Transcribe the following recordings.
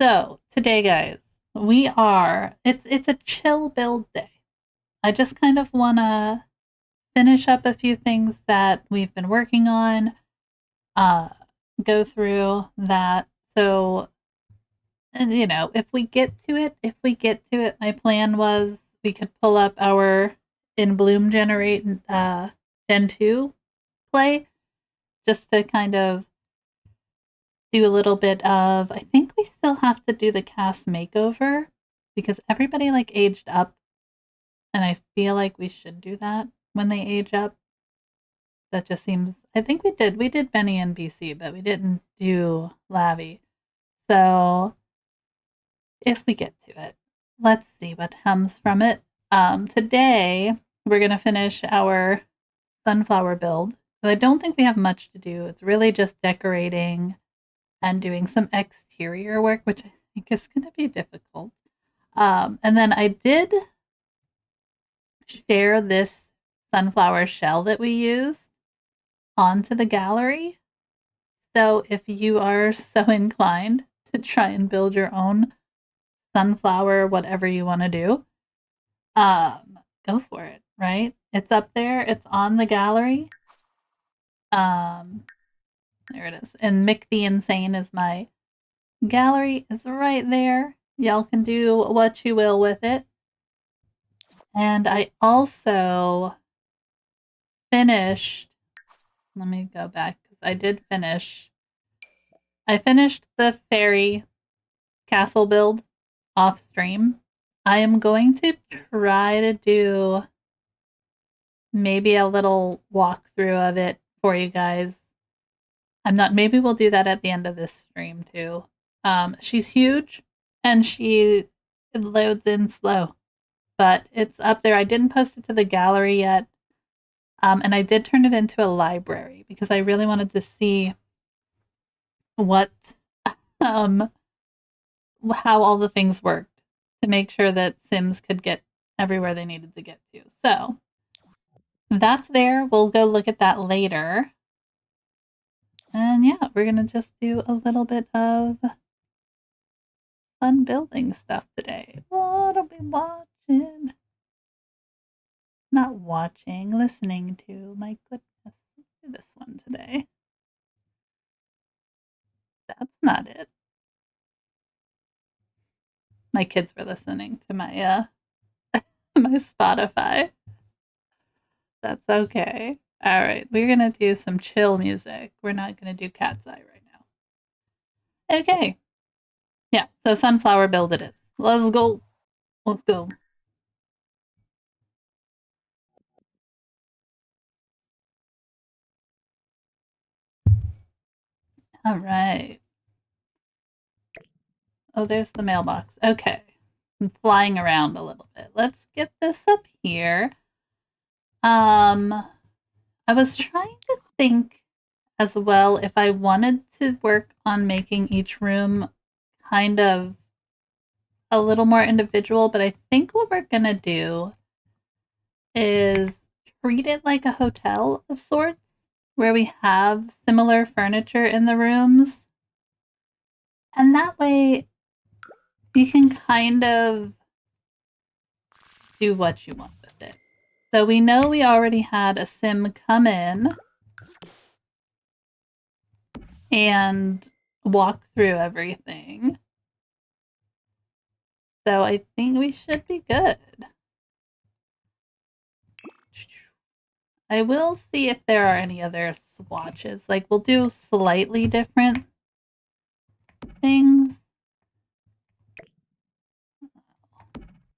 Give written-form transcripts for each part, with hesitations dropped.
So today, guys, it's a chill build day. I just kind of wanna finish up a few things that we've been working on, uh, go through that. So, and if we get to it, my plan was we could pull up our In Bloom Generate Gen 2 play just to kind of do a little bit of, I think we still have to do the cast makeover because everybody like aged up, and I feel like we should do that when they age up. That just seems, I think we did Benny and BC, but we didn't do Lavi. So if we get to it, let's see what comes from it. Today we're gonna finish our sunflower build. I don't think we have much to do. It's really just decorating and doing some exterior work, which I think is going to be difficult. And then I did share this sunflower shell that we used onto the gallery. So if you are so inclined to try and build your own sunflower, whatever you want to do, go for it, right? It's up there, it's on the gallery. There it is. And MicTheInsane is my gallery, is right there. Y'all can do what you will with it. And I also finished, let me go back because I did finish. I finished the fairy castle build off stream. I am going to try to do maybe a little walkthrough of it for you guys. Maybe we'll do that at the end of this stream too. She's huge and it loads in slow, but it's up there. I didn't post it to the gallery yet. And I did turn it into a library because I really wanted to see what, how all the things worked to make sure that Sims could get everywhere they needed to get to. So that's there. We'll go look at that later. And yeah, we're going to just do a little bit of fun building stuff today. What are we watching? Not watching, listening to. My goodness. Let's do this one today. That's not it. My kids were listening to my my Spotify. That's okay. All right, we're gonna do some chill music. We're not gonna do Cat's Eye right now. Okay. Yeah. So sunflower build it is. Let's go. Let's go. All right. Oh, there's the mailbox. Okay. I'm flying around a little bit. Let's get this up here. I was trying to think as well if I wanted to work on making each room kind of a little more individual, but I think what we're gonna do is treat it like a hotel of sorts, where we have similar furniture in the rooms. And that way you can kind of do what you want with it. So we know we already had a sim come in and walk through everything. So I think we should be good. I will see if there are any other swatches. Like, we'll do slightly different things.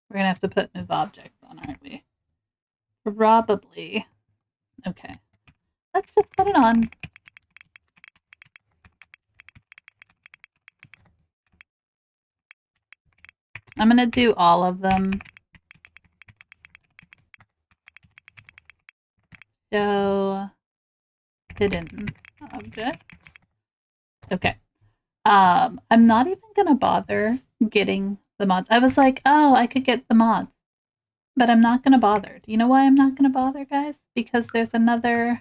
We're gonna have to put move objects on, aren't we? Probably. Okay. Let's just put it on. I'm gonna do all of them. Show hidden objects. Okay. I'm not even gonna bother getting the mods. I was like, oh, I could get the mods, but I'm not gonna bother. Do you know why I'm not gonna bother, guys? Because there's another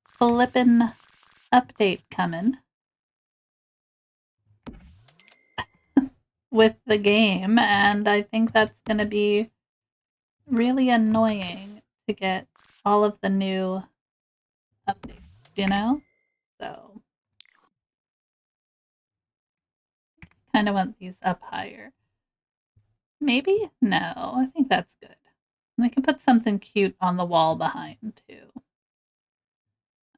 flippin' update coming. with the game, and I think that's going to be really annoying to get all of the new updates, you know? So, kind of want these up higher. Maybe? No, I think that's good. We can put something cute on the wall behind, too.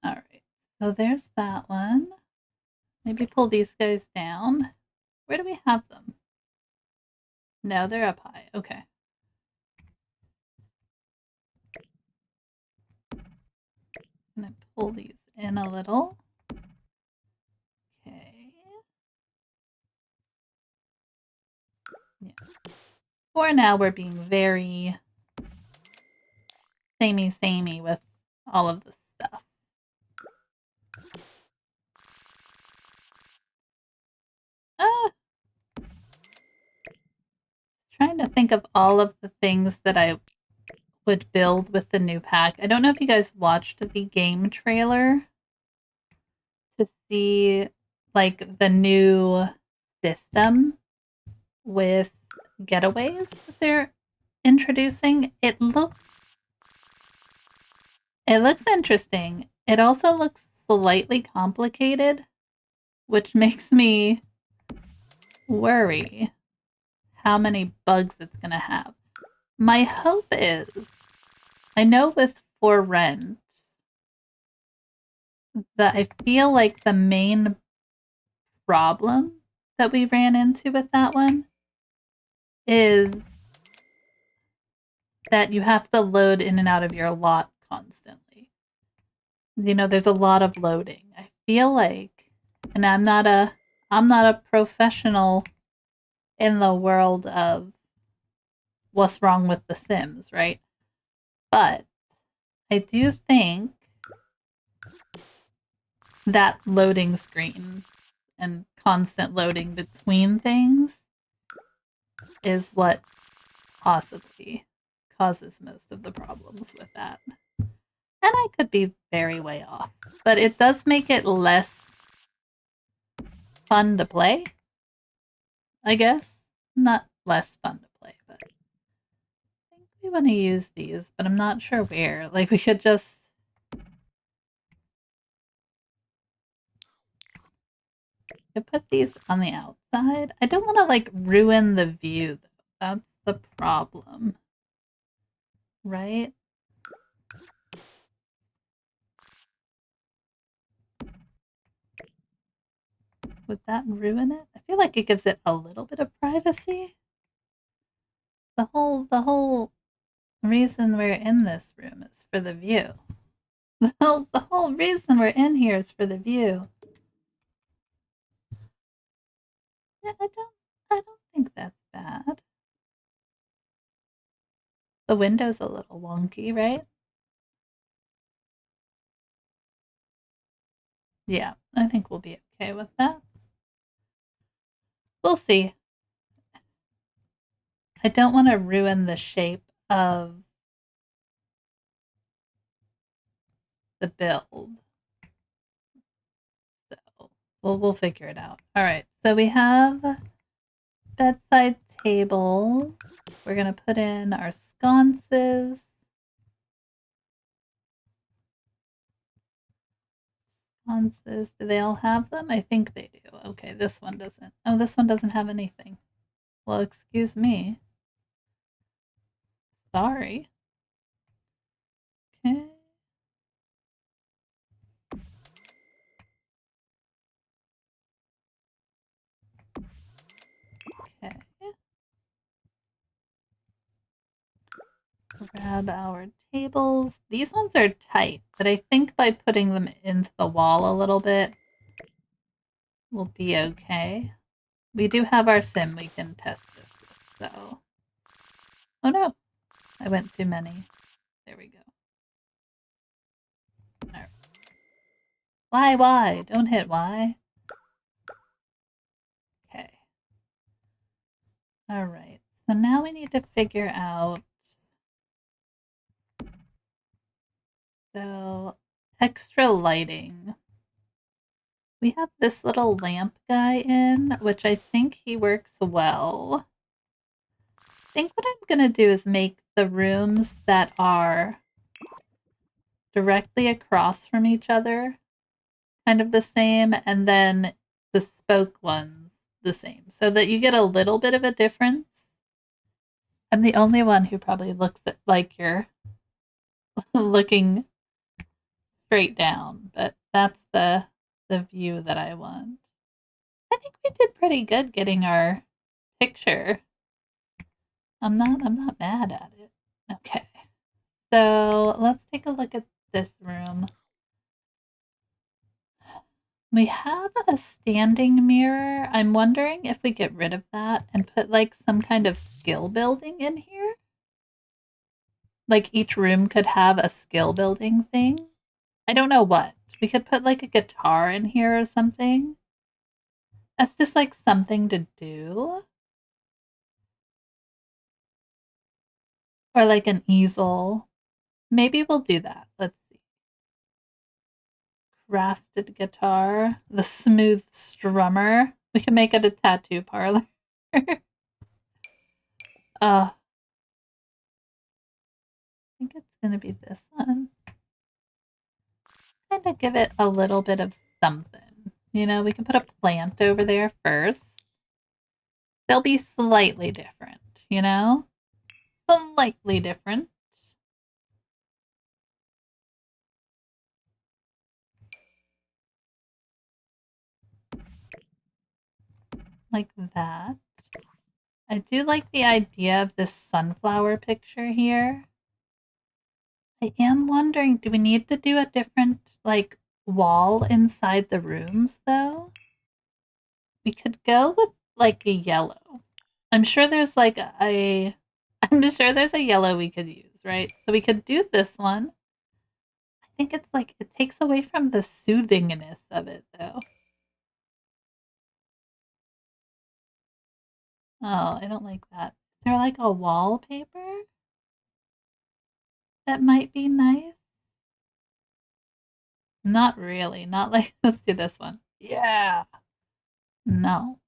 All right, so there's that one. Maybe pull these guys down. Where do we have them? No, they're up high. Okay. I'm going to pull these in a little. Okay. Yeah. For now, we're being very samey with all of this stuff. Ah! Trying to think of all of the things that I would build with the new pack. I don't know if you guys watched the game trailer to see like the new system with getaways that they're introducing. It looks interesting. It also looks slightly complicated, which makes me worry how many bugs it's going to have. My hope is, I know with For Rent that I feel like the main problem that we ran into with that one is that you have to load in and out of your lot constantly. You know, there's a lot of loading. I feel like, and I'm not a professional in the world of what's wrong with The Sims, right? But I do think that loading screen and constant loading between things is what possibly causes most of the problems with that. And I could be very way off, but it does make it less fun to play, I guess. Not less fun to play, but I think we want to use these, but I'm not sure where. Like, we could just put these on the outside. I don't want to, like, ruin the view, though. That's the problem. Right? Would that ruin it? I feel like it gives it a little bit of privacy. The whole reason we're in this room is for the view. The whole reason we're in here is for the view. Yeah, I don't think that's bad. The window's a little wonky, right? Yeah, I think we'll be okay with that. We'll see. I don't want to ruin the shape of the build. So we'll figure it out. All right. So we have bedside table. We're gonna put in our sconces. Sconces. Do they all have them? I think they do. Okay, this one doesn't. Oh, this one doesn't have anything. Well, excuse me. Sorry. Okay. Okay. Grab our tables. These ones are tight, but I think by putting them into the wall a little bit, we'll be okay. We do have our sim we can test this with, so. Oh no, I went too many. There we go. All right. Why? Don't hit Y. Okay. All right. So now we need to figure out. So, extra lighting. We have this little lamp guy in, which I think he works well. I think what I'm going to do is make the rooms that are directly across from each other kind of the same, and then the spoke ones the same, so that you get a little bit of a difference. I'm the only one who probably looks at, like you're looking straight down, but that's the view that I want. I think we did pretty good getting our picture. I'm not mad at it. Okay. So let's take a look at this room. We have a standing mirror. I'm wondering if we get rid of that and put like some kind of skill building in here. Like each room could have a skill building thing. I don't know what. We could put like a guitar in here or something. That's just like something to do. Or like an easel. Maybe we'll do that. Let's see. Crafted guitar. The smooth strummer. We can make it a tattoo parlor. I think it's going to be this one. Kind of give it a little bit of something. You know, we can put a plant over there first. They'll be slightly different, you know? Slightly different. Like that. I do like the idea of this sunflower picture here. I am wondering, do we need to do a different, like, wall inside the rooms, though? We could go with, like, a yellow. I'm sure there's, like, I'm sure there's a yellow we could use, right? So we could do this one. I think it's, like, it takes away from the soothingness of it, though. Oh, I don't like that. Is there, like, a wallpaper that might be nice? Not really. Not like, let's do this one. Yeah. No.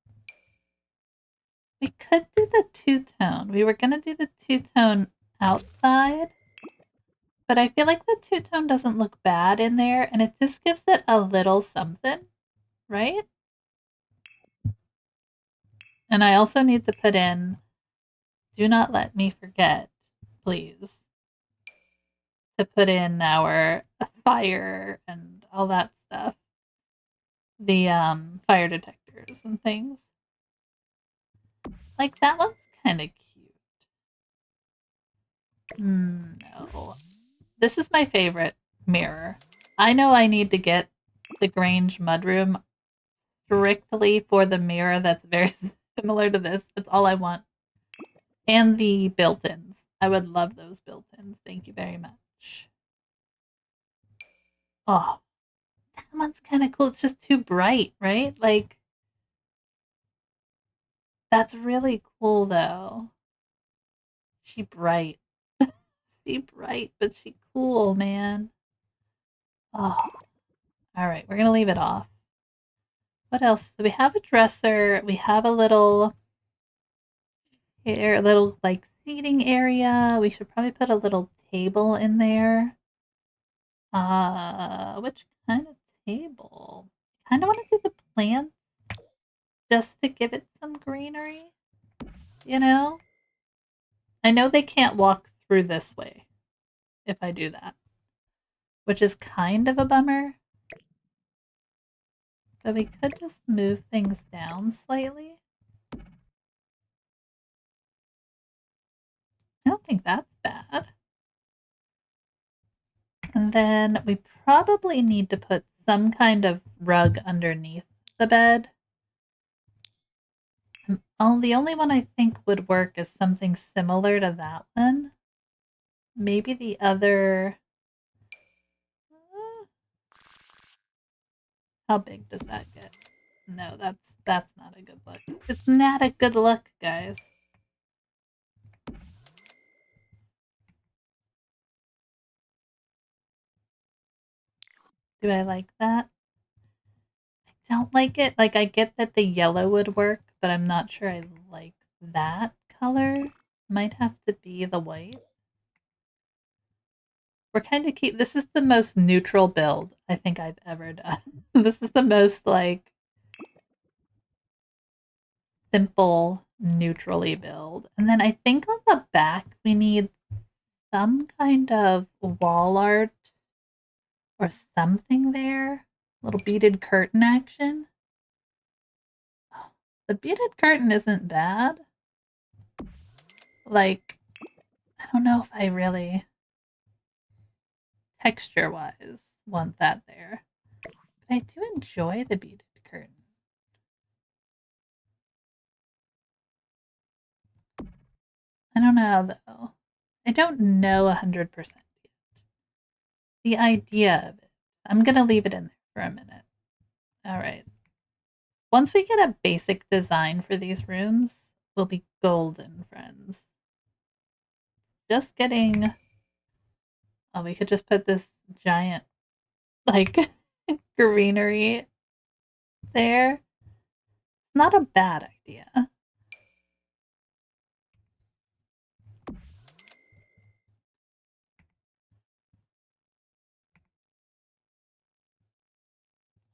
We could do the two-tone. We were gonna do the two-tone outside, but I feel like the two-tone doesn't look bad in there, and it just gives it a little something, right? And I also need to put in, do not let me forget, please, to put in our fire and all that stuff. The fire detectors and things. Like that one's kind of cute. No. This is my favorite mirror. I know I need to get the Grange mudroom strictly for the mirror that's very similar to this. That's all I want. And the built-ins. I would love those built-ins. Thank you very much. Oh, that one's kind of cool. It's just too bright, right? Like, that's really cool, though. She bright. She bright, but she cool, man. Oh, all right. We're going to leave it off. What else? So we have a dresser. We have a little here, a little like seating area. We should probably put a little table in there. Which kind of table? Kind of want to do the plants just to give it some greenery, you know? I know they can't walk through this way if I do that, which is kind of a bummer. But we could just move things down slightly. I don't think that's bad. And then we probably need to put some kind of rug underneath the bed. The only one I think would work is something similar to that one. Maybe the other. How big does that get? No, that's not a good look. It's not a good look, guys. Do I like that? I don't like it. Like, I get that the yellow would work, but I'm not sure I like that color. Might have to be the white. We're kind of keep. This is the most neutral build I think I've ever done. This is the most like simple neutrally build. And then I think on the back we need some kind of wall art or something there. Little beaded curtain action. Oh, the beaded curtain isn't bad. Like, I don't know if I really texture wise want that there. But I do enjoy the beaded curtain. I don't know though. I don't know 100% yet. The idea of it. I'm gonna leave it in there for a minute. All right. Once we get a basic design for these rooms, we'll be golden, friends. Just getting. Oh, we could just put this giant, like, greenery there. Not a bad idea.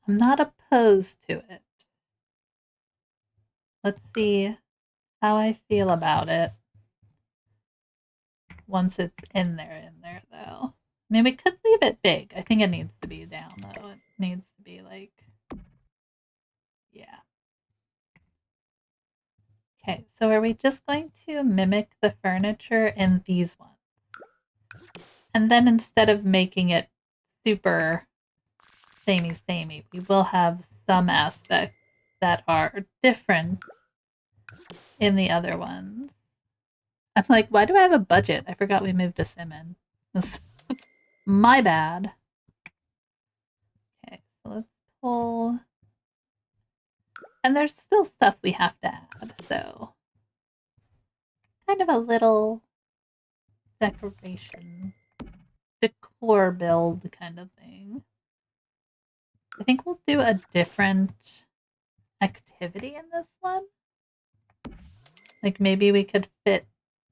I'm not opposed to it. Let's see how I feel about it once it's in there, though. I mean, we could leave it big. I think it needs to be down, though. It needs to be like, yeah. Okay, so are we just going to mimic the furniture in these ones? And then instead of making it super samey, we will have some aspects that are different in the other ones. I'm like, why do I have a budget? I forgot we moved a sim in. My bad. Okay, so let's pull. And there's still stuff we have to add, so kind of a little decoration, decor build kind of thing. I think we'll do a different activity in this one. Like maybe we could fit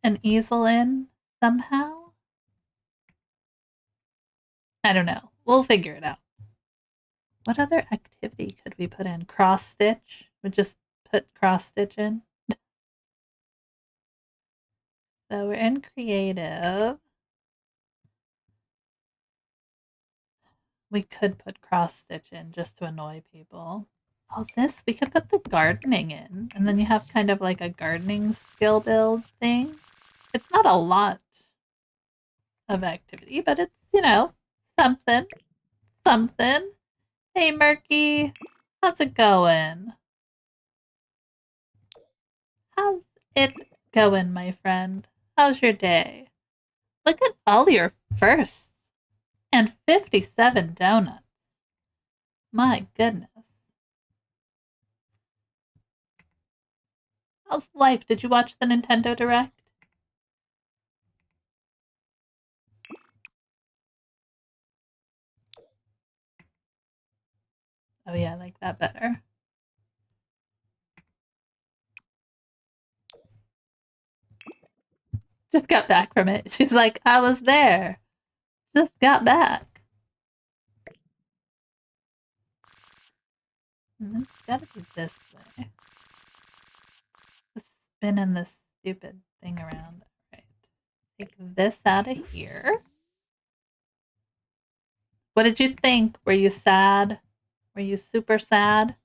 an easel in somehow. I don't know. We'll figure it out. What other activity could we put in? Cross stitch? We just put cross stitch in. So we're in creative. We could put cross stitch in just to annoy people. Oh, this, we could put the gardening in. And then you have kind of like a gardening skill build thing. It's not a lot of activity, but it's, you know, something. Something. Hey, Murky. How's it going? How's it going, my friend? How's your day? Look at all your firsts and 57 donuts. My goodness. How's life? Did you watch the Nintendo Direct? Oh, yeah, I like that better. Just got back from it. She's like, I was there. Just got back. It's gotta be this way. Just spinning this stupid thing around. All right. Take this out of here. What did you think? Were you sad? Were you super sad?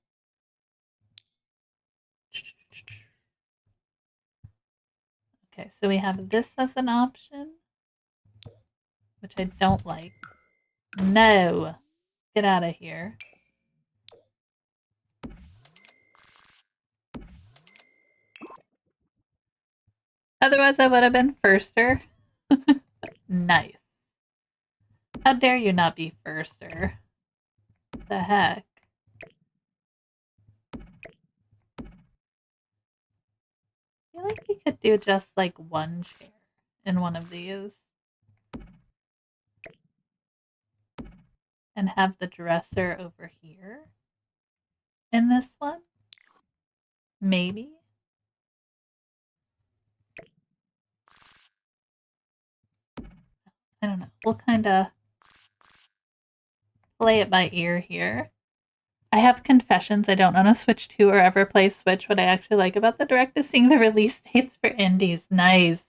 Okay, so we have this as an option, which I don't like. No. Get out of here. Otherwise, I would have been firster. Nice. How dare you not be firster? What the heck? I feel like we could do just like one chair in one of these. And have the dresser over here. in this one. Maybe. I don't know. We'll kind of play it by ear here. I have confessions. I don't own a Switch 2 or ever play Switch. What I actually like about the Direct is seeing the release dates for indies. Nice.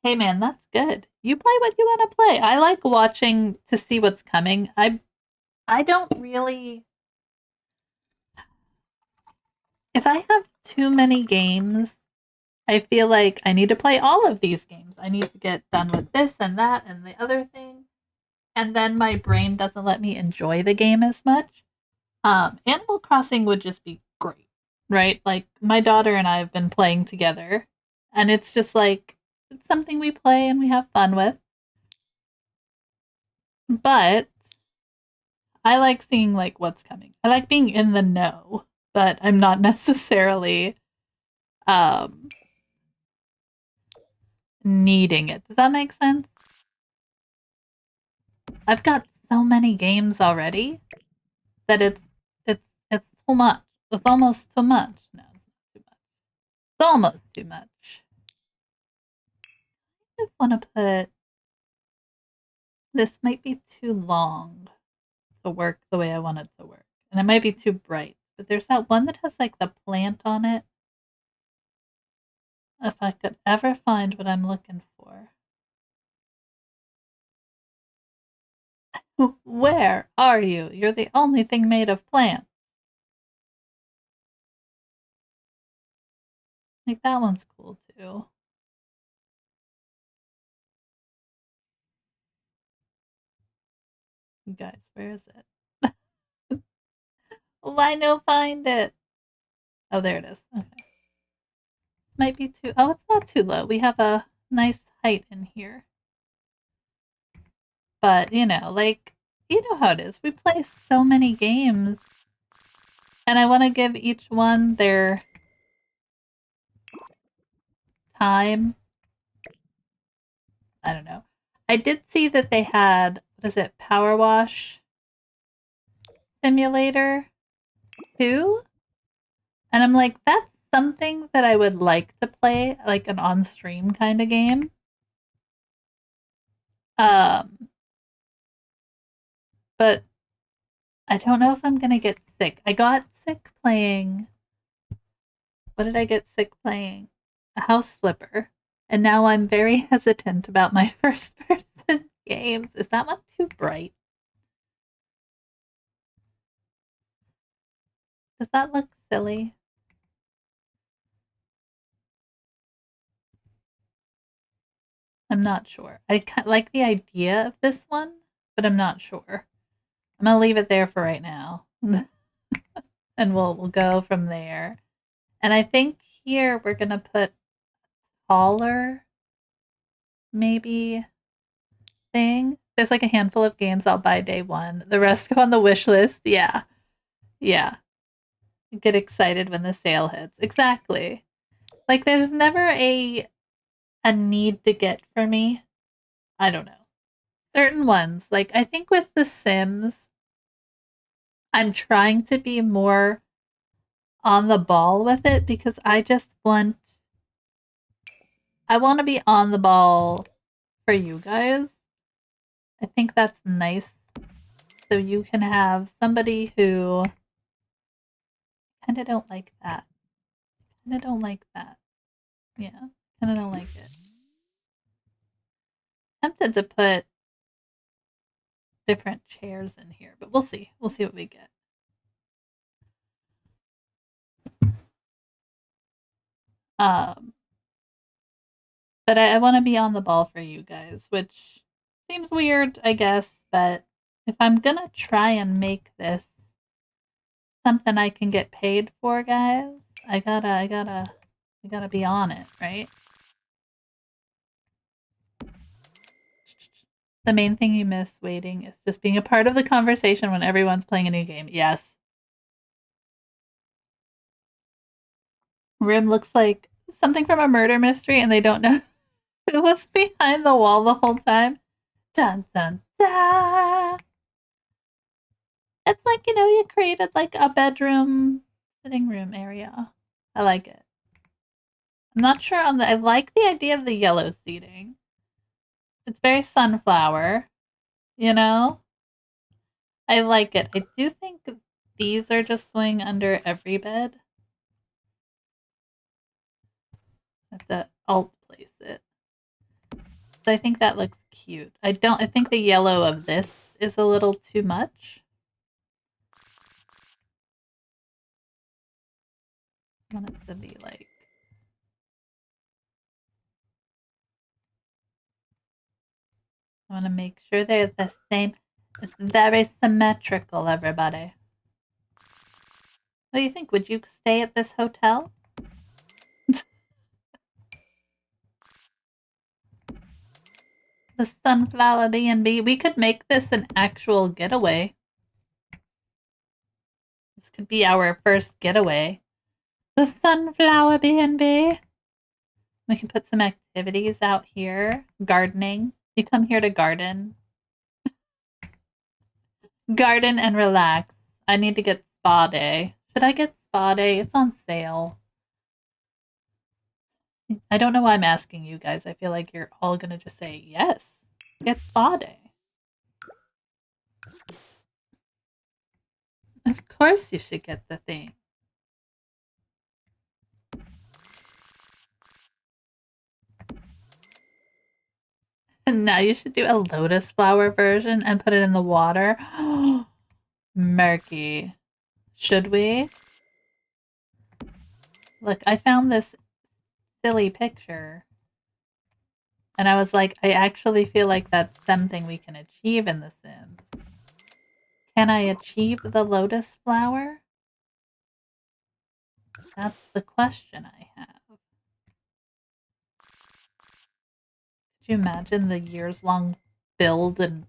Hey man, that's good. You play what you want to play. I like watching to see what's coming. I don't really, if I have too many games, I feel like I need to play all of these games. I need to get done with this and that and the other thing. And then my brain doesn't let me enjoy the game as much. Animal Crossing would just be great, right? Like my daughter and I have been playing together, and it's just like it's something we play and we have fun with. But I like seeing like what's coming. I like being in the know, but I'm not necessarily um needing it. Does that make sense? I've got so many games already that it's too much. It's almost too much. No, it's not too much. It's almost too much. I want to put this might be too long to work the way I want it to work. And it might be too bright. But there's that one that has like the plant on it. If I could ever find what I'm looking for. Where are you? You're the only thing made of plants. Like that one's cool too. You guys, where is it? Why no find it? Oh, there it is. Okay. Might be too. Oh, it's not too low. We have a nice height in here. But, like, you know how it is. We play so many games. And I want to give each one their time. I don't know. I did see that they had, what is it, Power Wash Simulator 2? And I'm like, that's something that I would like to play, like an on stream kind of game. Um, but I don't know if I'm gonna get sick. I got sick playing. What did I get sick playing? A House Flipper. And now I'm very hesitant about my first person games. Is that one too bright? Does that look silly? I'm not sure. I like the idea of this one, but I'm not sure. I'm gonna leave it there for right now, and we'll go from there. And I think here we're gonna put taller, maybe thing. There's like a handful of games I'll buy day one. The rest go on the wish list. Yeah, yeah. Get excited when the sale hits. Exactly. Like there's never a need to get for me. I don't know. Certain ones, like I think with The Sims, I'm trying to be more on the ball with it because I want to be on the ball for you guys. I think that's nice. So you can have somebody who kind of don't like that. Kind of don't like that. Yeah, kind of don't like it. Tempted to put different chairs in here, but we'll see. We'll see what we get. Um, but I want to be on the ball for you guys, which seems weird, I guess. But if I'm gonna try and make this something I can get paid for, guys, I gotta be on it, right? The main thing you miss waiting is just being a part of the conversation when everyone's playing a new game. Yes. Rim looks like something from a murder mystery, and they don't know who was behind the wall the whole time. Dun dun dun. like, you created like a bedroom, sitting room area. I like it. I'm not sure on I like the idea of the yellow seating. It's very sunflower, you know? I like it. I do think these are just going under every bed. I have to alt place it. So I think that looks cute. I think the yellow of this is a little too much. I want it to be like, I want to make sure they're the same. It's very symmetrical, everybody. What do you think? Would you stay at this hotel? The Sunflower BnB. We could make this an actual getaway. This could be our first getaway. The Sunflower BnB. We can put some activities out here. Gardening. You come here to garden. Garden and relax. I need to get spa day. Should I get spa day? It's on sale. I don't know why I'm asking you guys. I feel like you're all gonna just say yes. Get spa day. Of course you should get the thing. And now you should do a lotus flower version and put it in the water. Murky. Should we? Look, I found this silly picture. And I was like, I actually feel like that's something we can achieve in The Sims. Can I achieve the lotus flower? That's the question I have. Could you imagine the years-long build and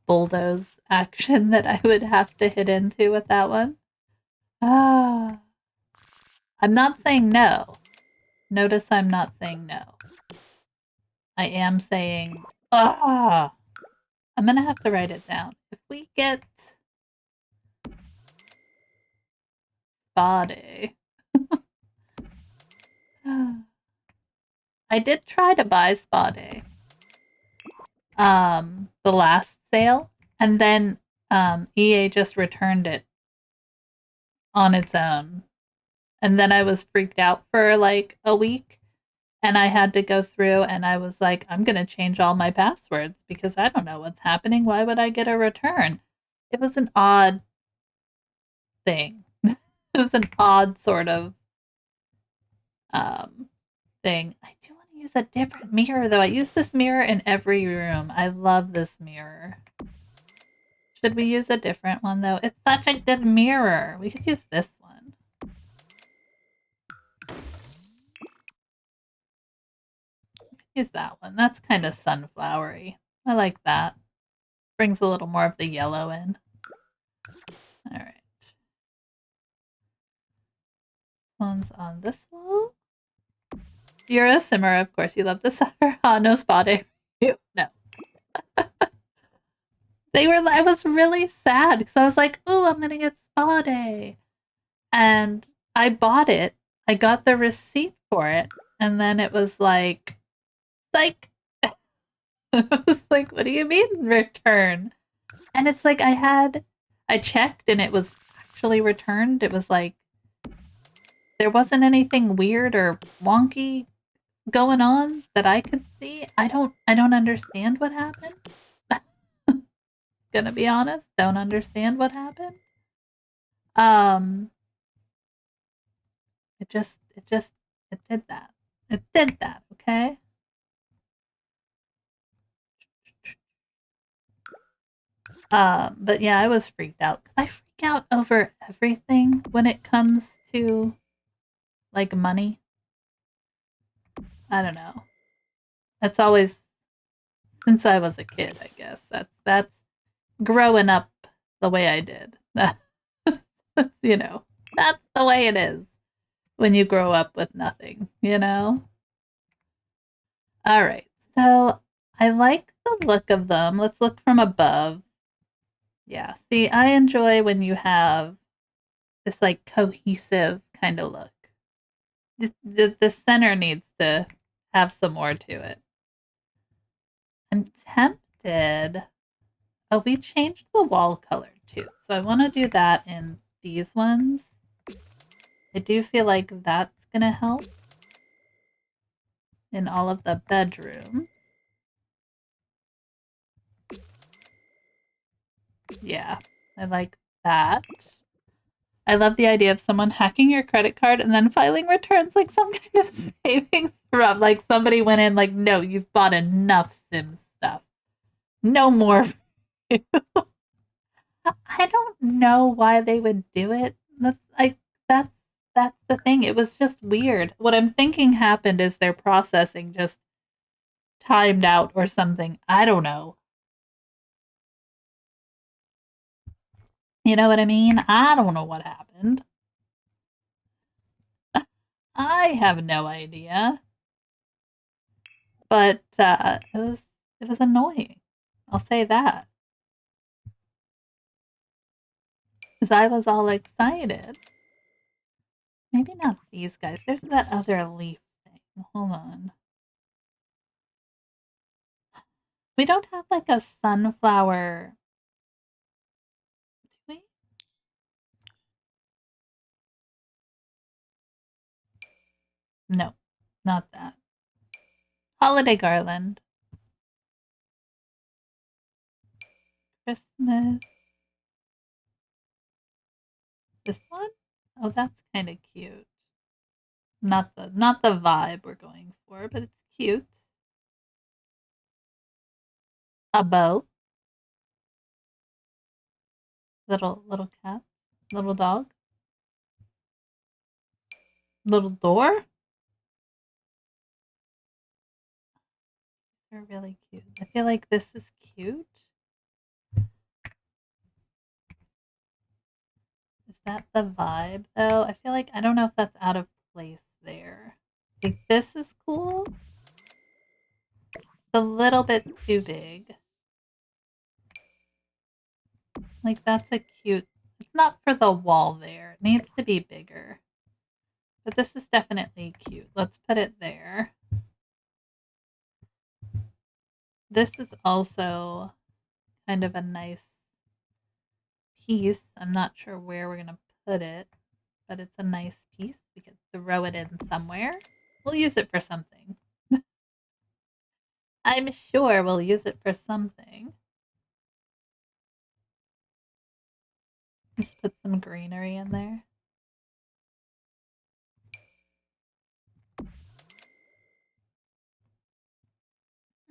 bulldoze action that I would have to hit into with that one? Ah. I'm not saying no. Notice I'm not saying no. I am saying, I'm gonna have to write it down. If we get spa day. I did try to buy spa day. The last sale, and then EA just returned it on its own. And then I was freaked out for like a week, and I had to go through and I was like, I'm going to change all my passwords because I don't know what's happening. Why would I get a return? It was an odd thing. It was an odd sort of thing. I do want to use a different mirror though. I use this mirror in every room. I love this mirror. Should we use a different one though? It's such a good mirror. We could use this one. Use that one. That's kind of sunflowery. I like that. Brings a little more of the yellow in. All right. One's on this wall. You're a simmer, of course. You love to suffer. No spotting. No. I was really sad because I was like, oh, I'm gonna get spa day. And I bought it. I got the receipt for it. And then it was like, psych. I was like, what do you mean return? And it's like I checked and it was actually returned. It was like there wasn't anything weird or wonky going on that I could see. I don't understand what happened. Gonna be honest, don't understand what happened. It did that. It did that, okay? But yeah, I was freaked out because I freak out over everything when it comes to like money. I don't know. That's always since I was a kid, I guess. That's growing up the way I did. You know, that's the way it is when you grow up with nothing, you know? All right. So I like the look of them. Let's look from above. Yeah. See, I enjoy when you have this like cohesive kind of look. The center needs to have some more to it. I'm tempted. Oh, we changed the wall color too. So I want to do that in these ones. I do feel like that's going to help in all of the bedrooms. Yeah, I like that. I love the idea of someone hacking your credit card and then filing returns like some kind of savings from like somebody went in like, no, you've bought enough Sim stuff. No more. I don't know why they would do it. That's that's the thing. It was just weird. What I'm thinking happened is their processing just timed out or something. I don't know. You know what I mean? I don't know what happened. I have no idea. But it was annoying. I'll say that. Because I was all excited. Maybe not these guys. There's that other leaf thing. Hold on. We don't have like a sunflower. Do we? No, not that. Holiday garland. Christmas. This one? Oh, that's kind of cute. Not the vibe we're going for, but it's cute. A bow. Little cat. Little dog. Little door. They're really cute. I feel like this is cute. Is that the vibe though? I feel like I don't know if that's out of place there. I think this is cool. It's a little bit too big. Like that's a cute. It's not for the wall there. It needs to be bigger. But this is definitely cute. Let's put it there. This is also kind of a nice piece. I'm not sure where we're going to put it, but it's a nice piece. We could throw it in somewhere. We'll use it for something. I'm sure we'll use it for something. Just put some greenery in there.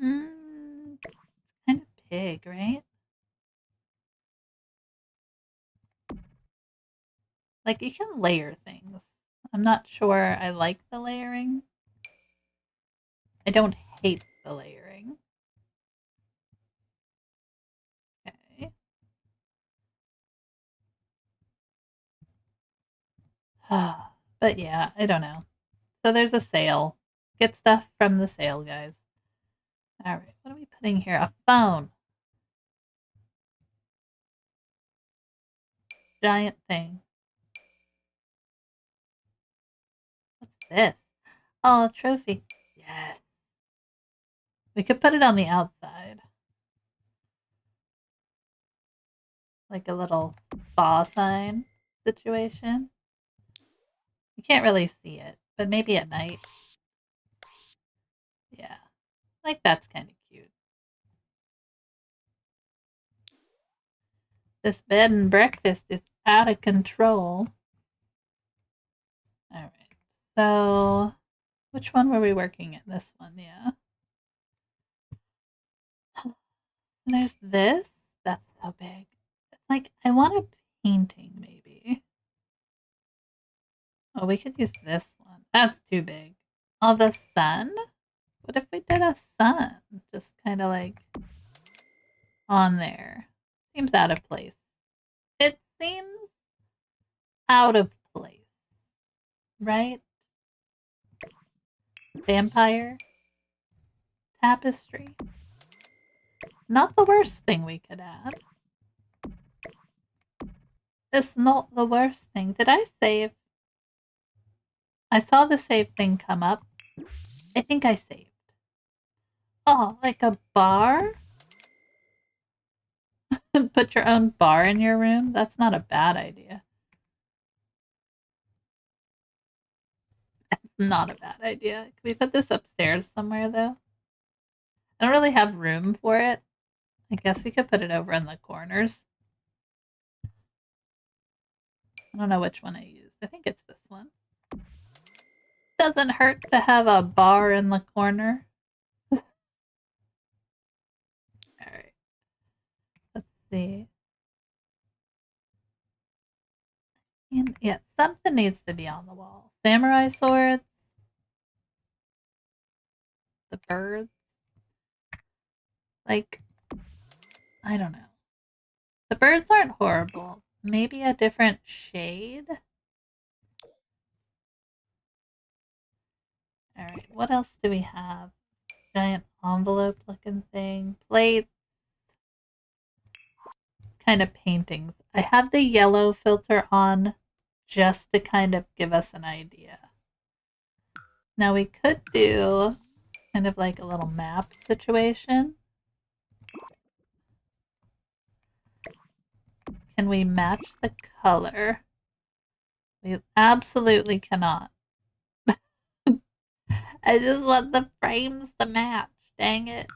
It's kind of big, right? Like you can layer things. I'm not sure I like the layering. I don't hate the layering. Okay. But yeah, I don't know. So there's a sale. Get stuff from the sale, guys. All right, what are we putting here? A phone. Giant thing. What's this? Oh, a trophy. Yes. We could put it on the outside. Like a little ball sign situation. You can't really see it, but maybe at night. Yeah. Like that's kind of cute. This bed and breakfast is out of control. All right. So, which one were we working in? This one, yeah. And there's this. That's so big. It's like I want a painting, maybe. Oh, we could use this one. That's too big. Oh, the sun? What if we did a sun? Just kind of like on there. Seems out of place. It seems out of place, right? Vampire tapestry. Not the worst thing we could add. is not the worst thing. Did I save? I saw the save thing come up. I think I saved. Oh, like a bar? Put your own bar in your room? That's not a bad idea. Not a bad idea. Can we put this upstairs somewhere, though? I don't really have room for it. I guess we could put it over in the corners. I don't know which one I used. I think it's this one. Doesn't hurt to have a bar in the corner. Alright. Let's see. And yeah, something needs to be on the wall. Samurai swords. The birds. Like, I don't know. The birds aren't horrible. Maybe a different shade? Alright, what else do we have? Giant envelope looking thing. Plates. Kind of paintings. I have the yellow filter on just to kind of give us an idea. Now we could do kind of like a little map situation. Can we match the color? We absolutely cannot. I just want the frames to match. Dang it.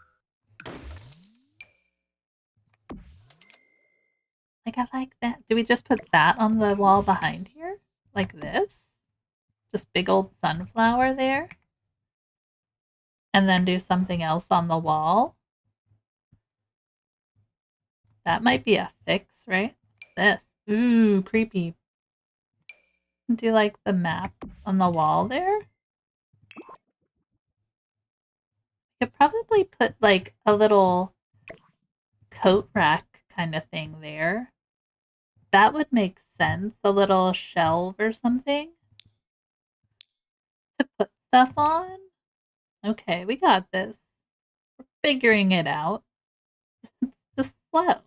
Like, I like that. Do we just put that on the wall behind here? Like this? Just big old sunflower there? And then do something else on the wall? That might be a fix, right? This. Ooh, creepy. Do like the map on the wall there? Could probably put like a little coat rack kind of thing there. That would make sense. A little shelf or something to put stuff on. Okay, we got this. We're figuring it out. Just slow.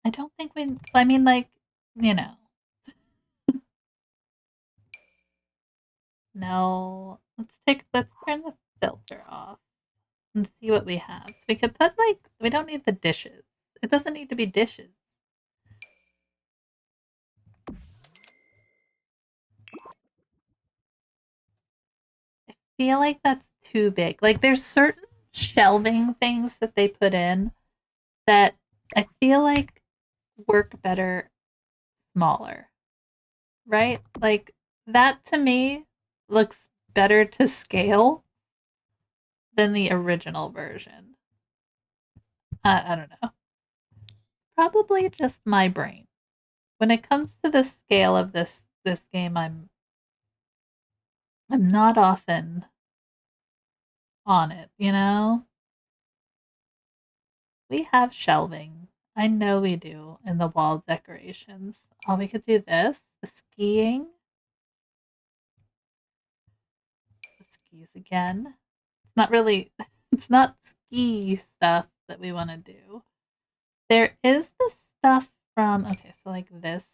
I don't think we. I mean, like, you know. No. Let's turn the filter off and see what we have. So we could put like. We don't need the dishes. It doesn't need to be dishes. I feel like that's too big. Like, there's certain shelving things that they put in that I feel like work better smaller, right? Like, that to me looks better to scale than the original version. I don't know. Probably just my brain. When it comes to the scale of this game, I'm not often on it, you know? We have shelving. I know we do in the wall decorations. Oh, we could do this. The skiing. The skis again. It's not really, it's not ski stuff that we want to do. There is the stuff from, okay, so like this,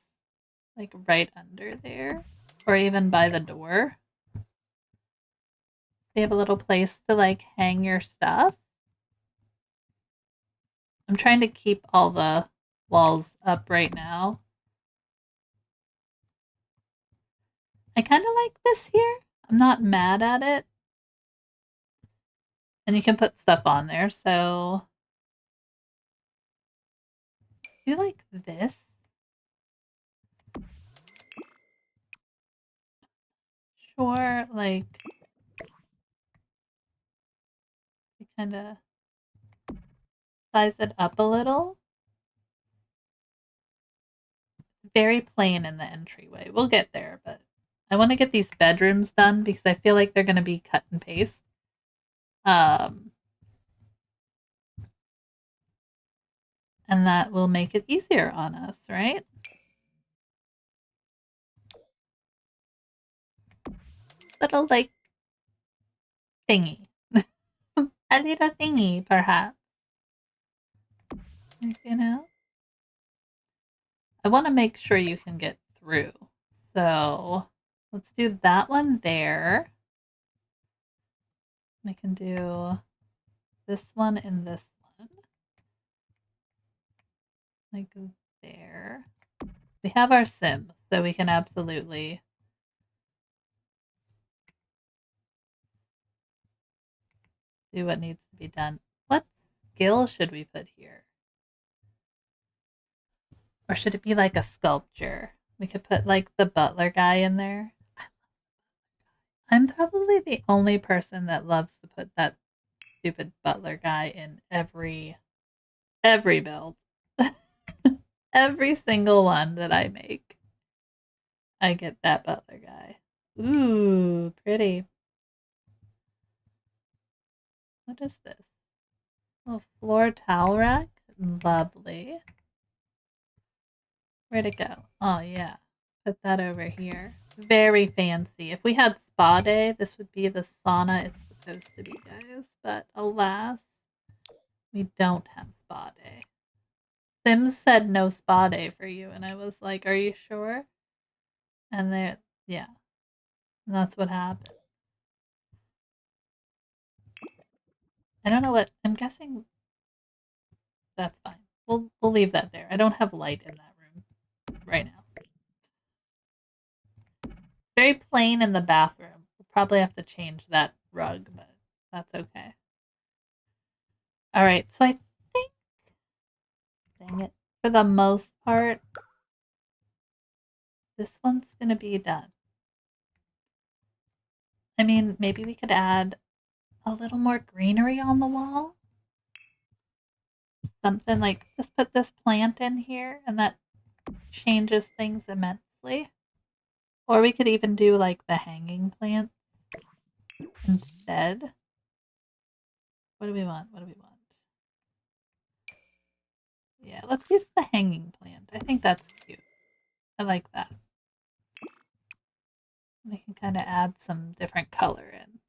like right under there, or even by the door. They have a little place to like hang your stuff. I'm trying to keep all the walls up right now. I kind of like this here. I'm not mad at it. And you can put stuff on there. So do you like this? Sure, like you kind of size it up a little. Very plain in the entryway. We'll get there, but I want to get these bedrooms done because I feel like they're going to be cut and paste. Um, and that will make it easier on us, right? Little like thingy. A little thingy, perhaps. You know? I want to make sure you can get through. So let's do that one there. We can do this one and this one. Like there. We have our sim, so we can absolutely do what needs to be done. What skill should we put here? Or should it be like a sculpture? We could put like the butler guy in there. I'm probably the only person that loves to put that stupid butler guy in every build. Every single one that I make, I get that butler guy. Ooh, pretty. What is this? A floor towel rack? Lovely. Where'd it go? Oh, yeah. Put that over here. Very fancy. If we had spa day, this would be the sauna it's supposed to be, guys. But alas, we don't have spa day. Sims said no spa day for you, and I was like, are you sure? And yeah, and that's what happened. I don't know what, I'm guessing that's fine. We'll leave that there. I don't have light in that room right now. Very plain in the bathroom. We'll probably have to change that rug, but that's okay. All right, so I think, dang it, for the most part, this one's gonna be done. I mean, maybe we could add a little more greenery on the wall. Something like just put this plant in here, and that changes things immensely. Or we could even do like the hanging plant instead. What do we want? What do we want? Yeah, let's use the hanging plant. I think that's cute. I like that. We can kind of add some different color in.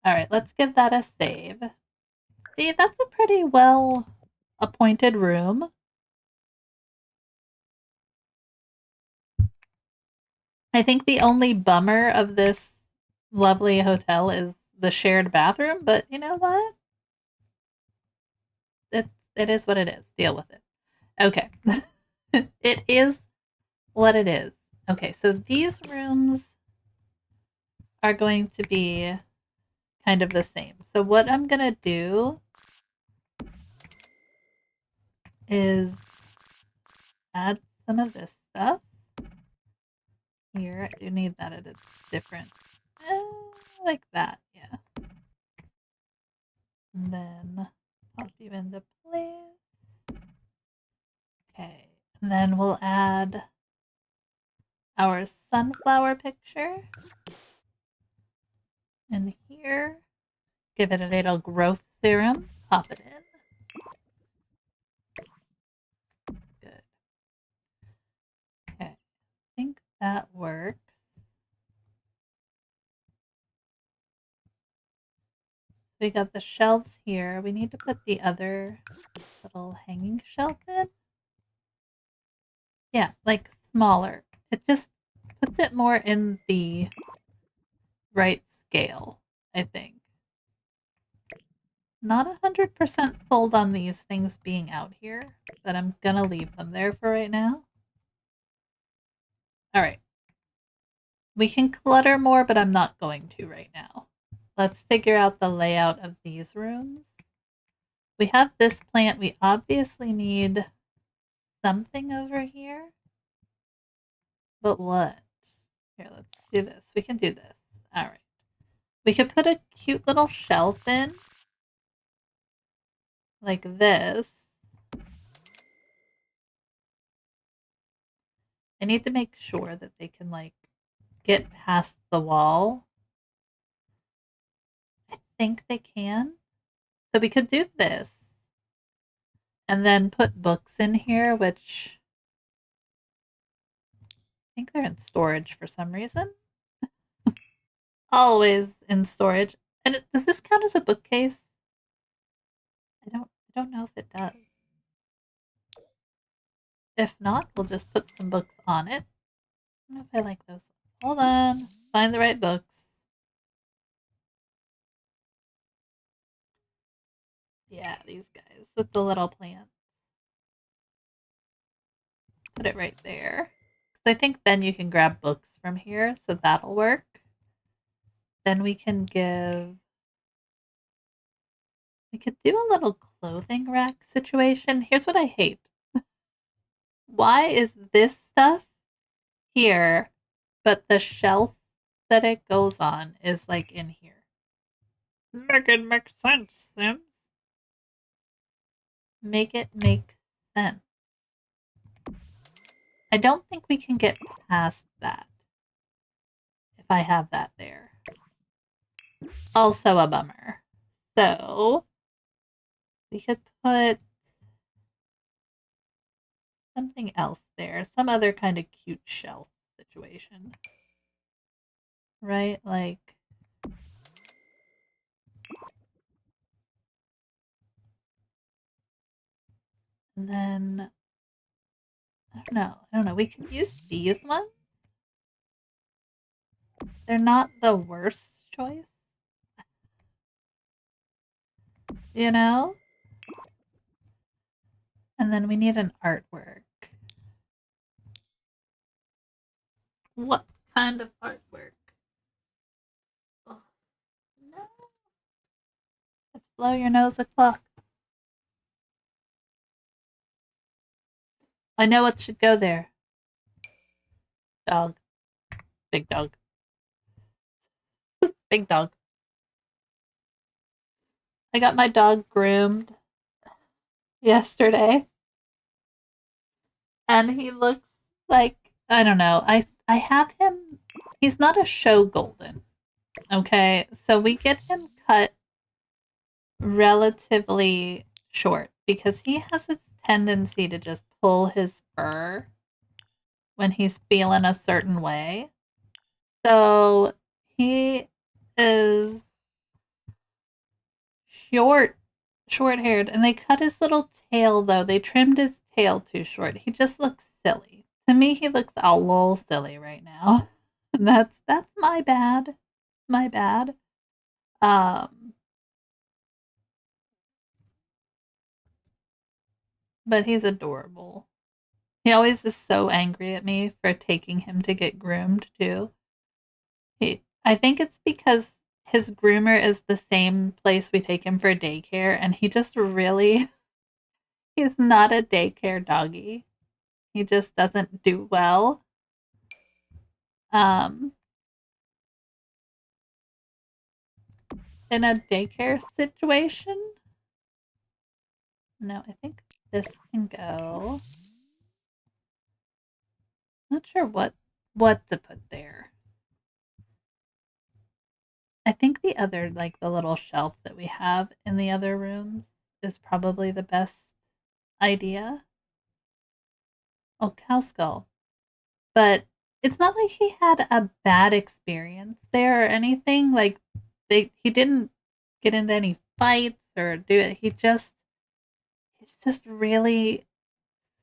All right, let's give that a save. See, that's a pretty well appointed room. I think the only bummer of this lovely hotel is the shared bathroom, but you know what? It is what it is. Deal with it. Okay. It is what it is. Okay, so these rooms are going to be kind of the same. So what I'm going to do is add some of this stuff here. I do need that at a different, like that, yeah. And then pop you into place. Okay, and then we'll add our sunflower picture in here. Give it a little growth serum. Pop it in. Good. Okay, I think that works. We got the shelves here. We need to put the other little hanging shelf in. Yeah, like smaller. It just puts it more in the right scale, I think. Not 100% sold on these things being out here, but I'm gonna leave them there for right now. All right. We can clutter more, but I'm not going to right now. Let's figure out the layout of these rooms. We have this plant. We obviously need something over here. But what? Here, let's do this. We can do this. All right. We could put a cute little shelf in. Like this. I need to make sure that they can, like, get past the wall. I think they can. So we could do this. And then put books in here, which I think they're in storage for some reason. Always in storage. And does this count as a bookcase? I I don't know if it does. If not, we'll just put some books on it. I don't know if I like those ones. Hold on. Find the right books. Yeah, these guys with the little plant. Put it right there. I think then you can grab books from here, so that'll work. Then we can give... We could do a little clothing rack situation. Here's what I hate. Why is this stuff here, but the shelf that it goes on is like in here? Make it make sense, Sims. Make it make sense. I don't think we can get past that if I have that there. Also a bummer. So we could put something else there, some other kind of cute shelf situation. Right? Like, and then I don't know. We could use these ones. They're not the worst choice. You know? And then we need an artwork. What kind of artwork? Oh, no. Let's blow your nose a clock. I know what should go there. Dog. Big dog. Big dog. I got my dog groomed yesterday. And he looks like, I don't know. I have him, he's not a show golden. Okay? So we get him cut relatively short because he has a tendency to just pull his fur when he's feeling a certain way. So he is short haired, and they cut his little tail though. They trimmed his tail too short. He just looks silly. To me, he looks a little silly right now. That's my bad. My bad. Um, but he's adorable. He always is so angry at me for taking him to get groomed too. I think it's because his groomer is the same place we take him for daycare, and he just really he's not a daycare doggy. He just doesn't do well. Um, in a daycare situation. No, I think this can go. Not sure what to put there. I think the other, like the little shelf that we have in the other rooms, is probably the best idea. Oh, cow skull. But it's not like he had a bad experience there or anything. Like he didn't get into any fights or do it. He's just really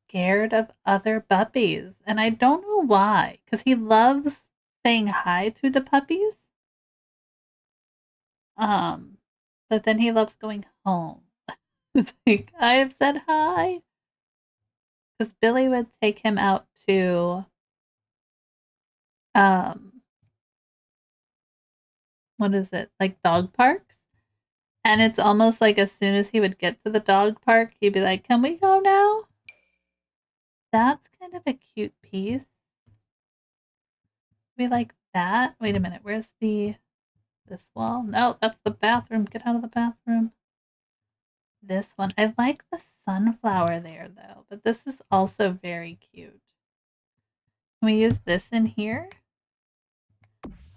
scared of other puppies. And I don't know why, because he loves saying hi to the puppies. Um, but then he loves going home. It's like, I have said hi. Because Billy would take him out to um what is it? Like dog parks. And it's almost like as soon as he would get to the dog park, he'd be like, "Can we go now?" That's kind of a cute piece. We like that. Wait a minute, where's this wall? No, that's the bathroom. Get out of the bathroom. This one. I like the sunflower there though, but this is also very cute. Can we use this in here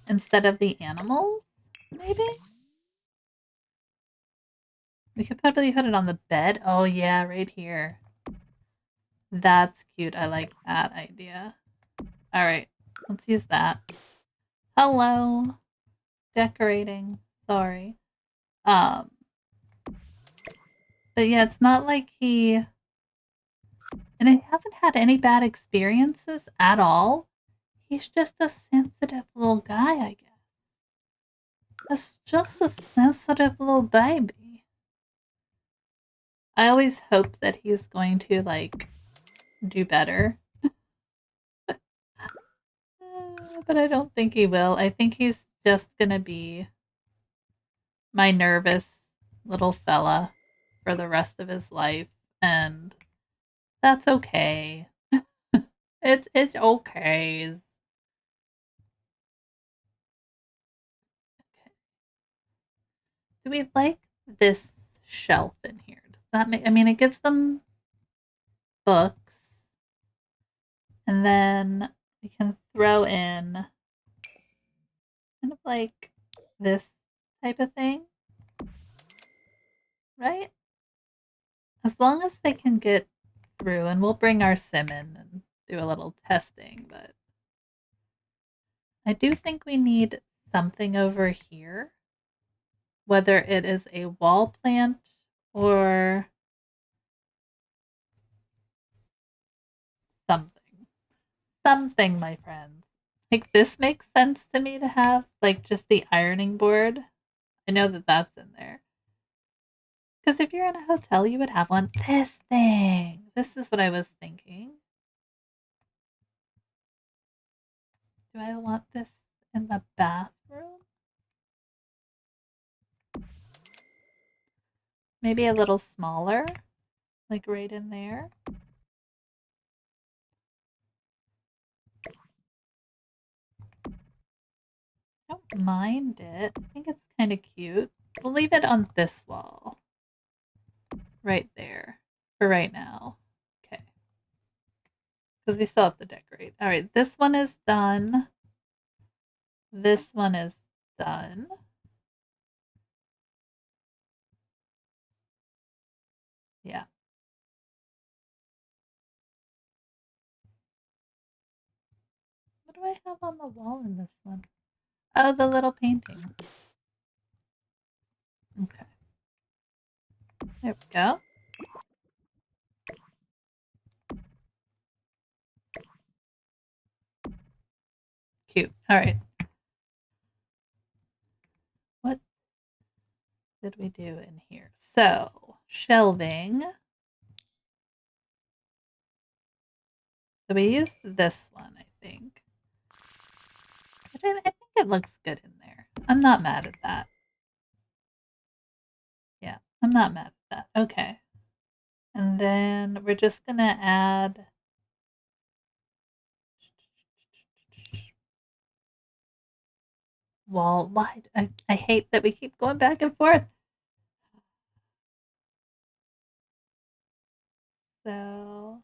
instead of the animals? Maybe? We could probably put it on the bed. Oh yeah, right here. That's cute. I like that idea. All right, let's use that. Hello. Decorating. Sorry. But But yeah, it's not like he... And he hasn't had any bad experiences at all. He's just a sensitive little guy, I guess. It's just a sensitive little baby. I always hope that he's going to, like, do better. But I don't think he will. I think he's just gonna be my nervous little fella for the rest of his life, and that's okay. It's okay. Okay. Do we like this shelf in here? Does that make? I mean, it gives them books, and then we can throw in kind of like this type of thing, right? As long as they can get through, and we'll bring our sim in and do a little testing, but I do think we need something over here, whether it is a wall plant or something. Something, my friends. Like, this makes sense to me to have, like, just the ironing board. I know that that's in there. Because if you're in a hotel, you would have one. This thing. This is what I was thinking. Do I want this in the bathroom? Maybe a little smaller, like right in there. I don't mind it. I think it's kind of cute. We'll leave it on this wall. Right there. For right now. Okay. Because we still have to decorate. Alright, this one is done. This one is done. Yeah. What do I have on the wall in this one? Oh, the little painting. Okay. There we go. Cute. Alright. What did we do in here? So, shelving. So we used this one, I think. I think it looks good in there. I'm not mad at that. Yeah, I'm not mad at that. Okay. And then we're just going to add wall. Why? I hate that we keep going back and forth. So,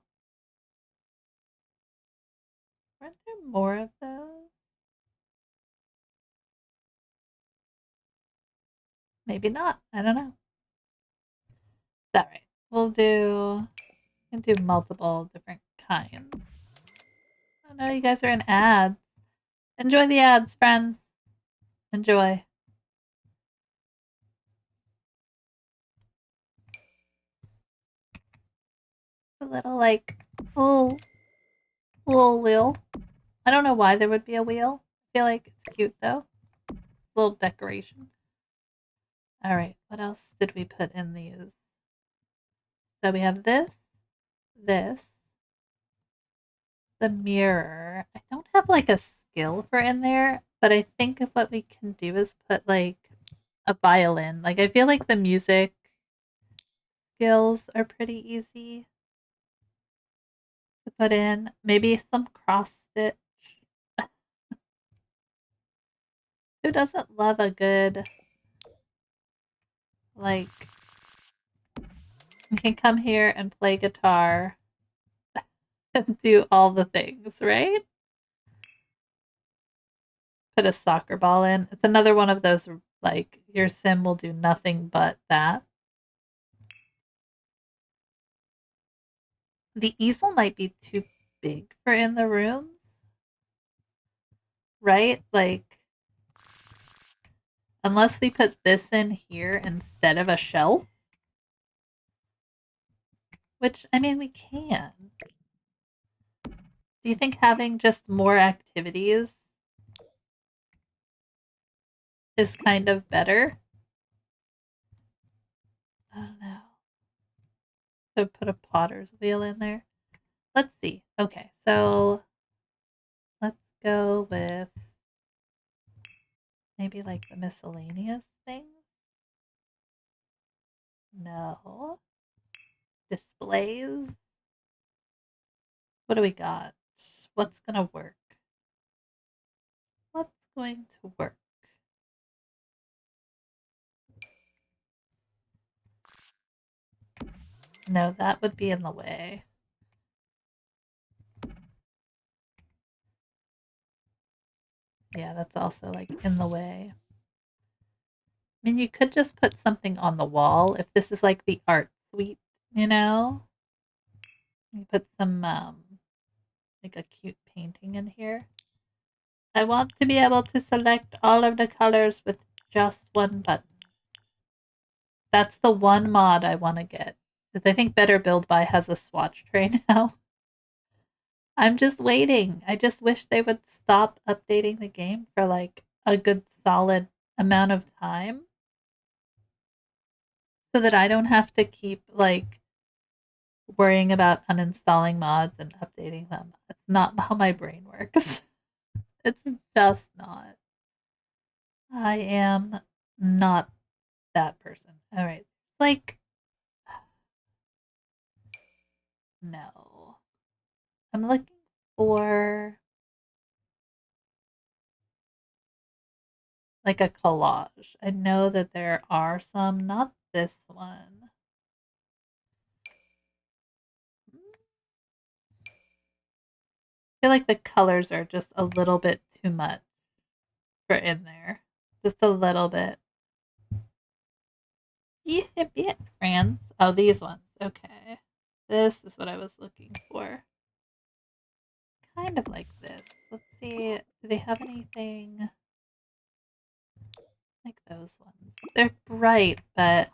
weren't there more of those? Maybe not. I don't know. Is that right? We'll do multiple different kinds. Oh no, you guys are in ads. Enjoy the ads, friends. Enjoy. A little like little wheel. I don't know why there would be a wheel. I feel like it's cute though. Little decoration. All right, what else did we put in these? So we have this, the mirror. I don't have like a skill for in there, but I think what we can do is put like a violin. Like I feel like the music skills are pretty easy to put in. Maybe some cross stitch. Who doesn't love a good, like, you can come here and play guitar and do all the things, right? Put a soccer ball in. It's another one of those, like, your sim will do nothing but that. The easel might be too big for in the rooms, right? Like, unless we put this in here instead of a shelf. Which, I mean, we can. Do you think having just more activities is kind of better? I don't know. So put a potter's wheel in there. Let's see. Okay, so let's go with maybe like the miscellaneous thing. No. Displays. What do we got? What's gonna work? What's going to work? No, that would be in the way. Yeah, that's also like in the way. I mean, you could just put something on the wall if this is like the art suite, you know? You put some like a cute painting in here. I want to be able to select all of the colors with just one button. That's the one mod I want to get. Because I think Better Build By has a swatch tray now. I'm just waiting. I just wish they would stop updating the game for like a good solid amount of time so that I don't have to keep like worrying about uninstalling mods and updating them. It's not how my brain works. It's just not. I am not that person. All right. Like, no. I'm looking for like a collage. I know that there are some, not this one. I feel like the colors are just a little bit too much for in there. Just a little bit. You should be it, friends. Oh, these ones. Okay. This is what I was looking for. Kind of like this. Let's see. Do they have anything like those ones? They're bright, but,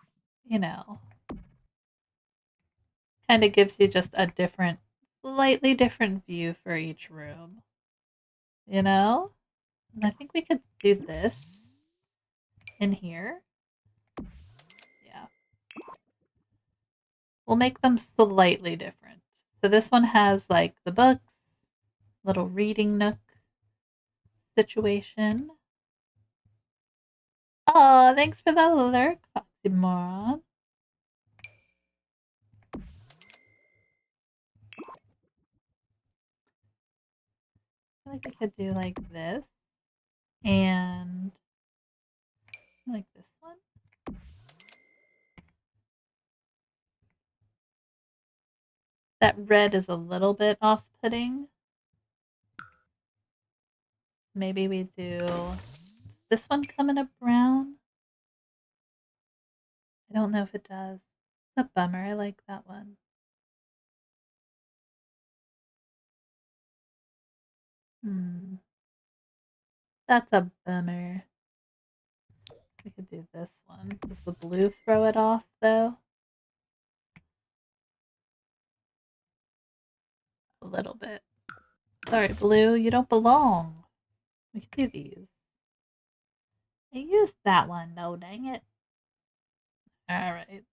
you know, kind of gives you just a different, slightly different view for each room. You know? And I think we could do this in here. Yeah. We'll make them slightly different. So this one has like the books, little reading nook situation. Oh, thanks for the lurk, Foxy Moron. I feel like we could do like this and like this one. That red is a little bit off-putting. Maybe we do. Does this one come in a brown? I don't know if it does. It's a bummer. I like that one. That's a bummer. We could do this one. Does the blue throw it off though? A little bit. Sorry, blue, you don't belong. We could do these. I used that one though, dang it. Alright.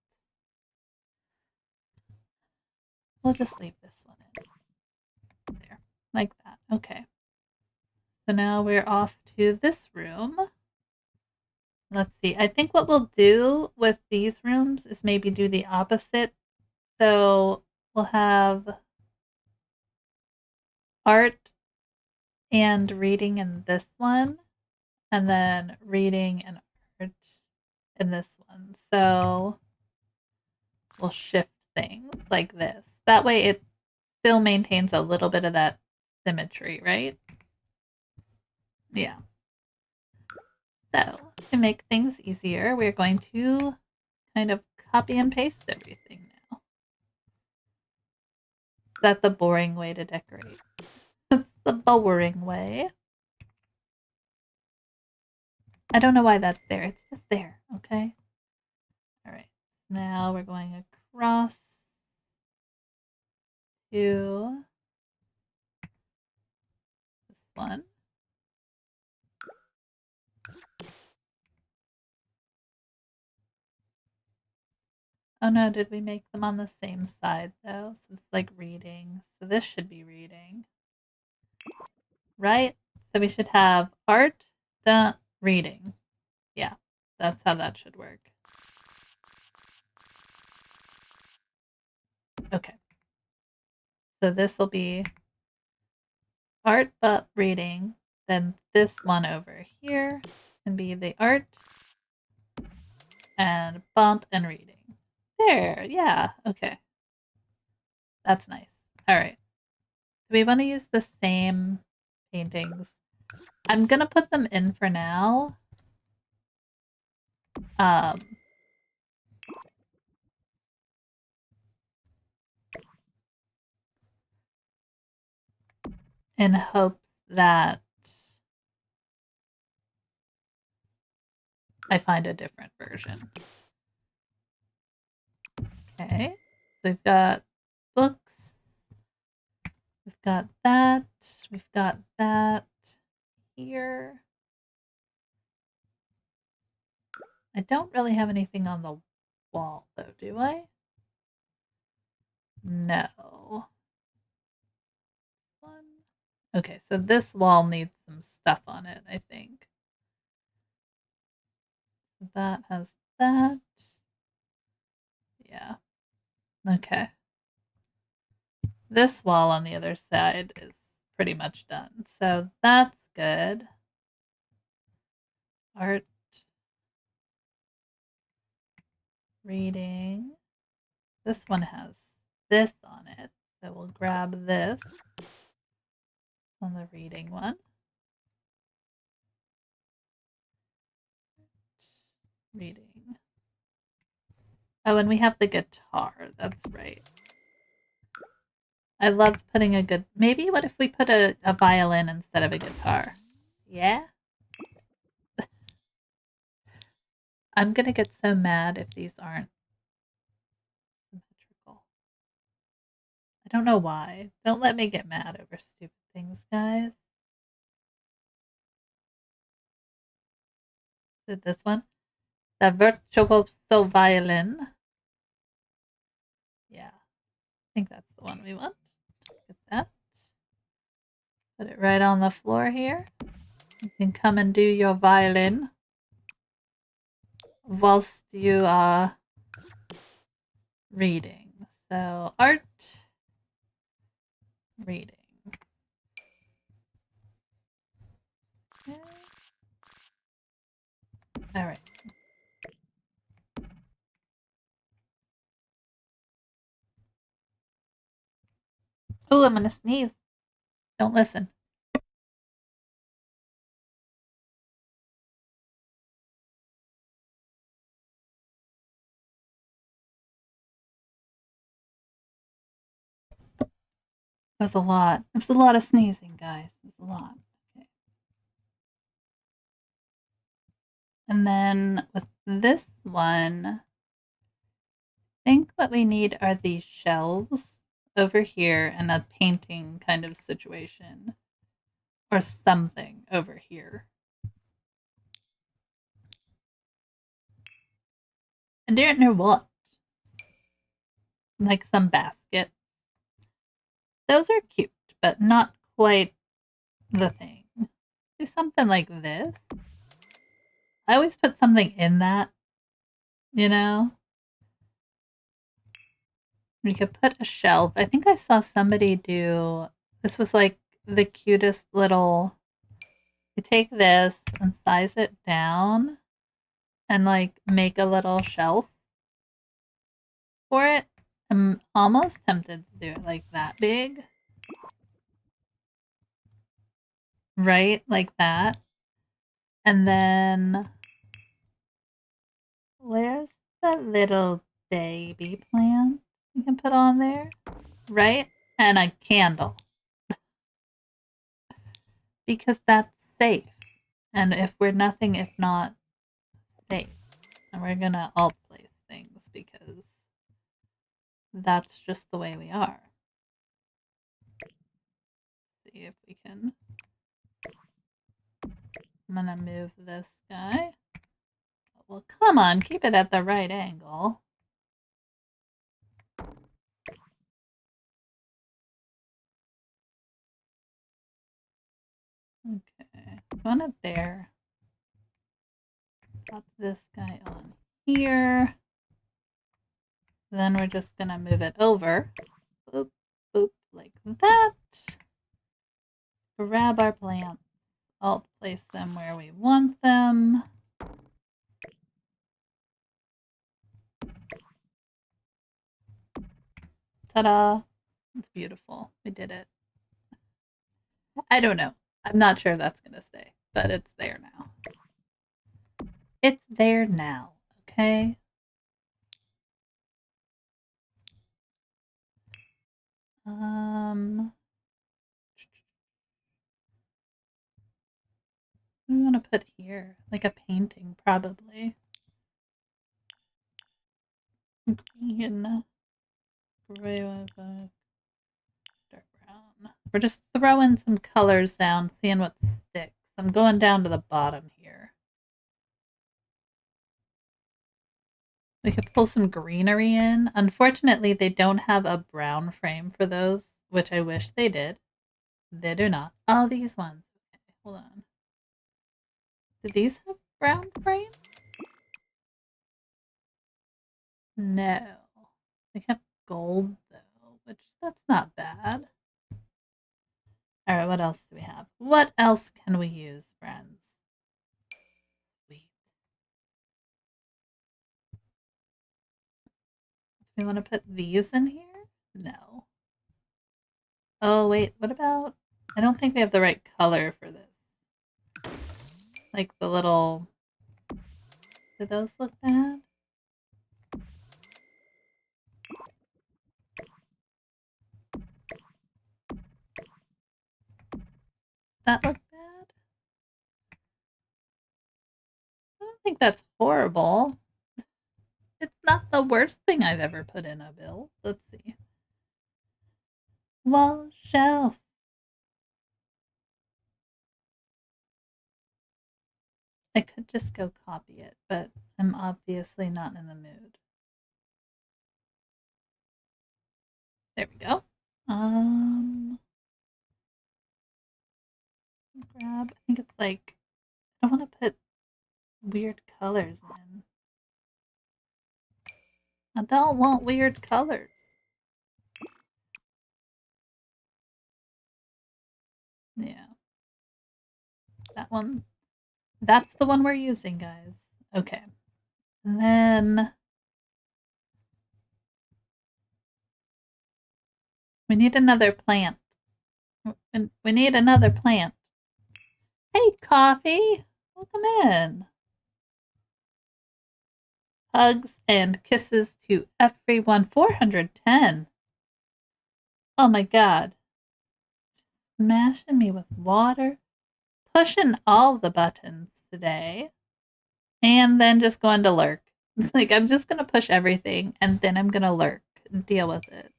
We'll just leave this one in. There. Like that. Okay. So now we're off to this room. Let's see. I think what we'll do with these rooms is maybe do the opposite. So we'll have art and reading in this one, and then reading and art in this one. So we'll shift things like this. That way it still maintains a little bit of that symmetry, right? Yeah. So to make things easier, we're going to kind of copy and paste everything now. That's the boring way to decorate. It's the boring way. I don't know why that's there. It's just there, okay? All right. Now we're going across to this one. Oh no, did we make them on the same side though? So it's like reading. So this should be reading. Right? So we should have art, reading. Yeah, that's how that should work. Okay. So this will be art but reading. Then this one over here can be the art and bump and reading. There, yeah, okay. That's nice. All right. Do we want to use the same paintings? I'm gonna put them in for now. Um, in hopes that I find a different version. Okay, so we've got books. We've got that. We've got that here. I don't really have anything on the wall, though, do I? No. One. Okay, so this wall needs some stuff on it, I think. That has that. Yeah. Okay. This wall on the other side is pretty much done. So that's good. Art, reading. This one has this on it. So we'll grab this on the reading one. Reading. Oh, and we have the guitar. That's right. I love putting a good... Maybe what if we put a violin instead of a guitar? Yeah? I'm gonna get so mad if these aren't symmetrical. I don't know why. Don't let me get mad over stupid things, guys. Did this one? The virtuoso violin. Yeah, I think that's the one we want. Get that. Put it right on the floor here. You can come and do your violin whilst you are reading. So, art, reading. Okay. All right. Oh, I'm gonna sneeze. Don't listen. It was a lot. It was a lot of sneezing, guys. It was a lot. Okay. And then with this one, I think what we need are these shelves over here and a painting kind of situation or something over here. I don't know what. Like some basket. Those are cute, but not quite the thing. Do something like this. I always put something in that, you know? We could put a shelf. I think I saw somebody do this was like the cutest little you take this and size it down and like make a little shelf for it. I'm almost tempted to do it like that big. Right? Like that. And then where's the little baby plant you can put on there? Right? And a candle. Because that's safe. And if we're nothing if not safe. And we're gonna alt place things because that's just the way we are. see if we can. I'm gonna move this guy. Well, come on, keep it at the right angle. Okay, want it there. Pop this guy on here. Then we're just gonna move it over. Boop, boop, like that. Grab our plants. I'll place them where we want them. Ta-da! It's beautiful. We did it. I don't know. I'm not sure that's gonna stay, but it's there now. It's there now, okay? What do we want to put here? Like a painting, probably. Green. Gray, dark brown. We're just throwing some colors down, seeing what sticks. I'm going down to the bottom here. We could pull some greenery in. Unfortunately, they don't have a brown frame for those, which I wish they did. They do not. Oh, these ones. Okay, hold on. Do these have brown frames? No. They have gold, though, which that's not bad. All right, what else do we have? What else can we use, friends? Sweet. Do we want to put these in here? No. Oh, wait, what about... I don't think we have the right color for this. Like the little... Do those look bad? That look bad? I don't think that's horrible. It's not the worst thing I've ever put in a build. Let's see. Wall shelf. I could just go copy it, but I'm obviously not in the mood. There we go. Grab. I think it's like I don't want to put weird colors in. I don't want weird colors. Yeah. That one. That's the one we're using, guys. Okay. And then we need another plant. We need another plant. Hey, Coffee. Welcome in. Hugs and kisses to everyone. 410. Oh my god. Smashing me with water. Pushing all the buttons today. And then just going to lurk. Like, I'm just going to push everything, and then I'm going to lurk and deal with it.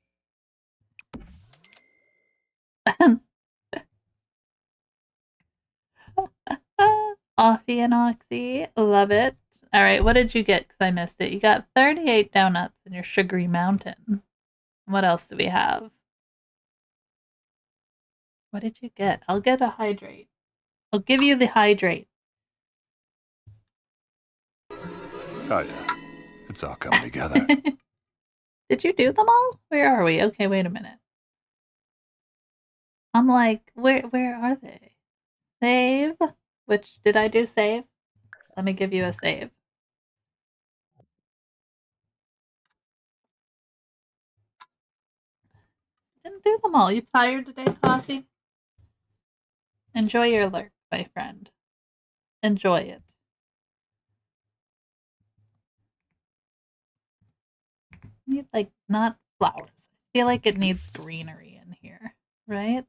Offie and Oxy. Love it. All right, what did you get? Because I missed it. You got 38 donuts in your sugary mountain. What else do we have? What did you get? I'll get a hydrate. I'll give you the hydrate. Oh, yeah. It's all coming together. Did you do them all? Where are we? Okay, wait a minute. I'm like, where are they? Save? Which, did I do save? Let me give you a save. Didn't do them all. You tired today, Coffee? Enjoy your lurk, my friend. Enjoy it. Need, like, not flowers. I feel like it needs greenery in here, right?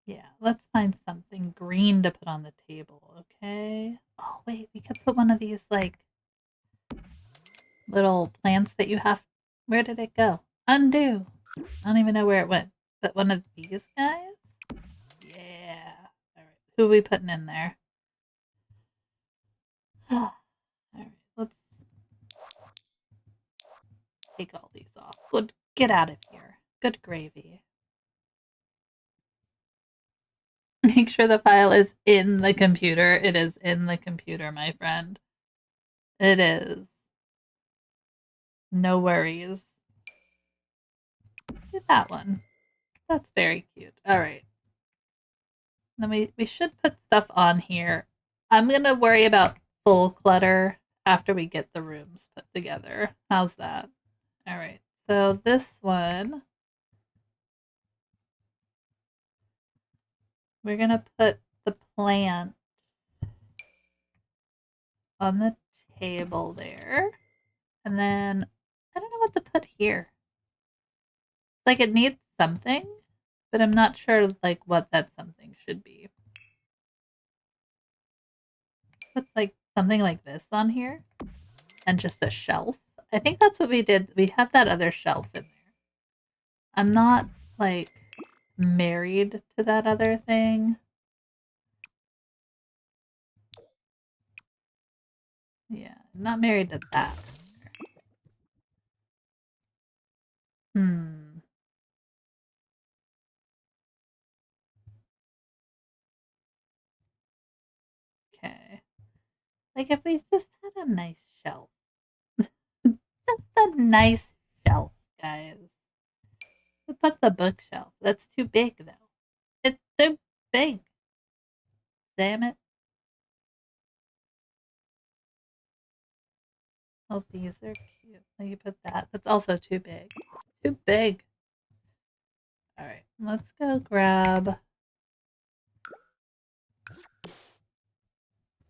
Yeah, let's find something green to put on the table, okay? Oh, wait, we could put one of these, like, little plants that you have Where did it go? Undo. I don't even know where it went. But one of these guys? Yeah. Alright. Who are we putting in there? Alright, let's take all these off. Good. Get out of here. Good gravy. Make sure the file is in the computer. It is in the computer, my friend. It is. No worries. Do that one. That's very cute. Alright. Then we should put stuff on here. I'm gonna worry about full clutter after we get the rooms put together. How's that? Alright. So this one, we're gonna put the plant on the table there. And then I don't know what to put here. Like it needs something, but I'm not sure like what that something should be. Put like something like this on here and just a shelf. I think that's what we did. We had that other shelf in there. I'm not like married to that other thing. Yeah, I'm not married to that. Hmm. Okay. Like if we just had a nice shelf. Just a nice shelf, guys. We put the bookshelf. That's too big though. It's too big. Damn it. Oh, these are cute. You put that. That's also too big. Too big. Alright, let's go grab.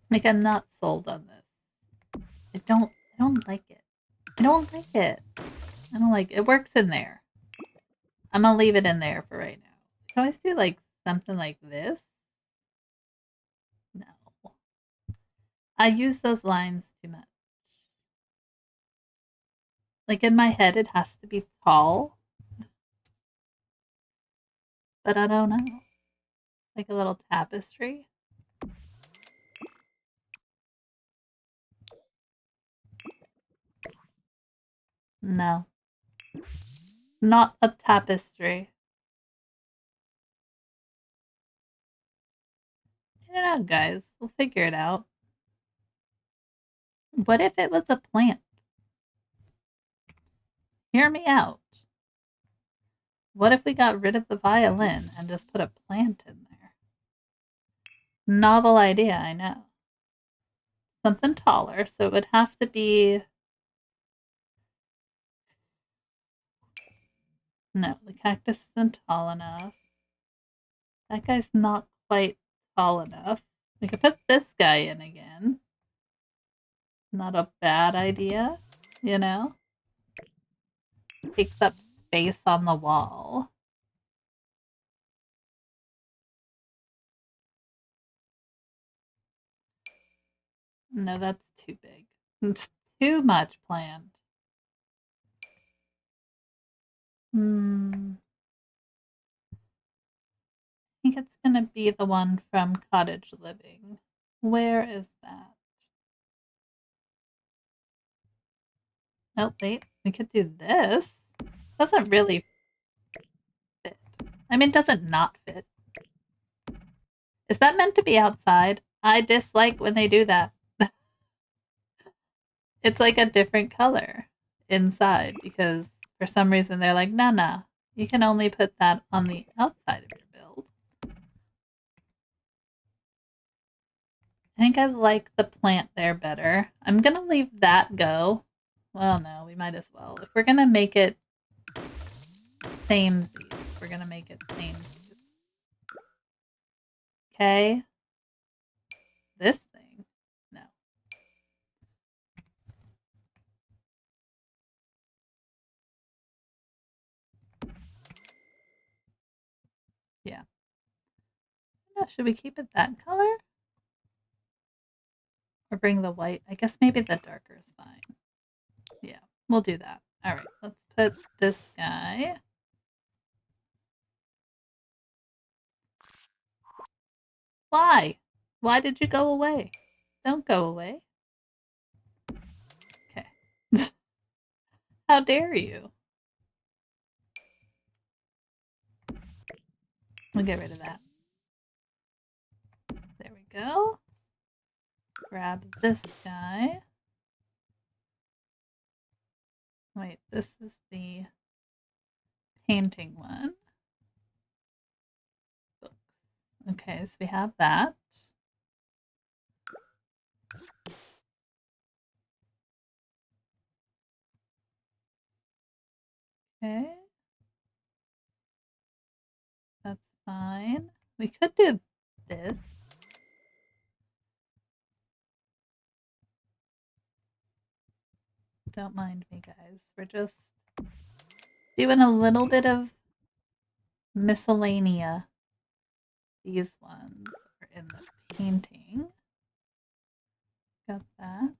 Like I'm not sold on this. I don't like it. I don't like it. I don't like it. It works in there. I'm gonna leave it in there for right now. Can I always do like something like this? No. I use those lines too much. Like in my head it has to be tall. But I don't know. Like a little tapestry. No. Not a tapestry. I don't know, guys. We'll figure it out. What if it was a plant? Hear me out. What if we got rid of the violin and just put a plant in there? Novel idea, I know. Something taller, so it would have to be. No, the cactus isn't tall enough. That guy's not quite tall enough. We could put this guy in again. Not a bad idea, you know? Takes up space on the wall. No, that's too big. It's too much planned. I think it's gonna be the one from Cottage Living. Where is that? Oh, wait. We could do this. Doesn't really fit. I mean, doesn't not fit. Is that meant to be outside? I dislike when they do that. It's like a different color inside because for some reason they're like, nah, nah. You can only put that on the outside of your build. I think I like the plant there better. I'm gonna leave that go. Well, no, we might as well. If we're gonna make it samesies, we're gonna make it samesies. Okay. This thing. No. Yeah. Should we keep it that color? Or bring the white? I guess maybe the darker is fine. Yeah, we'll do that. All right, let's put this guy. Why? Why did you go away? Don't go away. Okay. How dare you? We'll get rid of that. There we go. Grab this guy. Wait, this is the painting one. Okay, so we have that. Okay. That's fine. We could do this. Don't mind me, guys. We're just doing a little bit of miscellanea. These ones are in the painting. Got that.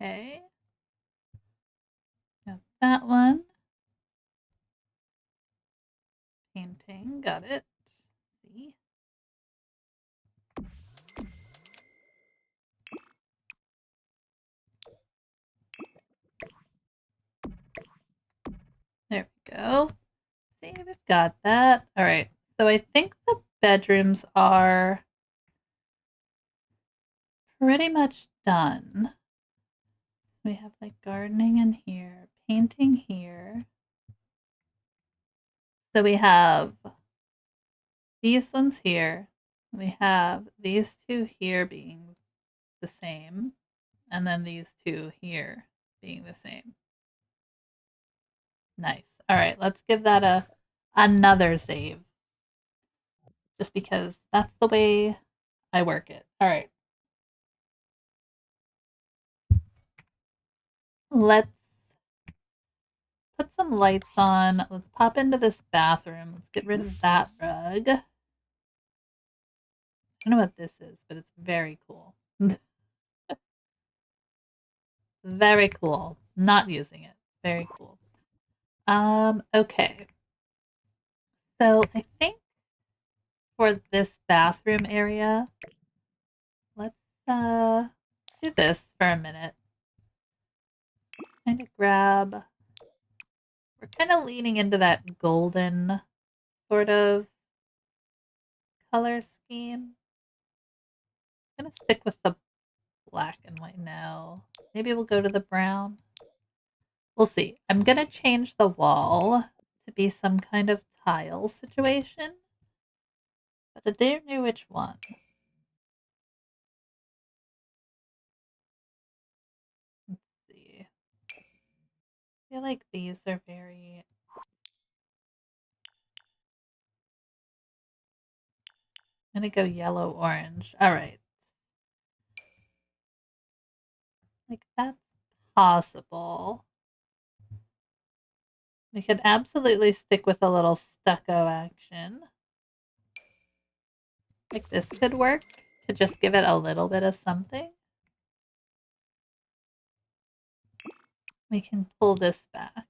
Okay. Got that one. Painting. Got it. See? There we go. See, we've got that. All right. So I think the bedrooms are pretty much done. We have like gardening in here, painting here. So we have these ones here. We have these two here being the same, and then these two here being the same. Nice. All right, let's give that another save. Just because that's the way I work it. All right. Let's put some lights on. Let's pop into this bathroom. Let's get rid of that rug. I don't know what this is, but it's very cool. Very cool. Not using it. Very cool. Okay. So I think for this bathroom area, let's do this for a minute. Kind of grab. We're kind of leaning into that golden sort of color scheme. I'm gonna stick with the black and white now. Maybe we'll go to the brown. We'll see. I'm gonna change the wall to be some kind of tile situation, but I don't know which one. Let's see. I feel like these are very. I'm gonna go yellow orange. All right. Like that's possible. We could absolutely stick with a little stucco action. Like this could work to just give it a little bit of something. We can pull this back.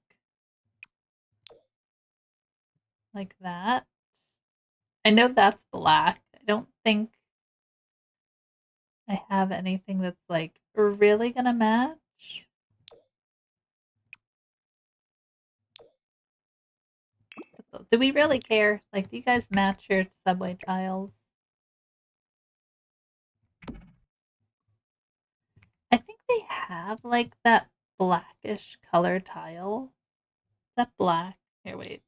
Like that. I know that's black. I don't think I have anything that's like really gonna match. Do we really care? Like, do you guys match your subway tiles? I think they have like that blackish color tile. Is that black? Here, wait.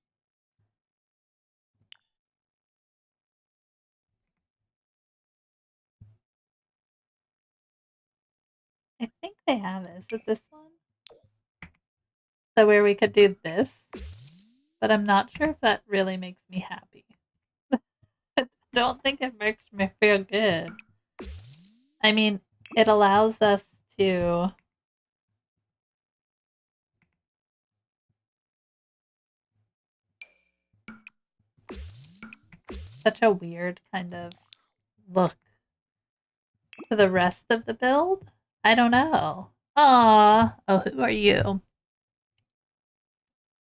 I think they have it. Is it this one? So where we could do this, but I'm not sure if that really makes me happy. I don't think it makes me feel good. I mean, it allows us to such a weird kind of look to the rest of the build. I don't know. Aw. Oh, who are you?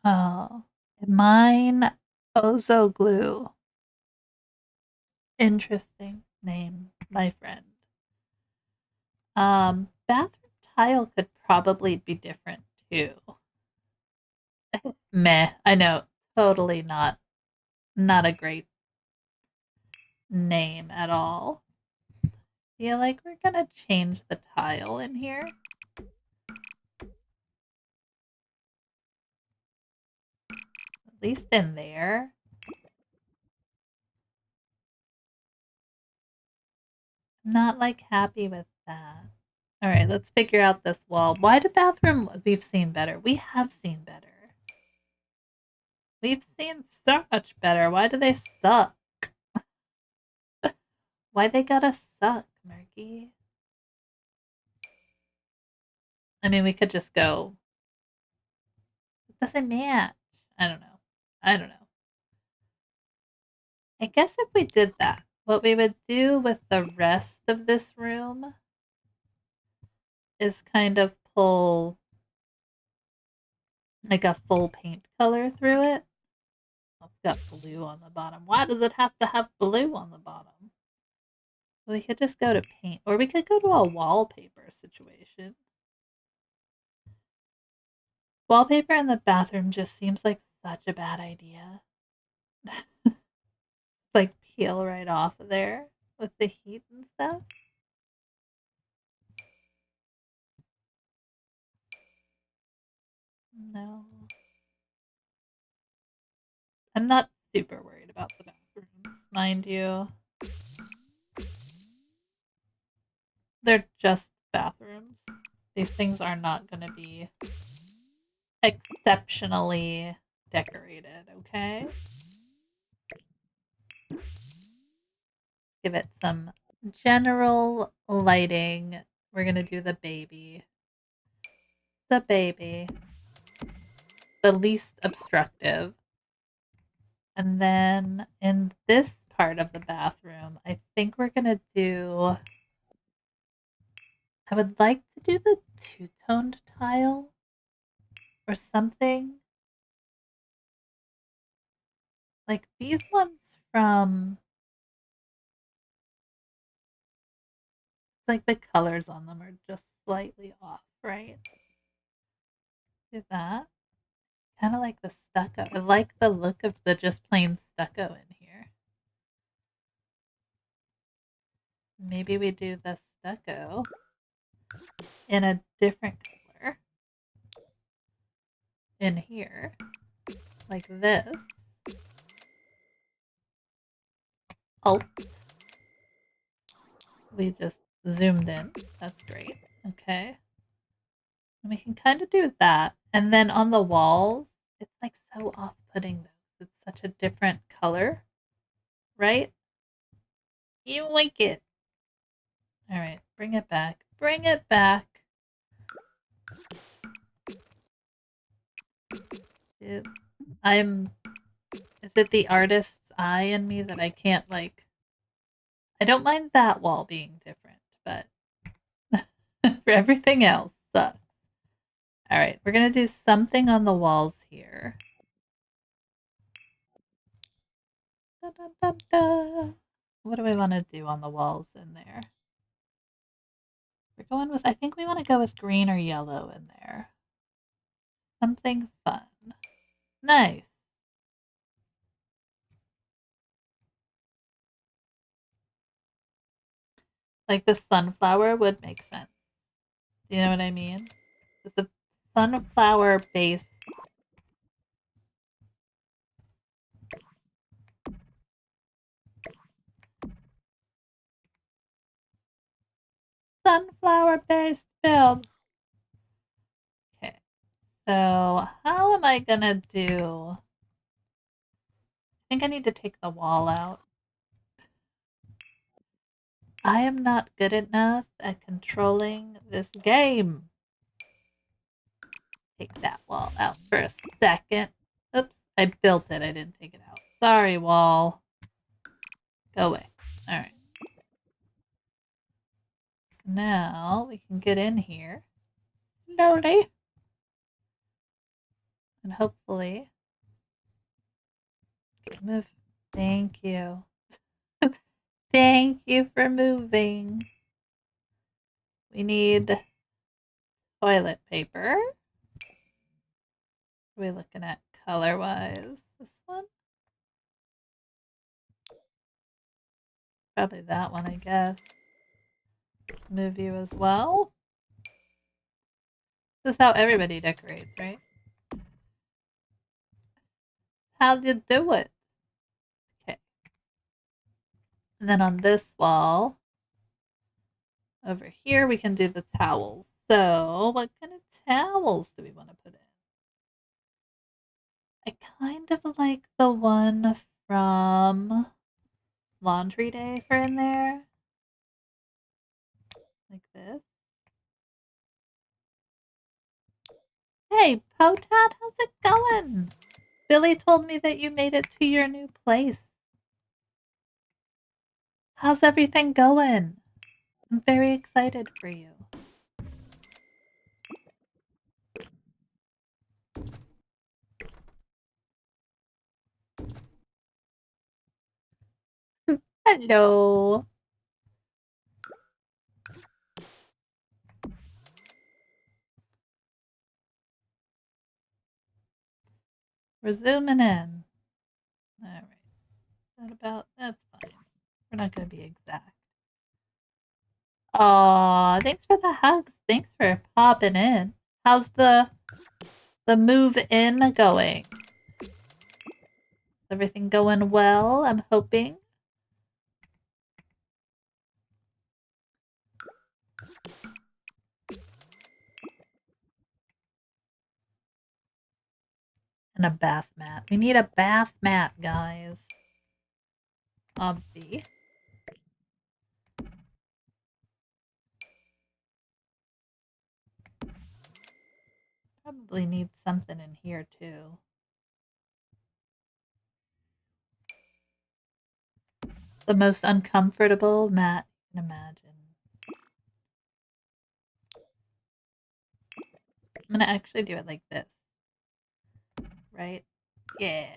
Oh, mine Ozo Glue. Interesting name, my friend. Bathroom tile could probably be different too. Meh, I know, totally not a great name at all. Feel like we're gonna change the tile in here. At least in there. I'm not like happy with that. All right, let's figure out this wall. Why the bathroom we've seen better? We have seen better. We've seen so much better. Why do they suck? Why they gotta suck, Murky? I mean, we could just go. It doesn't match. I don't know. I don't know. I guess if we did that, what we would do with the rest of this room is kind of pull like a full paint color through it. It's got blue on the bottom. Why does it have to have blue on the bottom? We could just go to paint, or we could go to a wallpaper situation. Wallpaper in the bathroom just seems like such a bad idea. Like peel right off of there with the heat and stuff. No. I'm not super worried about the bathrooms, mind you. They're just bathrooms. These things are not going to be exceptionally decorated, okay? Give it some general lighting. We're going to do the baby. The baby. The least obstructive. And then in this part of the bathroom, I think we're going to do. I would like to do the two-toned tile or something. Like these ones from. Like the colors on them are just slightly off, right? Do that. Kind of like the stucco. I like the look of the just plain stucco in here. Maybe we do the stucco in a different color in here, like this. Oh, we just zoomed in. That's great. Okay. And we can kind of do that. And then on the walls, it's like so off putting, though. It's such a different color, right? You like it. All right, bring it back. Bring it back. I'm. Is it the artist's eye in me that I can't like? I don't mind that wall being different, but for everything else, sucks. All right, we're gonna do something on the walls here. Da, da, da, da. What do we want to do on the walls in there? We're going with. I think we want to go with green or yellow in there. Something fun. Nice. Like the sunflower would make sense. Do you know what I mean? It's a sunflower based. Sunflower based build. Okay. So how am I gonna do? I think I need to take the wall out. I am not good enough at controlling this game. Take that wall out for a second. Oops, I built it. I didn't take it out. Sorry, wall. Go away. All right. So now we can get in here slowly. And hopefully move. Thank you. Thank you for moving. We need toilet paper. What are we looking at color wise? This one? Probably that one, I guess. Move you as well. This is how everybody decorates, right? How'd you do it? Okay. And then on this wall, over here, we can do the towels. So, what kind of towels do we want to put in? I kind of like the one from Laundry Day for in there. Like this. Hey, Potat, how's it going? Billy told me that you made it to your new place. How's everything going? I'm very excited for you. Hello. We're zooming in. All right. That's fine. We're not going to be exact. Aw, thanks for the hugs. Thanks for popping in. How's the move in going? Is everything going well? I'm hoping. And a bath mat. We need a bath mat, guys. Obvi. Probably need something in here too. The most uncomfortable mat you can imagine. I'm gonna actually do it like this. Right? Yeah.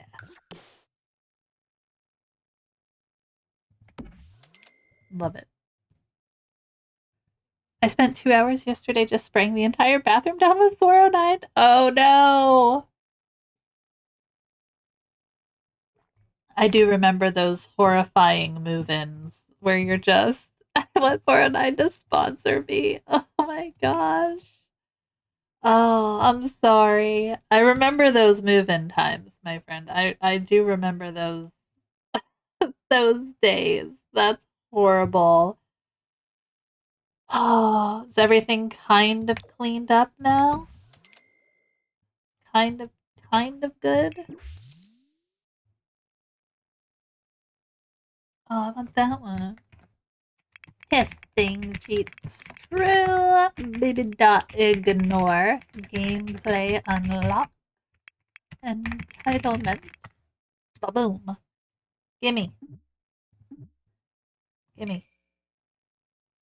Love it. I spent 2 hours yesterday just spraying the entire bathroom down with 409. Oh no! I do remember those horrifying move-ins where you're just, I want 409 to sponsor me. Oh my gosh. Oh, I'm sorry. I remember those move-in times, my friend. I do remember those days. That's horrible. Oh, is everything kind of cleaned up now? Kind of good? Oh, I want that one. Testing cheats true. Baby dot ignore. Gameplay unlock. Entitlement. Ba-boom. Gimme. Gimme.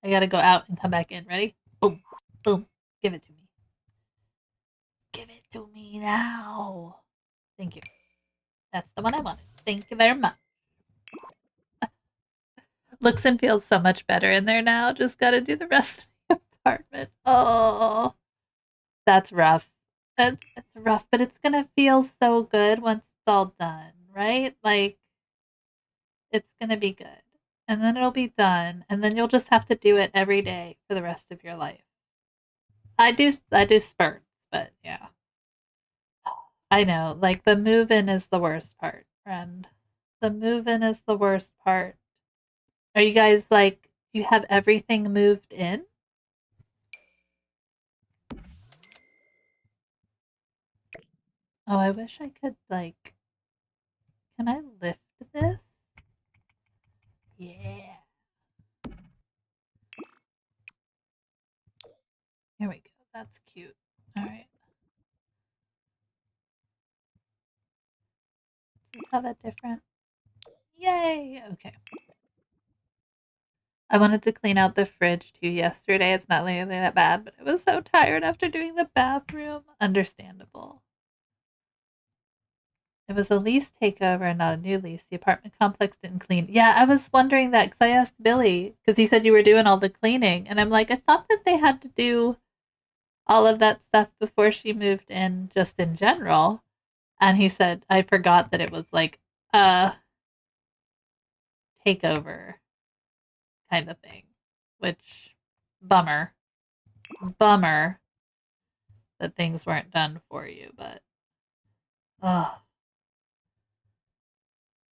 I gotta go out and come back in. Ready? Boom. Boom. Give it to me. Give it to me now. Thank you. That's the one I wanted. Thank you very much. Looks and feels so much better in there now. Just gotta do the rest of the apartment. Oh, that's rough. It's rough, but it's gonna feel so good once it's all done, right? Like, it's gonna be good. And then it'll be done. And then you'll just have to do it every day for the rest of your life. I do spurts, but yeah. I know. Like the move in is the worst part, friend. The move in is the worst part. Are you guys like, do you have everything moved in? Oh, I wish I could, like, can I lift this? Yeah. Here we go. That's cute. All right. Does this have a different? Yay. Okay. I wanted to clean out the fridge too yesterday. It's not really that bad, but I was so tired after doing the bathroom. Understandable. It was a lease takeover and not a new lease. The apartment complex didn't clean. Yeah, I was wondering that because I asked Billy because he said you were doing all the cleaning, and I'm like, I thought that they had to do all of that stuff before she moved in, just in general. And he said I forgot that it was like a takeover kind of thing, which bummer, bummer that things weren't done for you, but oh,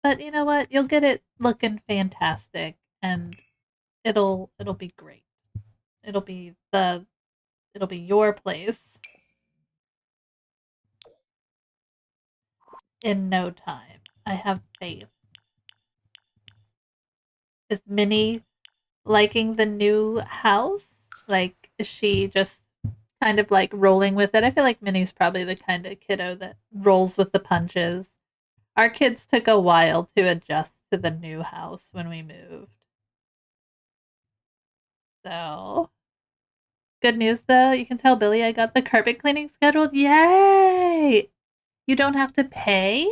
but you know what? You'll get it looking fantastic, and it'll be great. It'll be the it'll be your place in no time. I have faith. Is Minnie liking the new house? Like, is she just kind of like rolling with it? I feel like Minnie's probably the kind of kiddo that rolls with the punches. Our kids took a while to adjust to the new house when we moved. So, good news though, you can tell Billy I got the carpet cleaning scheduled. Yay! You don't have to pay?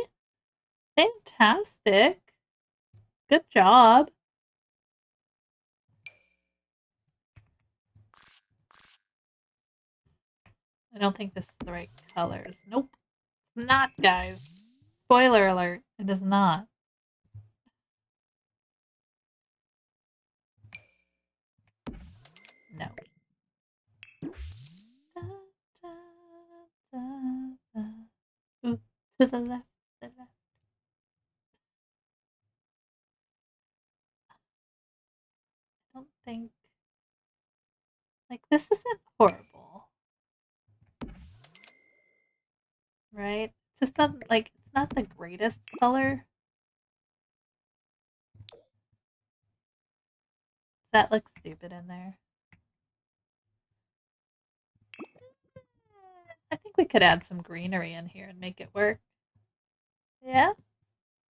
Fantastic. Good job. I don't think this is the right colors. Nope. It's not, guys. Spoiler alert. It is not. No. Da, da, da, da. Ooh, to the left, the left. I don't think. Like, this isn't horrible, right? It's just not, like, it's not the greatest color. Does that look stupid in there? I think we could add some greenery in here and make it work. Yeah?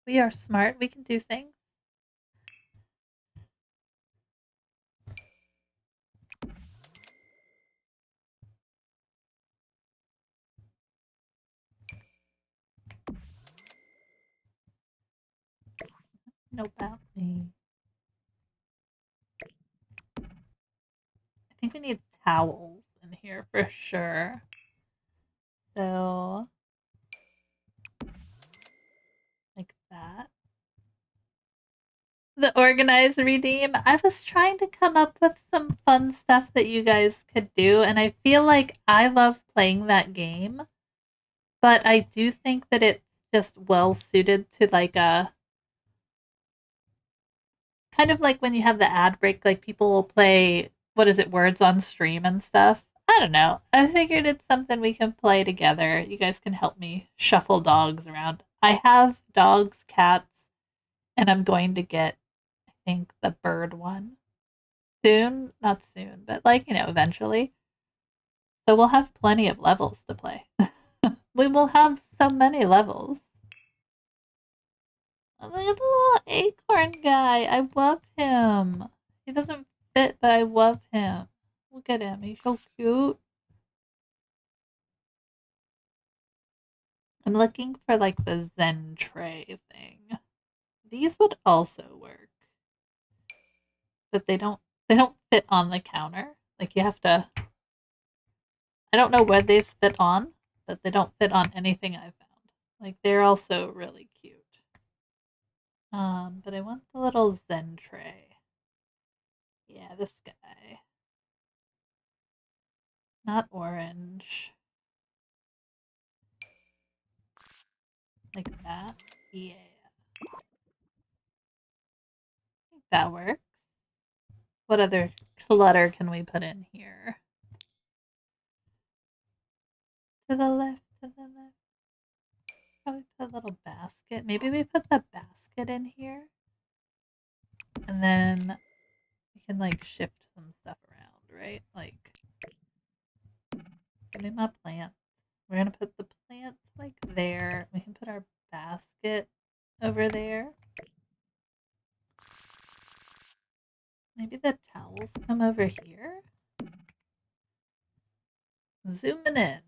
We are smart. We can do things. No about me. I think we need towels in here for sure. So, like that. The organize redeem. I was trying to come up with some fun stuff that you guys could do, and I feel like I love playing that game, but I do think that it's just well suited to like a kind of like when you have the ad break, like people will play what is it, words on stream and stuff. I don't know. I figured it's something we can play together. You guys can help me shuffle dogs around. I have dogs, cats, and I'm going to get, I think, the bird one soon. Not soon, but like, eventually. So we'll have plenty of levels to play. We will have so many levels. Look at the little acorn guy. I love him. He doesn't fit, but I love him. Look at him. He's so cute. I'm looking for like the Zen tray thing. These would also work. But they don't fit on the counter. Like you have to I don't know where these fit on, but they don't fit on anything I've found. Like they're also really cute. But I want the little Zen tray. Yeah, this guy. Not orange. Like that. Yeah. I think that works. What other clutter can we put in here? To the left, to the left. Probably put a little basket. Maybe we put the basket in here. And then we can like shift some stuff around, right? Like, give me my plant. We're gonna put the plant like there. We can put our basket over there. Maybe the towels come over here. Zooming in.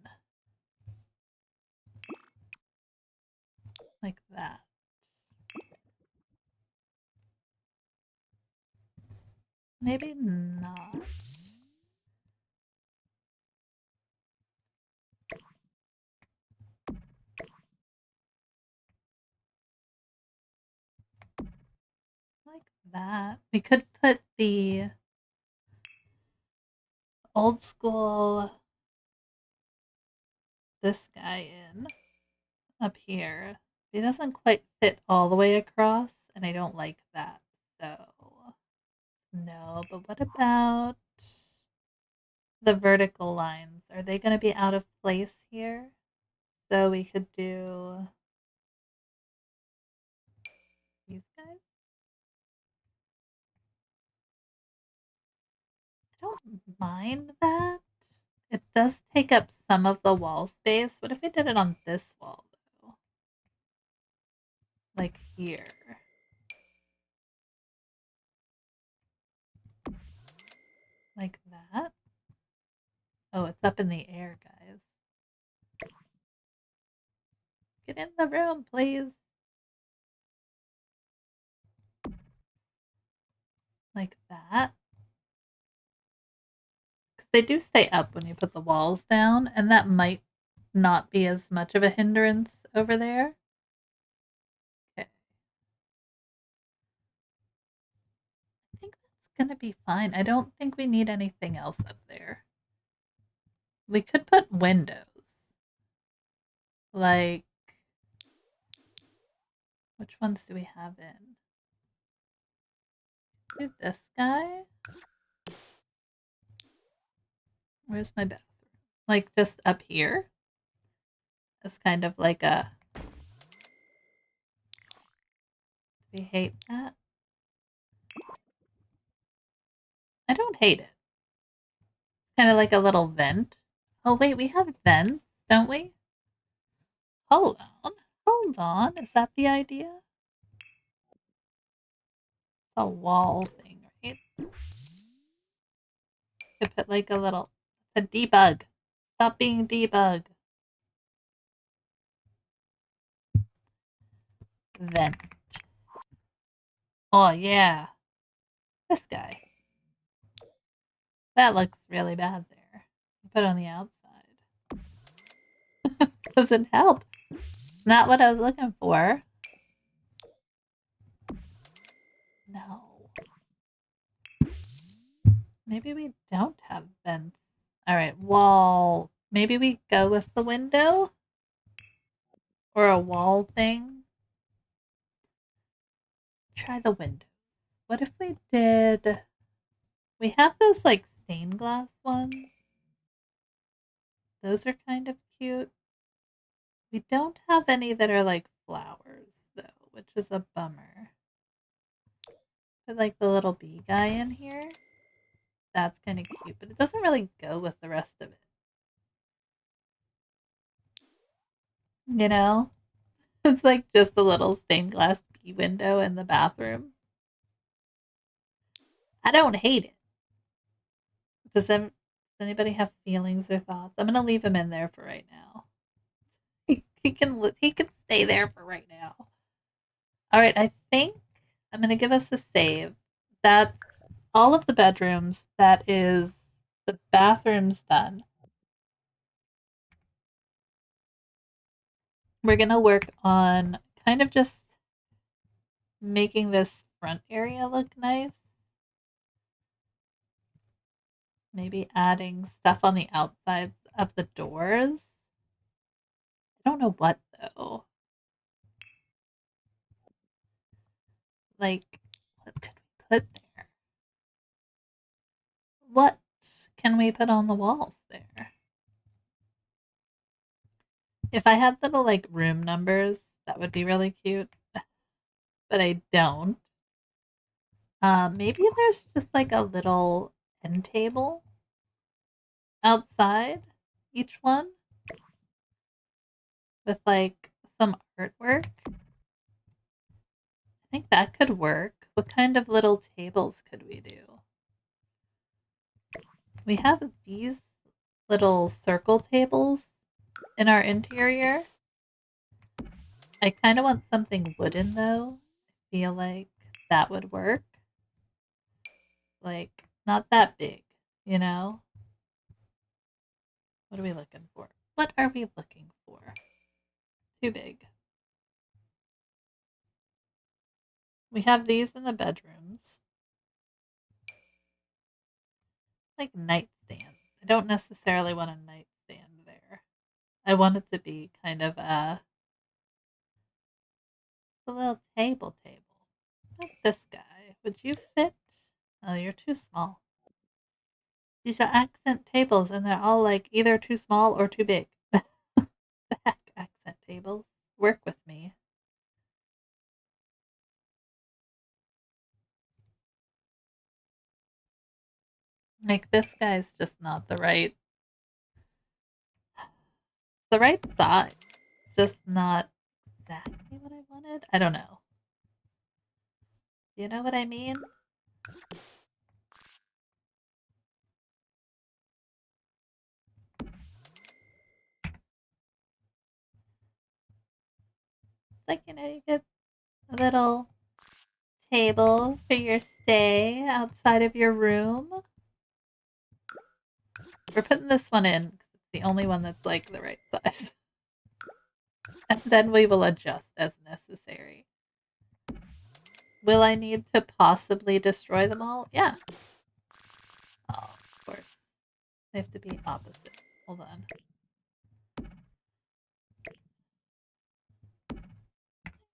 Maybe not. Like that. We could put the old school this guy in up here. He doesn't quite fit all the way across, and I don't like that. So, no. But what about the vertical lines? Are they going to be out of place here? So we could do these guys. I don't mind that. It does take up some of the wall space. What if I did it on this wall, though? Like here. Like that? Oh, it's up in the air, guys. Get in the room, please. Like that. Because they do stay up when you put the walls down, and that might not be as much of a hindrance over there. Okay. I think that's going to be fine. I don't think we need anything else up there. We could put windows. Like, which ones do we have in? Do this guy. Where's my bathroom? Like, just up here. It's kind of like a. Do we hate that? I don't hate it. Kind of like a little vent. Oh, wait, we have vents, don't we? Hold on. Hold on. Is that the idea? A wall thing, right? Could put like a little. A debug. Stop being debug. Vent. Oh, yeah. This guy. That looks really bad there. Put it on the outside. Doesn't help. Not what I was looking for. No. Maybe we don't have vents. Alright, wall. Maybe we go with the window? Or a wall thing? Try the window. What if we did. We have those like stained glass ones. Those are kind of cute. We don't have any that are like flowers, though, which is a bummer. Put like the little bee guy in here. That's kind of cute, but it doesn't really go with the rest of it. You know? It's like just a little stained glass bee window in the bathroom. I don't hate it. Does anybody have feelings or thoughts? I'm gonna leave him in there for right now. He can stay there for right now. All right, I think I'm gonna give us a save. That's all of the bedrooms. That is the bathrooms done. We're gonna work on kind of just making this front area look nice. Maybe adding stuff on the outsides of the doors. I don't know what though. Like, what could we put there? What can we put on the walls there? If I had little like room numbers, that would be really cute. But I don't. Maybe there's just like a little end table outside each one with like some artwork. I think that could work. What kind of little tables could we do? We have these little circle tables in our interior. I kind of want something wooden though. I feel like that would work. like not that big, you know? What are we looking for? What are we looking for? Too big. We have these in the bedrooms. Like nightstands. I don't necessarily want a nightstand there. I want it to be kind of a little table. Not this guy. Would you fit? Oh, you're too small. These are accent tables and they're all like either too small or too big. The heck, accent tables. Work with me. Like this guy's just not the right size. It's just not exactly what I wanted. I don't know. You know what I mean? It's like, you get a little table for your stay outside of your room. We're putting this one in because it's the only one that's like the right size. And then we will adjust as necessary. Will I need to possibly destroy them all? Yeah. Oh, of course. They have to be opposite. Hold on.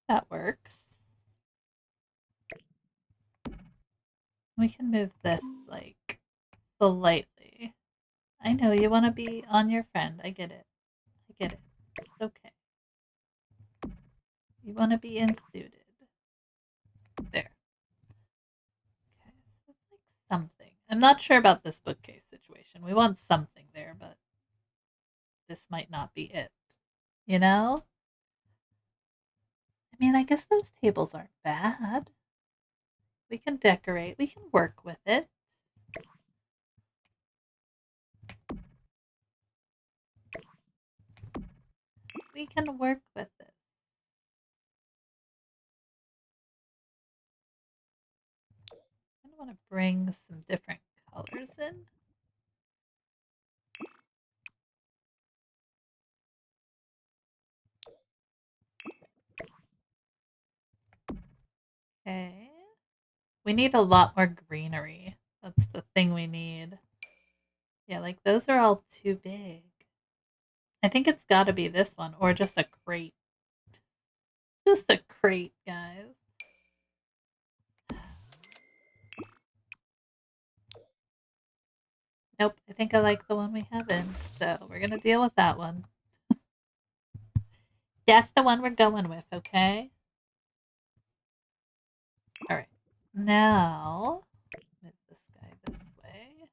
That works. We can move this like slightly. I know you want to be on your friend. I get it. I get it. It's okay. You want to be included. There. Okay. So it's like something. I'm not sure about this bookcase situation. We want something there, but this might not be it. You know? I mean, I guess those tables aren't bad. We can decorate. We can work with it. We can work with it. I want to bring some different colors in. Okay. We need a lot more greenery. That's the thing we need. Yeah, like those are all too big. I think it's got to be this one or just a crate. Just a crate, guys. Nope, I think I like the one we have in. So we're going to deal with that one. That's the one we're going with, okay? All right. Now, move this guy this way.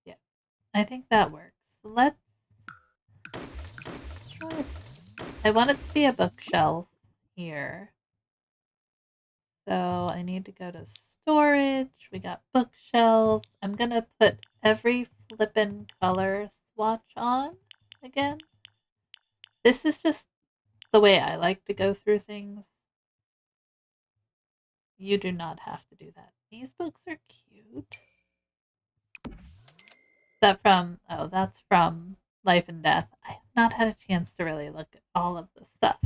Yeah, I think that works. Let's try. I want it to be a bookshelf here. So I need to go to storage. We got bookshelves. I'm going to put every flippin' color swatch on again. This is just the way I like to go through things. You do not have to do that. These books are cute. That's from Life and Death. I have not had a chance to really look at all of the stuff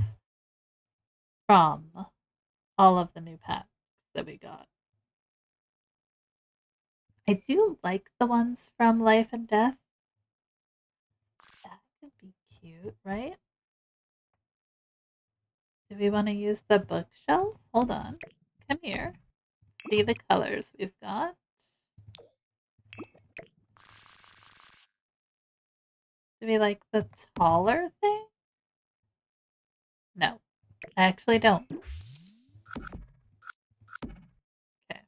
from all of the new packs that we got. I do like the ones from Life and Death. That could be cute, right? Do we want to use the bookshelf? Hold on. Come here. See the colors we've got. Do we like the taller thing? No, I actually don't. Okay.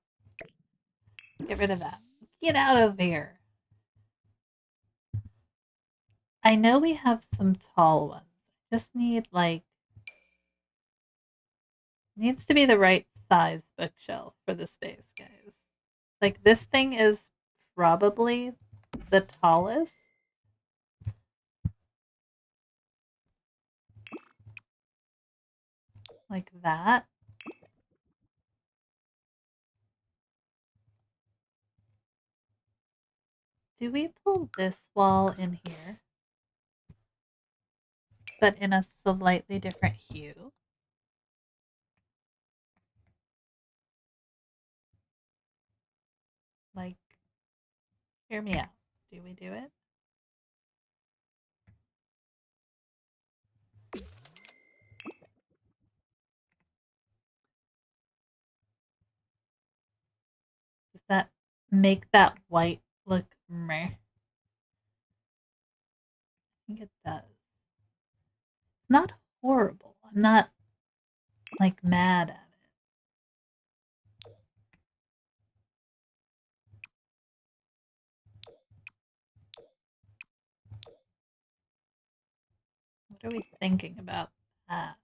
Get rid of that. Get out of here. I know we have some tall ones. Just need needs to be the right size bookshelf for the space, guys. Like this thing is probably the tallest. Like that. Do we pull this wall in here, but in a slightly different hue? Like, hear me out. Do we do it? Does that make that white look meh? I think it does. It's not horrible. I'm not like mad at it. What are we thinking about that?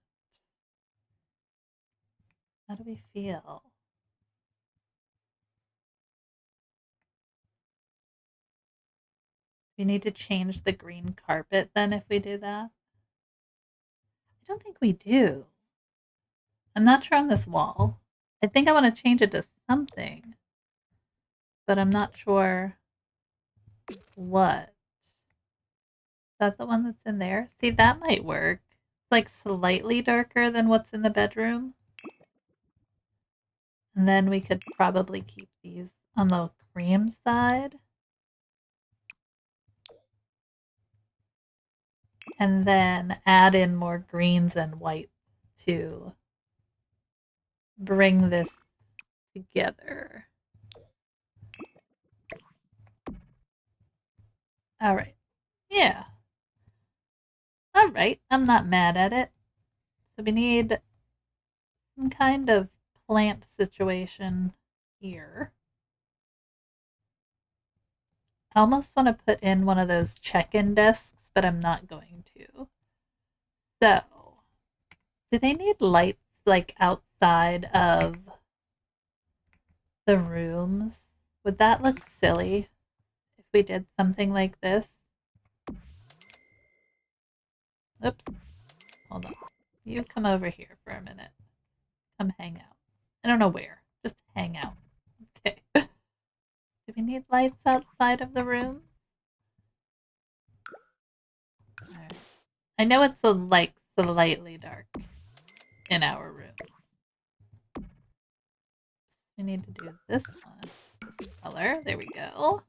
How do we feel? We need to change the green carpet then if we do that? I don't think we do. I'm not sure on this wall. I think I want to change it to something, but I'm not sure what. Is that the one that's in there? See, that might work. It's like slightly darker than what's in the bedroom. And then we could probably keep these on the cream side. And then add in more greens and whites to bring this together. All right. Yeah. All right. I'm not mad at it. So we need some kind of plant situation here. I almost want to put in one of those check-in desks, but I'm not going to. So, do they need lights like outside of the rooms? Would that look silly if we did something like this? Oops. Hold on. You come over here for a minute. Come hang out. I don't know where. Just hang out. Okay. Do we need lights outside of the room? Right. I know it's like slightly dark in our rooms. We need to do this one. This color. There we go.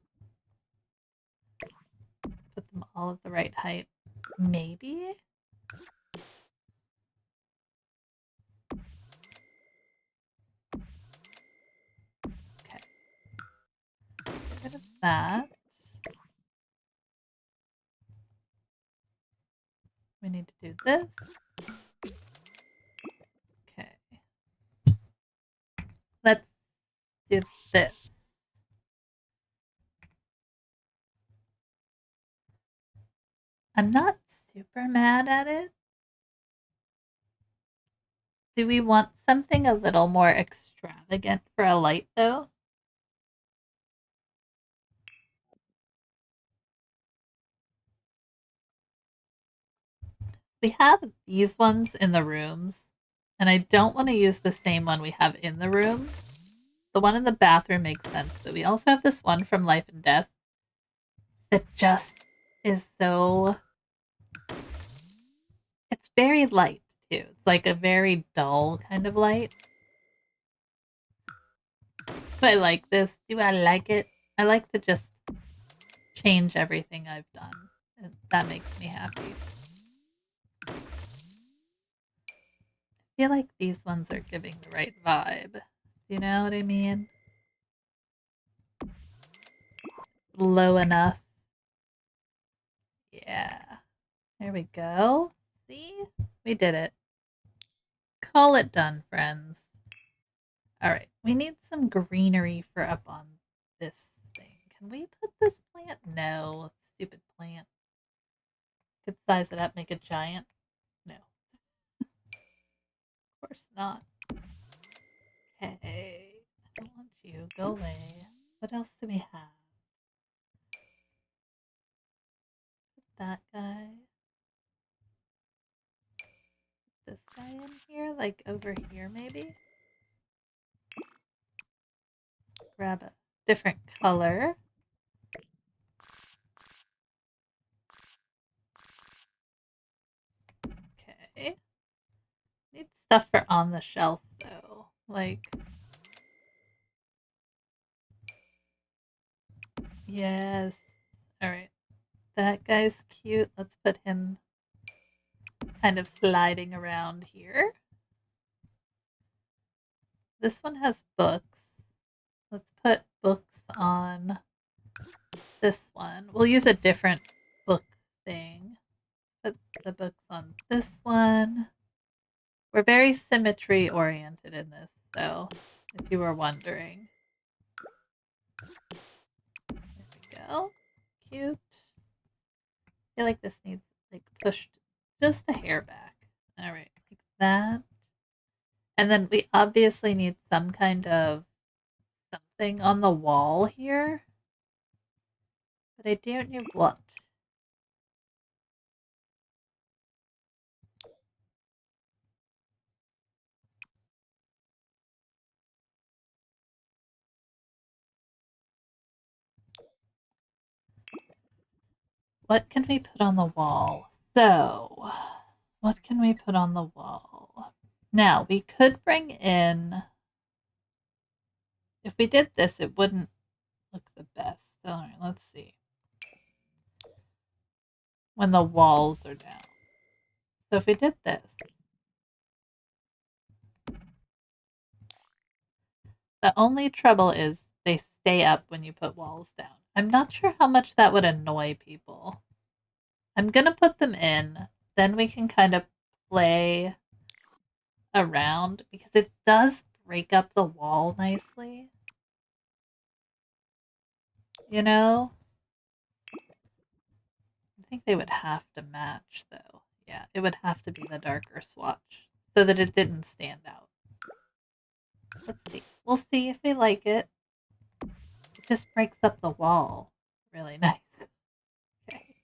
Put them all at the right height. Maybe? Okay. Get rid of that. We need to do this. Okay. Let's do this. I'm not super mad at it. Do we want something a little more extravagant for a light, though? We have these ones in the rooms, and I don't want to use the same one we have in the room. The one in the bathroom makes sense, but we also have this one from Life and Death that just is so. It's very light, too. It's like a very dull kind of light. I like this. Do I like it? I like to just change everything I've done. That makes me happy. I feel like these ones are giving the right vibe. Do you know what I mean? Low enough. Yeah. There we go. See? We did it. Call it done, friends. All right. We need some greenery for up on this thing. Can we put this plant? No. Stupid plant. Could size it up, make it giant. No. Of course not. Okay. I don't want you. Go away. What else do we have? That guy. This guy in here? Like over here, maybe? Grab a different color. Need stuff for on the shelf though. Like, yes. Alright. That guy's cute. Let's put him kind of sliding around here. This one has books. Let's put books on this one. We'll use a different book thing. Put the books on this one. We're very symmetry oriented in this, though, if you were wondering. There we go. Cute. I feel like this needs like pushed just a hair back. All right, like that. And then we obviously need some kind of something on the wall here. But I don't know what. What can we put on the wall? So, what can we put on the wall? Now, we could bring in. If we did this, it wouldn't look the best. All right, let's see. When the walls are down. So if we did this, the only trouble is they stay up when you put walls down. I'm not sure how much that would annoy people. I'm gonna put them in, then we can kind of play around because it does break up the wall nicely. You know? I think they would have to match though. Yeah, it would have to be the darker swatch so that it didn't stand out. Let's see. We'll see if we like it. It just breaks up the wall. Really nice. Okay.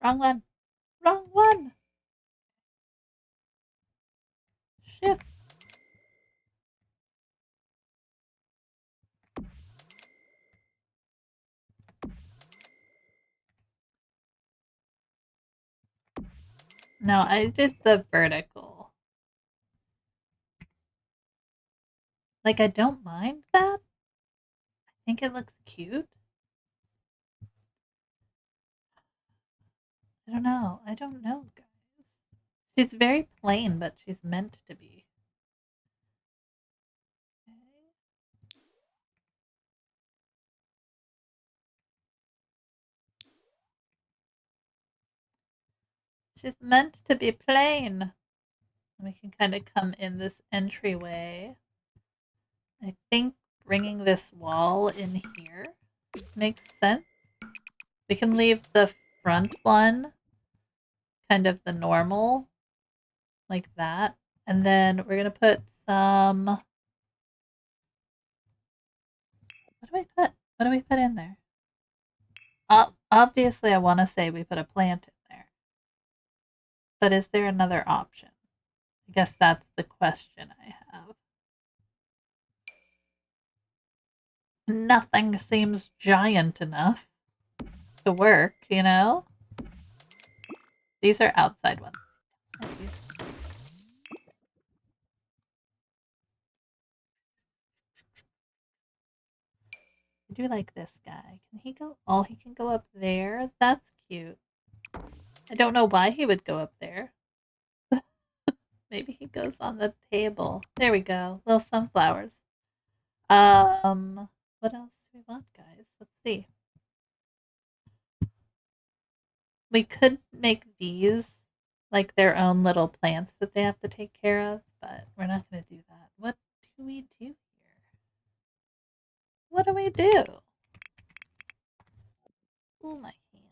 Wrong one. Wrong one. Shift. No, I did the vertical. Like, I don't mind that. I think it looks cute. I don't know. I don't know, guys. She's very plain, but she's meant to be. Okay. She's meant to be plain. We can kind of come in this entryway. I think bringing this wall in here makes sense. We can leave the front one kind of the normal, like that. And then we're going to put some. What do we put? What do we put in there? Obviously, I want to say we put a plant in there. But is there another option? I guess that's the question I have. Nothing seems giant enough to work, you know? These are outside ones. I do like this guy. Can he go? Oh, he can go up there. That's cute. I don't know why he would go up there. Maybe he goes on the table. There we go. Little sunflowers. What else do we want, guys? Let's see. We could make these like their own little plants that they have to take care of, but we're not going to do that. What do we do here? What do we do? Oh, my hand.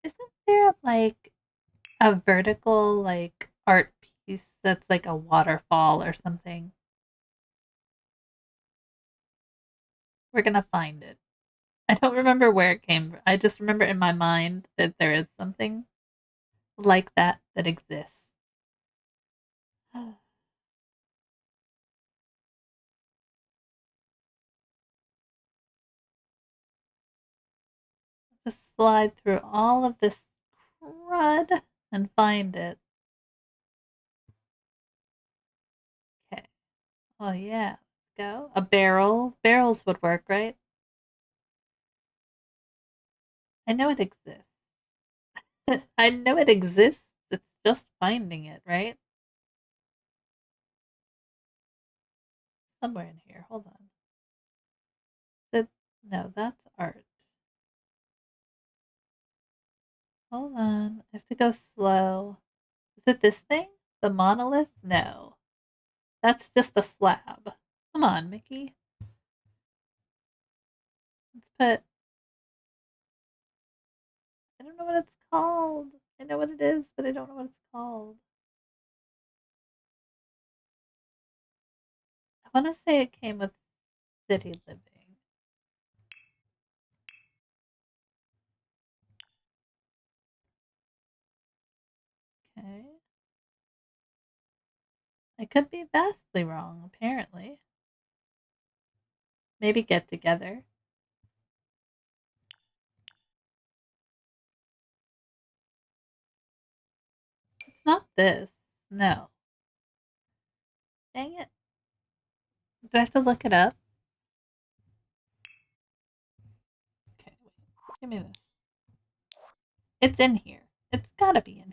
Isn't there like a vertical like art piece that's like a waterfall or something? We're going to find it. I don't remember where it came from. I just remember in my mind that there is something like that that exists. Just slide through all of this crud and find it. Okay. Oh, yeah. Let's go. A barrel. Barrels would work, right? I know it exists. I know it exists. It's just finding it, right? Somewhere in here. Hold on. That, no, that's art. Hold on. I have to go slow. Is it this thing? The monolith? No. That's just a slab. Come on, Mickey. Let's put. I don't know what it's called. I know what it is, but I don't know what it's called. I want to say it came with city living. Okay. I could be vastly wrong, apparently. Maybe get together. It's not this. No. Dang it. Do I have to look it up? Okay, wait. Give me this. It's in here. It's gotta be in here.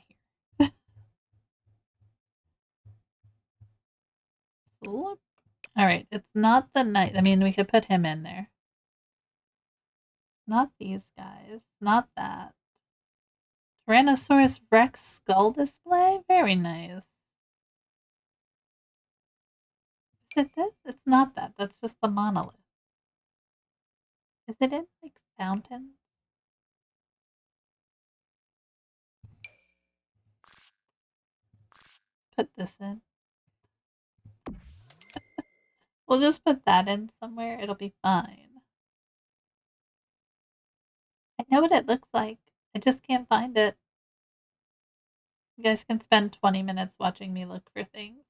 All right, it's not the knight. I mean, we could put him in there. Not these guys. Not that. Tyrannosaurus Rex skull display? Very nice. Is it this? It's not that. That's just the monolith. Is it in like fountains? Put this in. We'll just put that in somewhere. It'll be fine. I know what it looks like. I just can't find it. You guys can spend 20 minutes watching me look for things.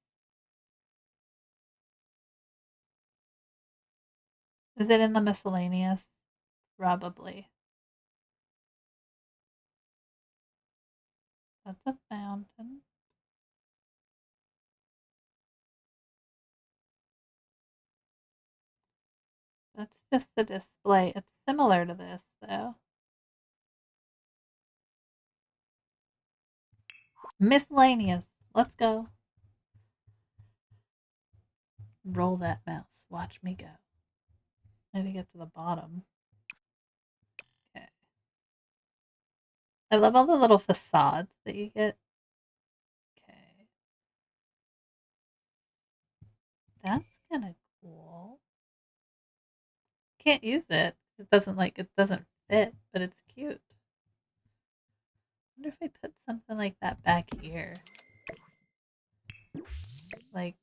Is it in the miscellaneous? Probably. That's a fountain. That's just the display. It's similar to this, though. Miscellaneous. Let's go. Roll that mouse. Watch me go. I need to get to the bottom. Okay. I love all the little facades that you get. Okay. That's kind of cool. Can't use it. It doesn't fit, but it's cute. I wonder if I put something like that back here. Like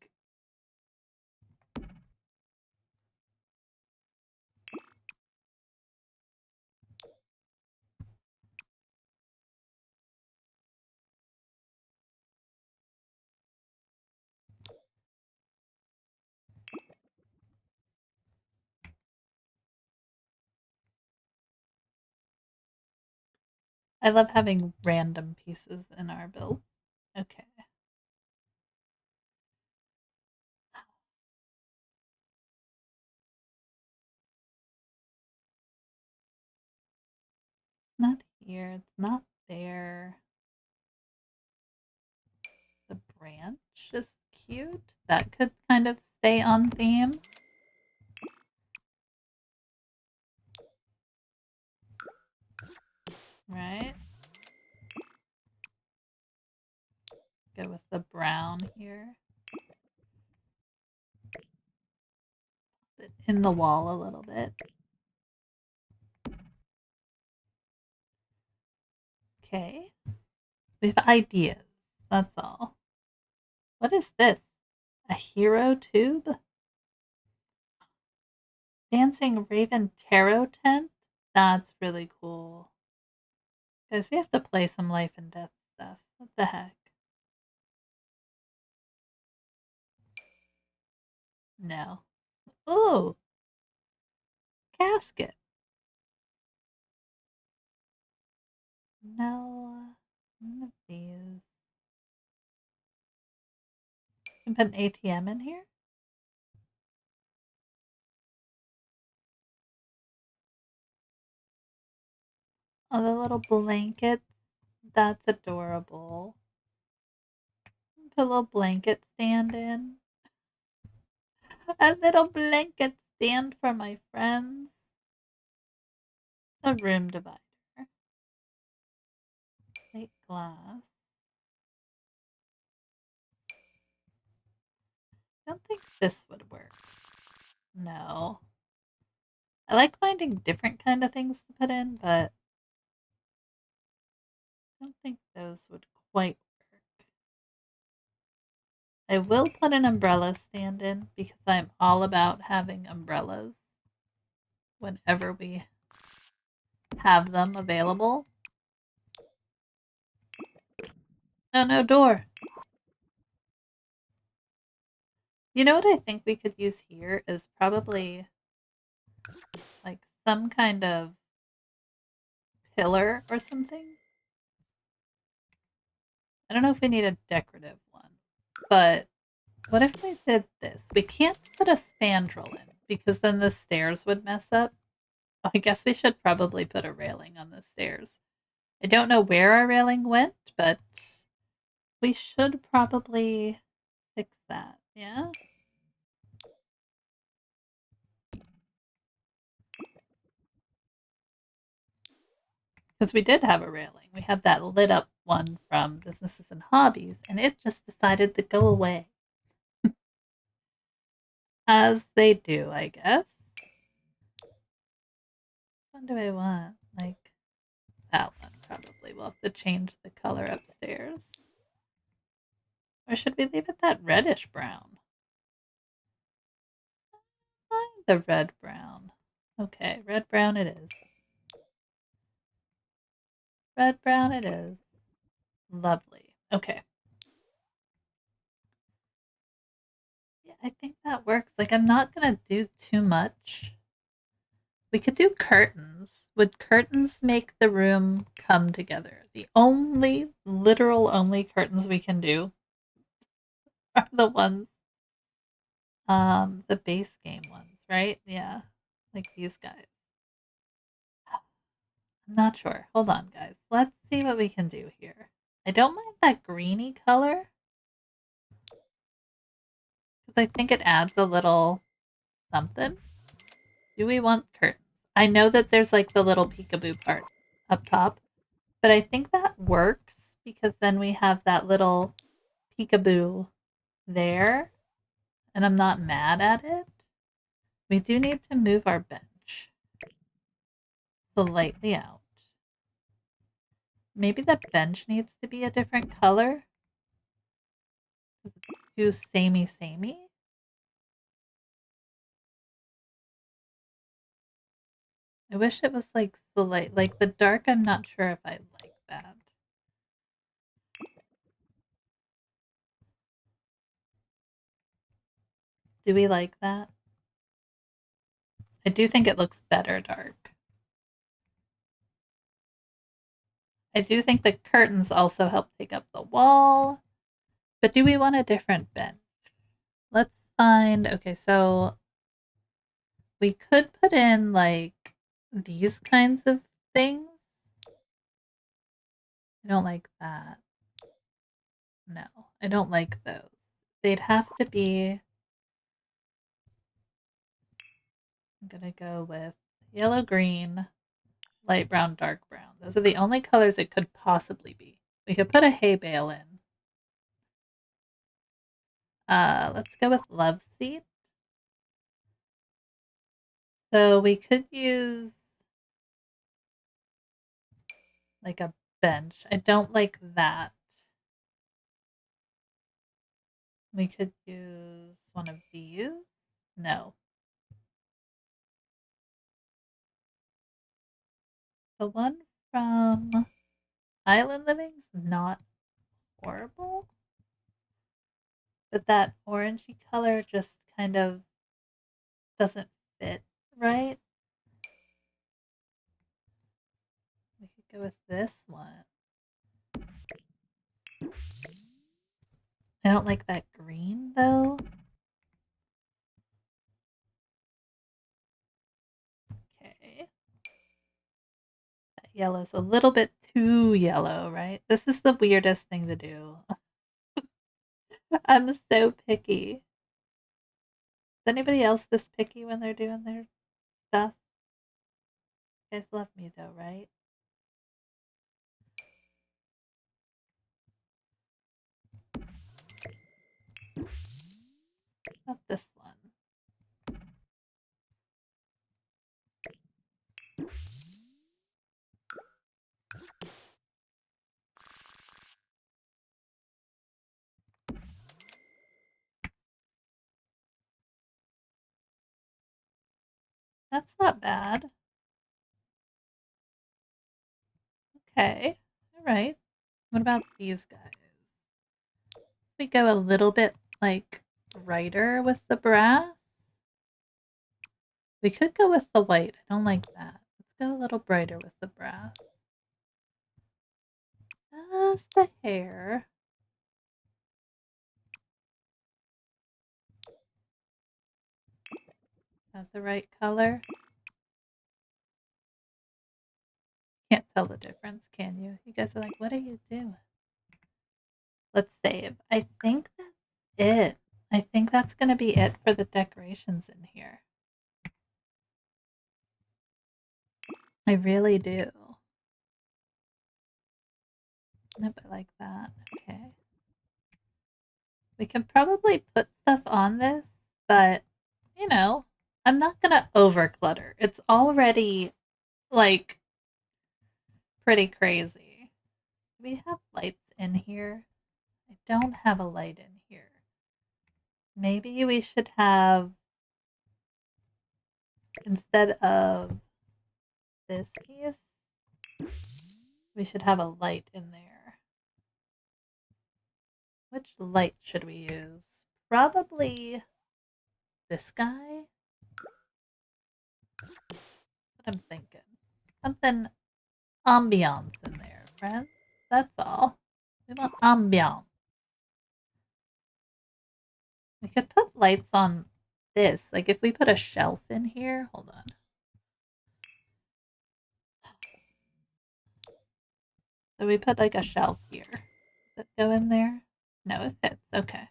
I love having random pieces in our build. Okay. Not here. It's not there. The branch is cute. That could kind of stay on theme. Right? Go with the brown here. Put it in the wall a little bit. Okay. We have ideas. That's all. What is this? A hero tube? Dancing Raven Tarot tent? That's really cool. Guys, we have to play some life and death stuff. What the heck? No. Ooh, casket. No, none of these. You can put an ATM in here? Oh, the little blankets. That's adorable. Put a little blanket stand in. A little blanket stand for my friends. A room divider. Plate glass. I don't think this would work. No. I like finding different kind of things to put in, but I don't think those would quite work. I will put an umbrella stand in because I'm all about having umbrellas whenever we have them available. Oh, no door. You know what I think we could use here is probably like some kind of pillar or something. I don't know if we need a decorative one, but what if we did this? We can't put a spandrel in because then the stairs would mess up. I guess we should probably put a railing on the stairs. I don't know where our railing went, but we should probably fix that. Yeah? Because we did have a railing. We had that lit up one from Businesses and Hobbies, and it just decided to go away. As they do, I guess. Which one do I want? Like that one, probably. We'll have to change the color upstairs. Or should we leave it that reddish brown? I like the red brown. Okay, red brown it is. Red brown it is. Lovely. Okay. Yeah, I think that works. Like, I'm not gonna do too much. We could do curtains. Would curtains make the room come together? The only, literal only curtains we can do are the ones, the base game ones, right? Yeah, like these guys. I'm not sure. Hold on, guys. Let's see what we can do here. I don't mind that greeny color because I think it adds a little something. Do we want curtains? I know that there's like the little peekaboo part up top, but I think that works because then we have that little peekaboo there, and I'm not mad at it. We do need to move our bench slightly out. Maybe the bench needs to be a different color. Too samey. I wish it was like the light, like the dark. I'm not sure if I like that. Do we like that? I do think it looks better dark. I do think the curtains also help take up the wall. But do we want a different bench? Let's find. Okay, so we could put in like these kinds of things. I don't like that. No, I don't like those. They'd have to be. I'm gonna go with yellow, green, light brown, dark brown. Those are the only colors it could possibly be. We could put a hay bale in. Let's go with love seat. So we could use like a bench. I don't like that. We could use one of these. No. The one from Island Living's not horrible, but that orangey color just kind of doesn't fit right. We could go with this one. I don't like that green though. Okay. That yellow's a little bit too yellow, right? This is the weirdest thing to do. I'm so picky. Is anybody else this picky when they're doing their stuff? You guys love me though, right? Not this one. That's not bad. Okay. All right. What about these guys? We go a little bit like brighter with the brass. We could go with the white. I don't like that. Let's go a little brighter with the brass. Just the hair. Is that the right color? Can't tell the difference, can you? You guys are like, what are you doing? Let's save. I think that's it. I think that's going to be it for the decorations in here. I really do. Nope, I like that. Okay. We can probably put stuff on this, but, you know, I'm not going to overclutter. It's already, like, pretty crazy. We have lights in here. I don't have a light in here. Maybe we should have, instead of this piece, we should have a light in there. Which light should we use? Probably this guy? That's what I'm thinking. Something ambiance in there, friends. That's all. We want ambiance. We could put lights on this. Like if we put a shelf in here, hold on. So we put like a shelf here. Does it go in there? No, it fits. Okay.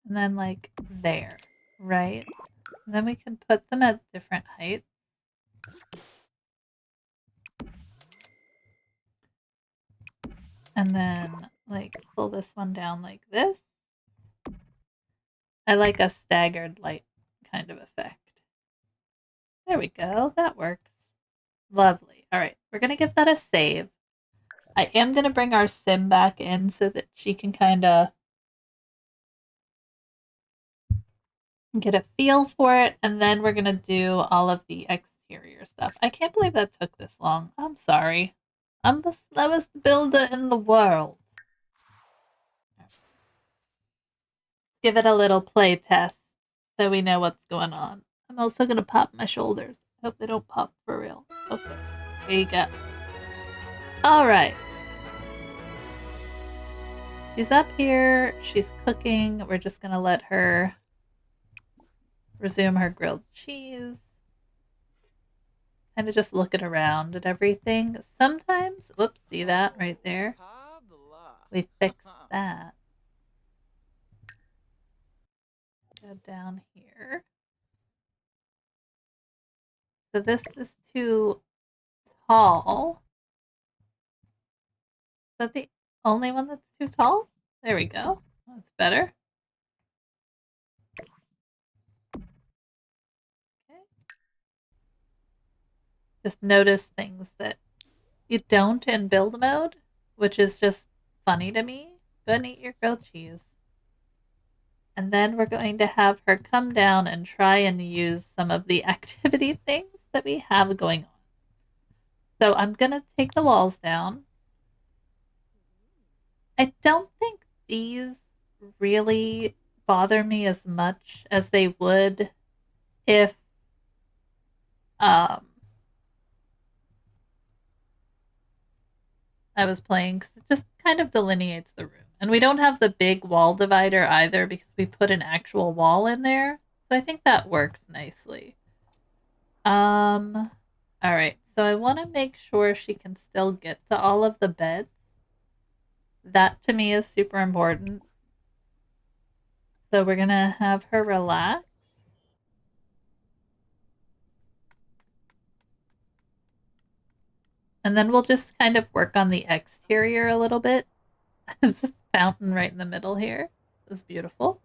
And then like there, right? And then we can put them at different heights. And then like pull this one down like this. I like a staggered light kind of effect. There we go. That works. Lovely. All right. We're going to give that a save. I am going to bring our sim back in so that she can kind of get a feel for it. And then we're going to do all of the exterior stuff. I can't believe that took this long. I'm sorry. I'm the slowest builder in the world. Give it a little play test so we know what's going on. I'm also going to pop my shoulders. I hope they don't pop for real. Okay. Here you go. All right. She's up here. She's cooking. We're just going to let her resume her grilled cheese. Kind of just looking around at everything. Sometimes, whoops, see that right there? We fixed that. Go down here. So this is too tall. Is that the only one that's too tall? There we go. That's better. Okay. Just notice things that you don't in build mode, which is just funny to me. Go and eat your grilled cheese. And then we're going to have her come down and try and use some of the activity things that we have going on. So I'm going to take the walls down. I don't think these really bother me as much as they would if I was playing, because it just kind of delineates the room. And we don't have the big wall divider either because we put an actual wall in there. So I think that works nicely. All right. So I want to make sure she can still get to all of the beds. That to me is super important. So we're going to have her relax. And then we'll just kind of work on the exterior a little bit. There's this fountain right in the middle here. It's beautiful.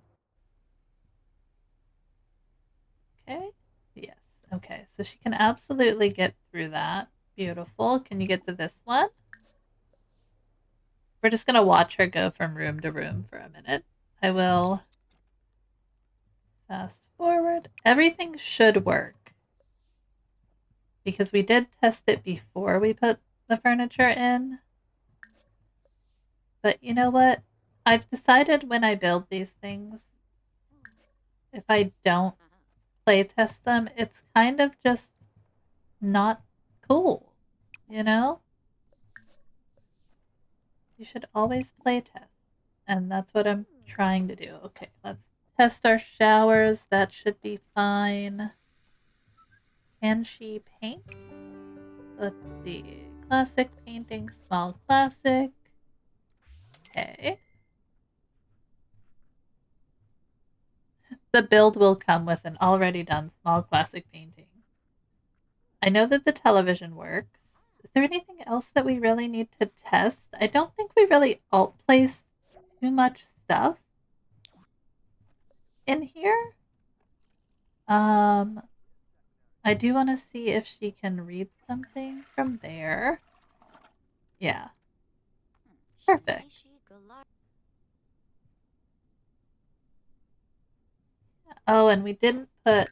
Okay. Yes. Okay. So she can absolutely get through that. Beautiful. Can you get to this one? We're just going to watch her go from room to room for a minute. I will fast forward. Everything should work because we did test it before we put the furniture in. But you know what? I've decided when I build these things, if I don't play test them, it's kind of just not cool, you know? You should always play test. And that's what I'm trying to do. Okay, let's test our showers. That should be fine. Can she paint? Let's see. Classic painting, small classic. Okay. The build will come with an already done small classic painting. I know that the television works. Is there anything else that we really need to test? I don't think we really alt placed too much stuff in here. I do want to see if she can read something from there. Yeah. Perfect. Oh, and we didn't put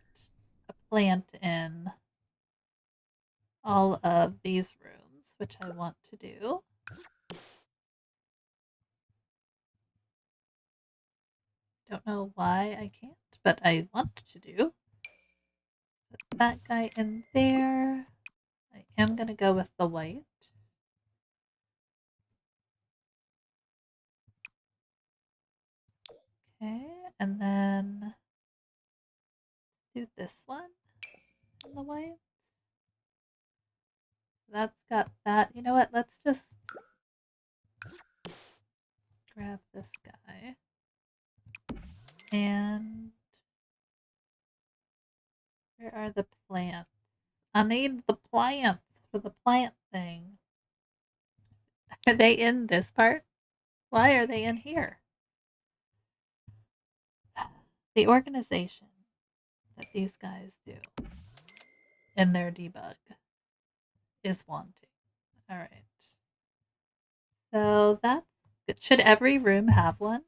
a plant in all of these rooms, which I want to do. Don't know why I can't, but I want to do. Put that guy in there. I am going to go with the white. Okay, and then do this one in the white. That's got that. You know what? Let's just grab this guy. And where are the plants? I need the plants for the plant thing. Are they in this part? Why are they in here? The organization that these guys do in their debug is wanting. All right. So that's good. Should every room have one?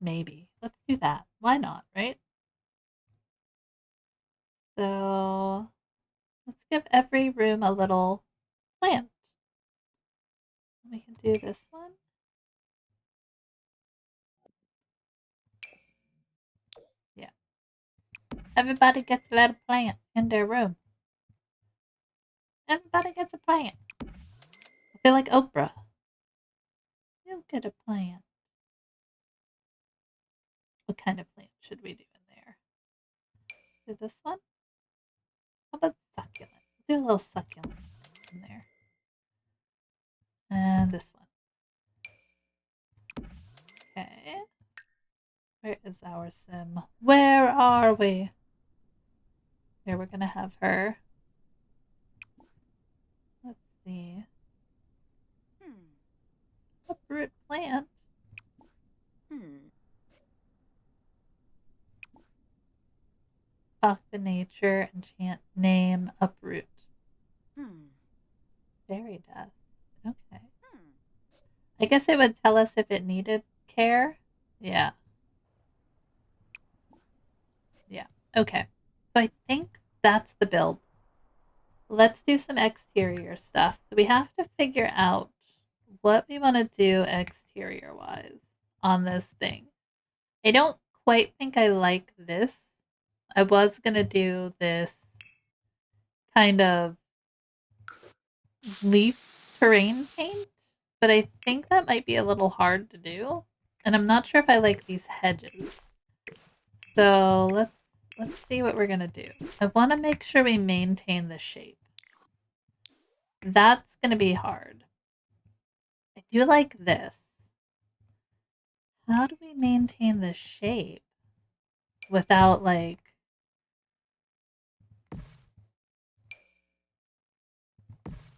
Maybe. Let's do that. Why not, right? So let's give every room a little plant. We can do this one. Yeah. Everybody gets a little plant in their room. Everybody gets a plant. I feel like Oprah. You get a plant. What kind of plant should we do in there? Do this one? How about succulent? Do a little succulent in there. And this one. Okay. Where is our sim? Where are we? Here, we're going to have her. Let's see. Uproot plant. Talk to nature, enchant, name, uproot. Fairy dust. Okay. I guess it would tell us if it needed care. Yeah. Yeah. Okay. So I think that's the build. Let's do some exterior stuff. So we have to figure out what we want to do exterior wise on this thing. I don't quite think I like this. I was going to do this kind of leaf terrain paint, but I think that might be a little hard to do. And I'm not sure if I like these hedges. So let's see what we're gonna do. I want to make sure we maintain the shape. That's gonna be hard. I do like this. How do we maintain the shape without like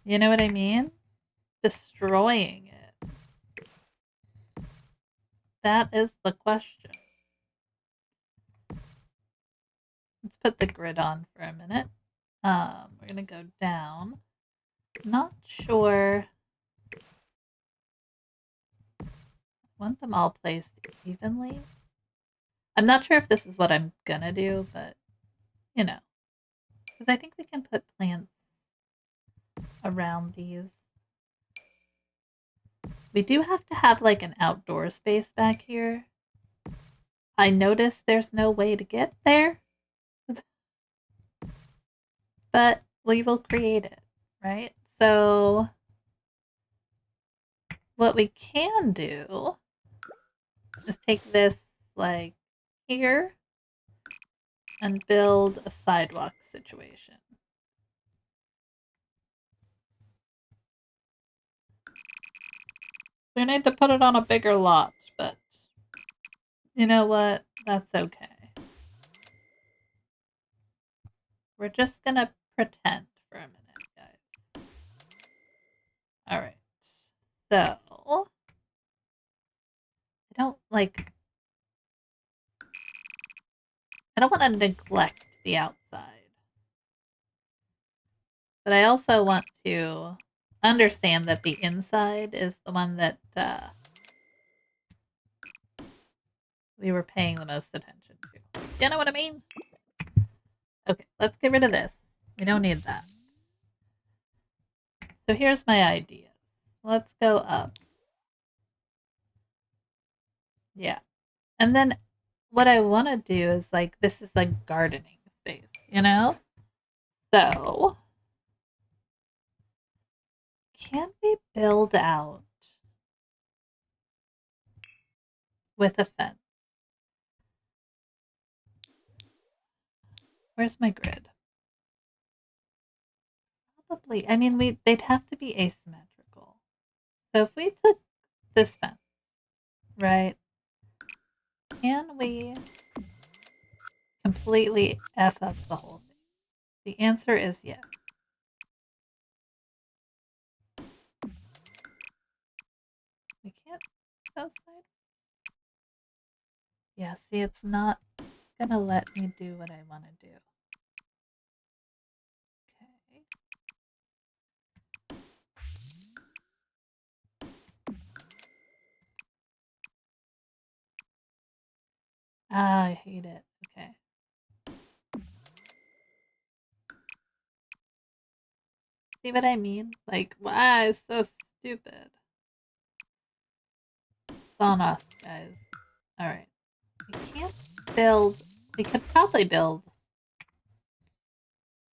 you know what I mean? Destroying it. That is the question. Let's put the grid on for a minute. We're gonna go down. Not sure. I want them all placed evenly. I'm not sure if this is what I'm gonna do, but you know, because I think we can put plants around these. We do have to have like an outdoor space back here. I noticed there's no way to get there, but we will create it, right? So what we can do is take this like here and build a sidewalk situation. We need to put it on a bigger lot, but you know what? That's okay. We're just gonna pretend for a minute, guys. Alright. So I don't want to neglect the outside. But I also want to understand that the inside is the one that we were paying the most attention to. You know what I mean? Okay, let's get rid of this. We don't need that. So here's my idea. Let's go up. Yeah. And then what I want to do is like, this is like gardening space, you know? So can we build out with a fence? Where's my grid? Probably. I mean, they'd have to be asymmetrical. So if we took this fence, right? Can we completely F up the whole thing? The answer is yes. We can't go side. Yeah, see, it's not gonna let me do what I want to do. Okay. Ah, I hate it. Okay. See what I mean? Like, why? It's so stupid. It's on us, guys. Alright. We can't build. We could probably build.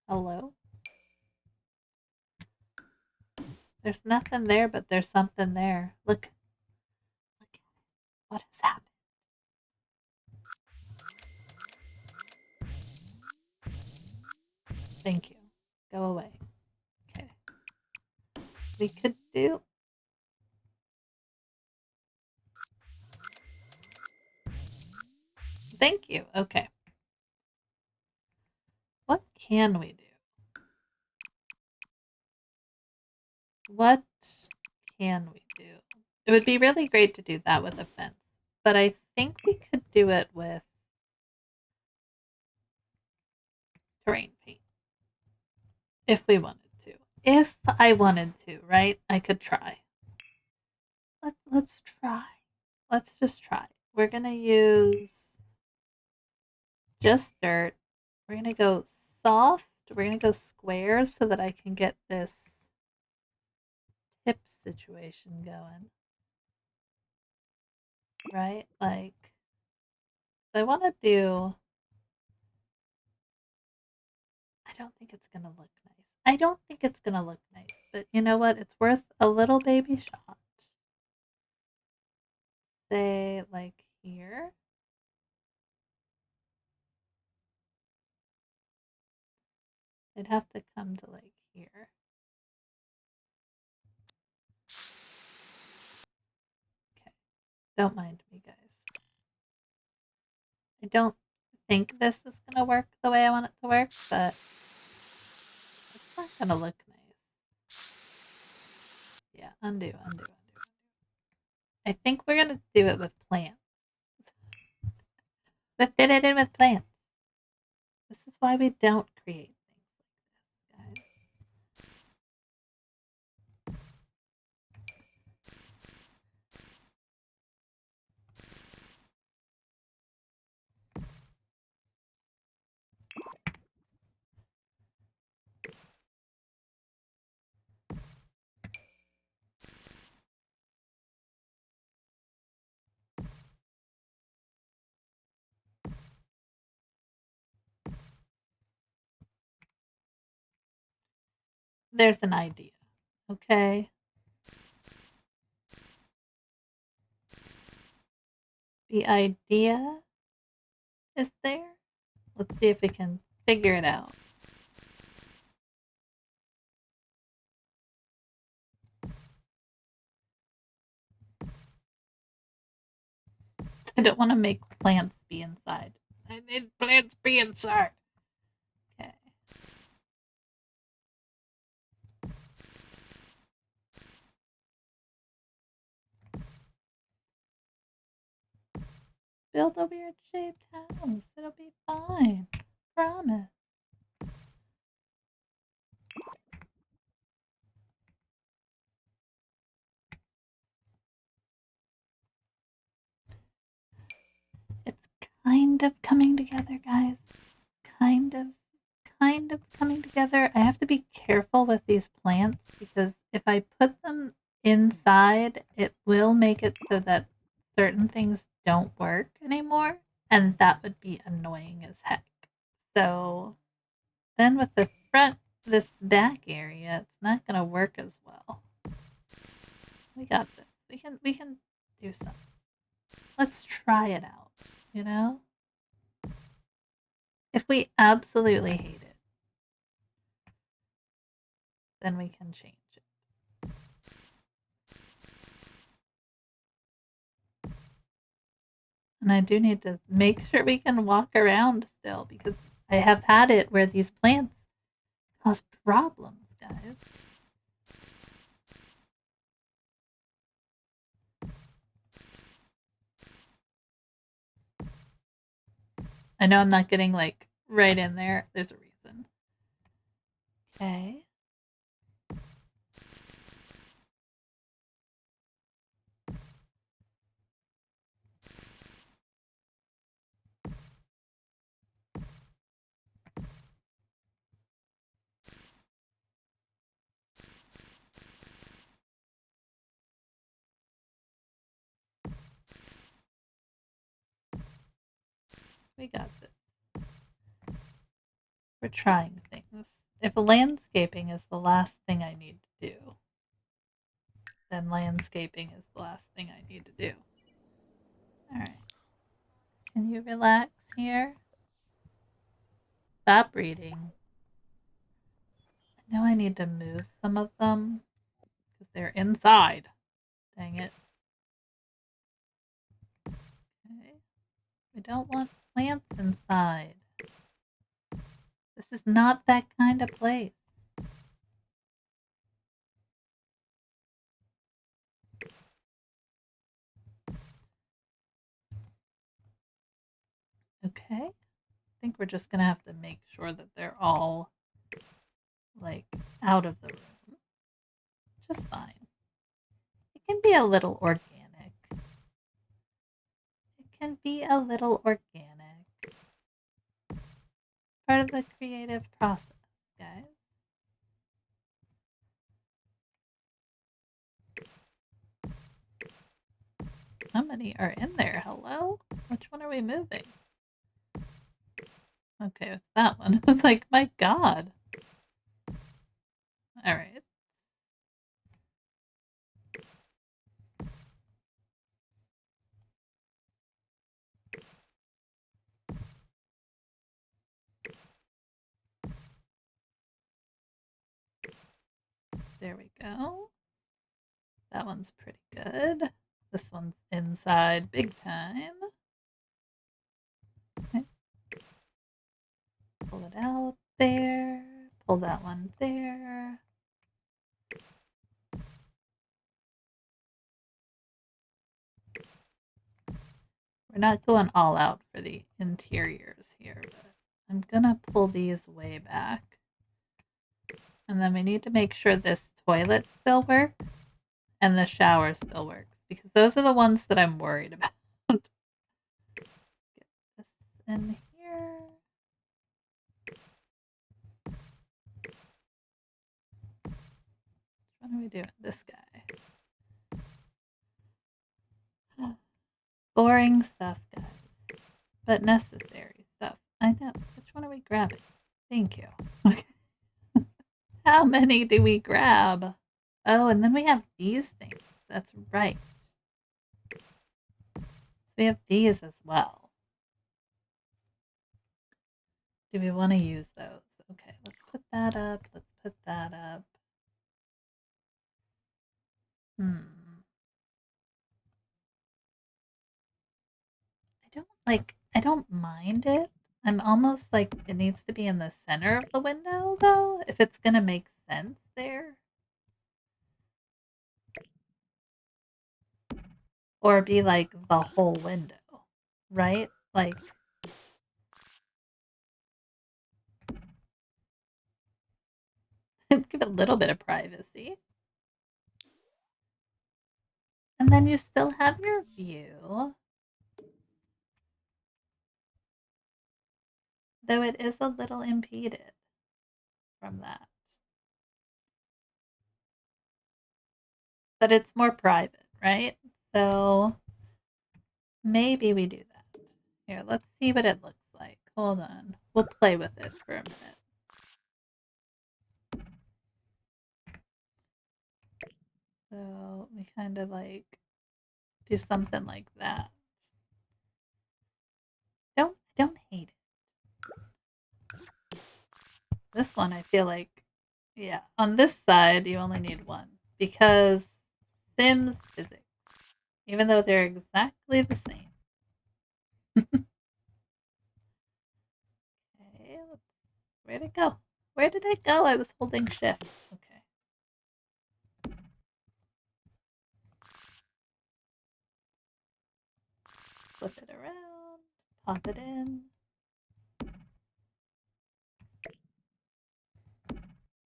Hello? There's nothing there, but there's something there. Look. Look. What has happened? Thank you. Go away. Okay. We could do. Thank you. Okay. What can we do? What can we do? It would be really great to do that with a fence, but I think we could do it with terrain paint if we wanted to. If I wanted to, right? I could try. Let's try. Let's just try. We're gonna use just dirt. We're gonna go soft. We're gonna go square so that I can get this tip situation going. Right? Like, I want to do. I don't think it's gonna look nice. I don't think it's gonna look nice, but you know what? It's worth a little baby shot. say like here. They'd have to come to like here. Okay. Don't mind me, guys. I don't think this is going to work the way I want it to work, but it's not going to look nice. Yeah, undo. I think we're going to do it with plants. Let's fit it in with plants. This is why we don't create things like this, There's an idea, okay? The idea is there. Let's see if we can figure it out. I don't want to make plants be inside. I need plants be inside. Okay. Build a weird shaped house. It'll be fine. Promise. It's kind of coming together, guys. Kind of coming together. I have to be careful with these plants because if I put them inside, it will make it so that certain things don't work anymore, and that would be annoying as heck. So then with the front, this back area, it's not going to work as well. We got this. We can do something. Let's try it out, you know? If we absolutely hate it, then we can change it. And I do need to make sure we can walk around still because I have had it where these plants cause problems, guys. I know I'm not getting like right in there. There's a reason. Okay. We got this. We're trying things. If landscaping is the last thing I need to do, then landscaping is the last thing I need to do. Alright. Can you relax here? Stop reading. I know I need to move some of them because they're inside. Dang it. Okay. We don't want plants inside. This is not that kind of place. Okay. I think we're just going to have to make sure that they're all, like, out of the room. Just fine. It can be a little organic. It can be a little organic. Part of the creative process, guys. How many are in there? Hello? Which one are we moving? Okay, it's that one. I was like, my god. Alright. There we go. That one's pretty good. This one's inside big time. Okay. Pull it out there. Pull that one there. We're not going all out for the interiors here, but I'm gonna pull these way back. And then we need to make sure this toilet still works and the shower still works, because those are the ones that I'm worried about. Get this in here. What are we doing? This guy. Boring stuff, guys. But necessary stuff. I know. Which one are we grabbing? Thank you. Okay. How many do we grab? Oh, and then we have these things. That's right. So we have these as well. Do we want to use those? Okay, let's put that up. Let's put that up. I don't mind it. I'm almost like it needs to be in the center of the window though, if it's gonna make sense there. Or be like the whole window, right? Like give it a little bit of privacy. And then you still have your view. Though it is a little impeded from that. But it's more private, right? So maybe we do that. Here, let's see what it looks like. Hold on. We'll play with it for a minute. So we kind of like do something like that. Don't hate it. This one I feel like, yeah, on this side you only need one because Sims physics, even though they're exactly the same. Okay, where'd it go? Where did it go? I was holding shift. Okay. Flip it around, pop it in.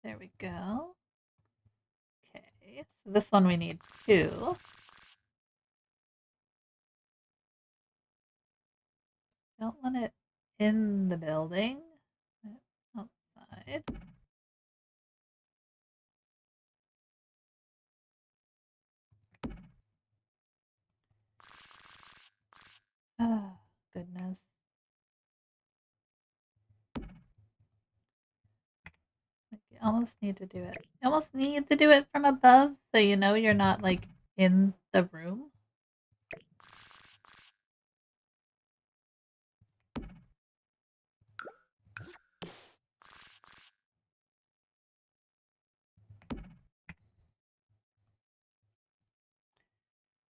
There we go. Okay, so this one we need two. Don't want it in the building. Outside. Oh, goodness. Like, you almost need to do it. You almost need to do it from above so you know you're not like in the room.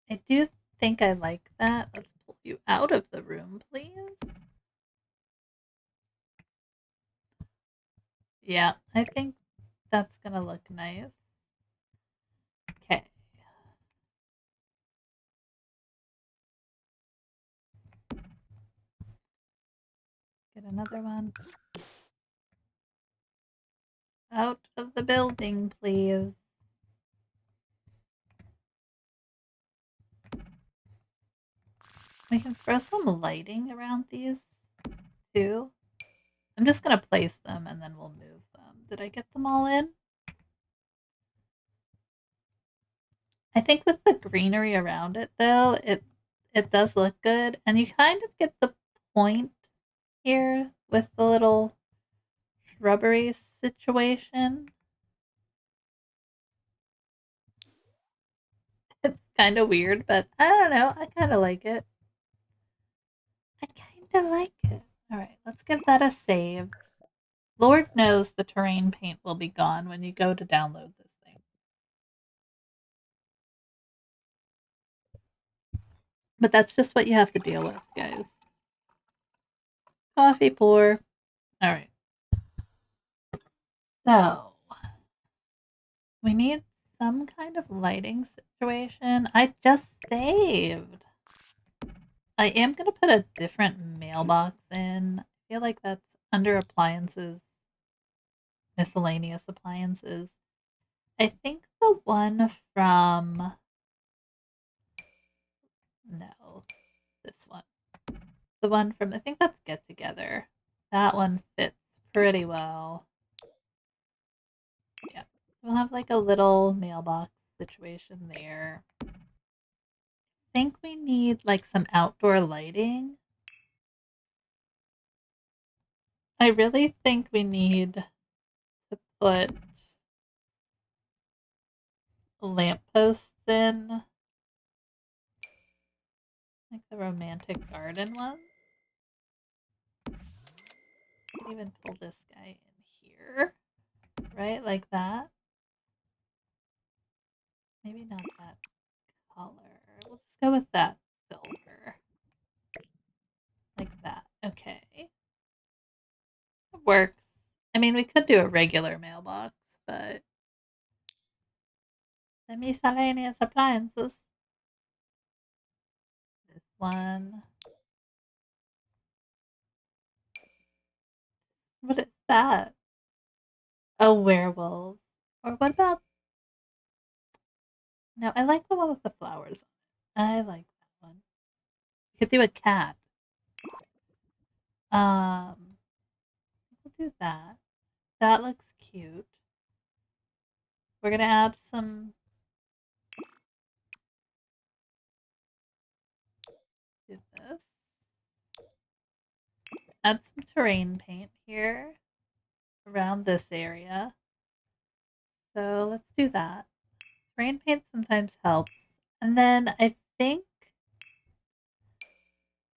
I do think I like that. Let's pull you out of the room, please. Yeah, I think that's gonna look nice. Okay. Get another one. Out of the building, please. We can throw some lighting around these too. I'm just gonna place them and then we'll move them. Did I get them all in? I think with the greenery around it though, it does look good, and you kind of get the point here with the little shrubbery situation. It's kind of weird, but I don't know. I kind of like it. I kind of like it. All right, let's give that a save. Lord knows the terrain paint will be gone when you go to download this thing. But that's just what you have to deal with, guys. Coffee pour. All right. So we need some kind of lighting situation. I just saved. I am going to put a different mailbox in. I feel like that's under appliances, miscellaneous appliances. I think the one from. No, this one. The one from. I think that's Get Together. That one fits pretty well. Yeah. We'll have like a little mailbox situation there. I think we need like some outdoor lighting. I really think we need to put lampposts in, like the romantic garden one. Could even pull this guy in here, right? Like that. Maybe not that color. We'll just go with that silver. Like that. Okay. It works. I mean, we could do a regular mailbox, but the miscellaneous appliances. This one. What is that? A werewolf. Or what about. No, I like the one with the flowers on it. I like that one. You could do a cat. We'll do that. That looks cute. We're gonna add some. Do this. Add some terrain paint here around this area. So let's do that. Terrain paint sometimes helps. And then I think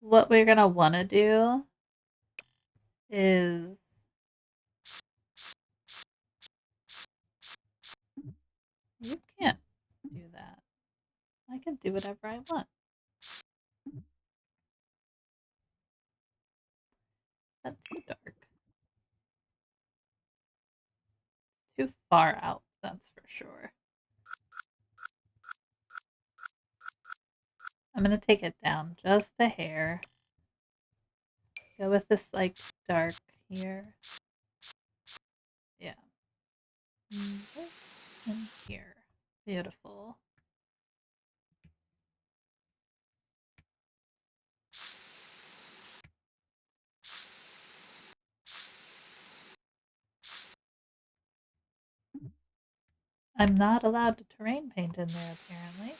what we're gonna want to do is you can't do that. I can do whatever I want. That's too dark. Too far out, that's for sure. I'm gonna take it down just a hair. Go with this like dark here. Yeah. And here. Beautiful. I'm not allowed to terrain paint in there, apparently.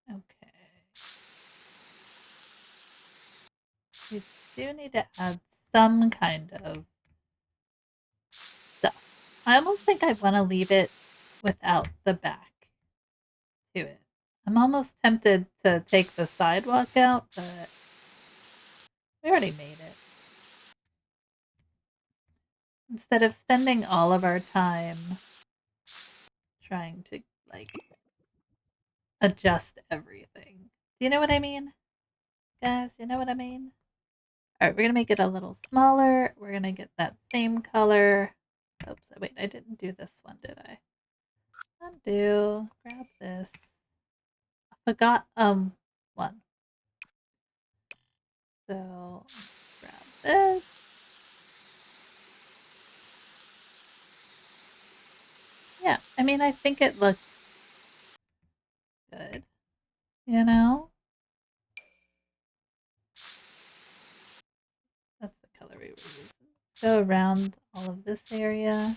Okay. We do need to add some kind of stuff. I almost think I want to leave it without the back to it. I'm almost tempted to take the sidewalk out, but we already made it. Instead of spending all of our time trying to like adjust everything. Do you know what I mean? Guys, you know what I mean? All right, we're going to make it a little smaller. We're going to get that same color. Oops, wait, I didn't do this one, did I? Undo, grab this. I forgot one. So, grab this. Yeah, I mean, I think it looks good, you know? That's the color we were using. Go around all of this area.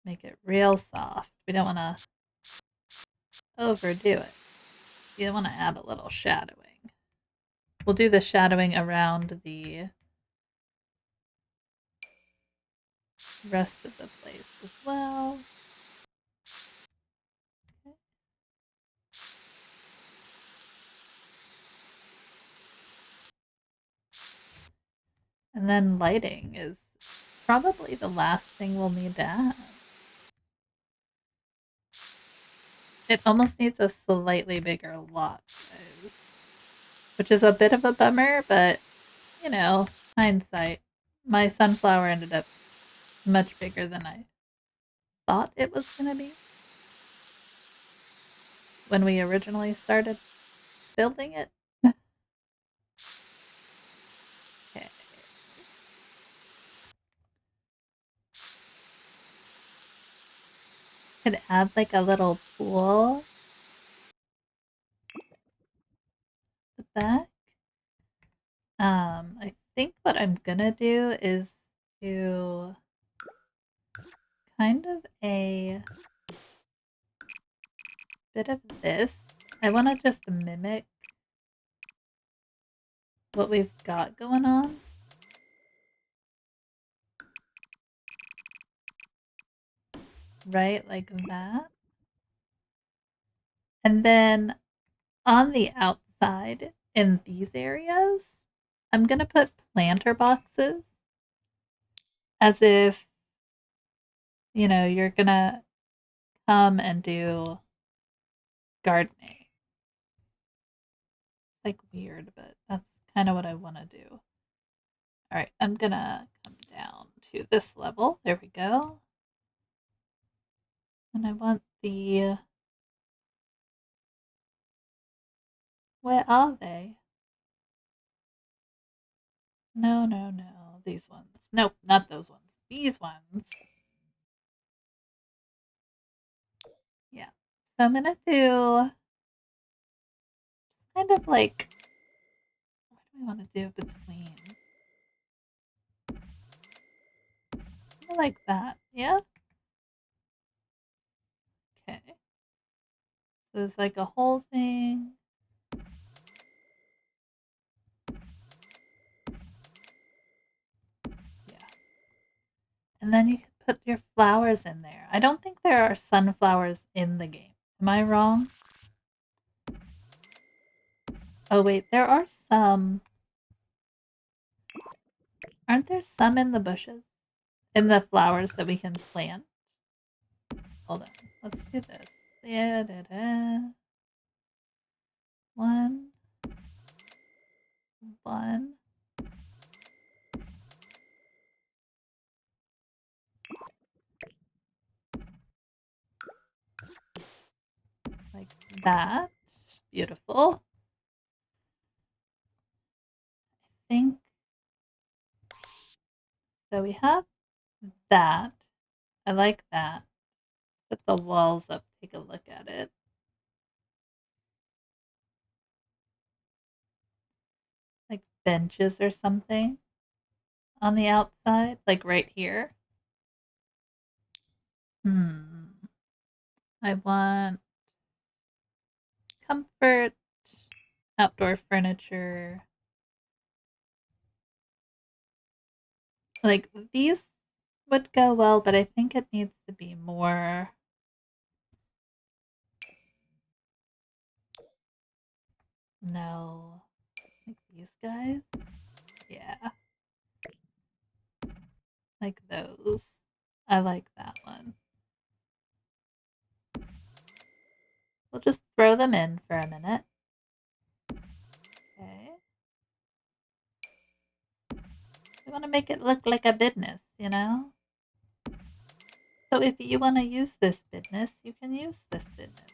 Make it real soft. We don't want to overdo it. You want to add a little shadowing. We'll do the shadowing around the rest of the place as well. Okay. And then lighting is probably the last thing we'll need to add. It almost needs a slightly bigger lot, guys, which is a bit of a bummer, but, you know, hindsight. My sunflower ended up much bigger than I thought it was going to be when we originally started building it. Okay. Could add like a little pool at the back. I think what I'm gonna do is do kind of a bit of this. I want to just mimic what we've got going on. Right, like that. And then on the outside in these areas, I'm gonna put planter boxes as if, you know, you're gonna come and do gardening. Like weird, but that's kind of what I want to do. All right, I'm gonna come down to this level. There we go. And I want the, where are they? No, no, no, these ones. Nope, not those ones. These ones. Yeah. So I'm gonna do kind of like, what do we want to do between? Kind of like that. Yeah. Okay. So it's like a whole thing. Yeah. And then you can put your flowers in there. I don't think there are sunflowers in the game. Am I wrong? Oh wait, there are some. Aren't there some in the bushes? In the flowers that we can plant? Hold on. Let's do this. Yeah, da, da. One. One. Like that. Beautiful. I think so. We have that. I like that. Put the walls up, take a look at it. Like benches or something on the outside, like right here. I want comfort, outdoor furniture. Like these would go well, but I think it needs to be more. No. Like these guys? Yeah. Like those. I like that one. We'll just throw them in for a minute. Okay. We want to make it look like a business, you know? So if you want to use this business, you can use this business.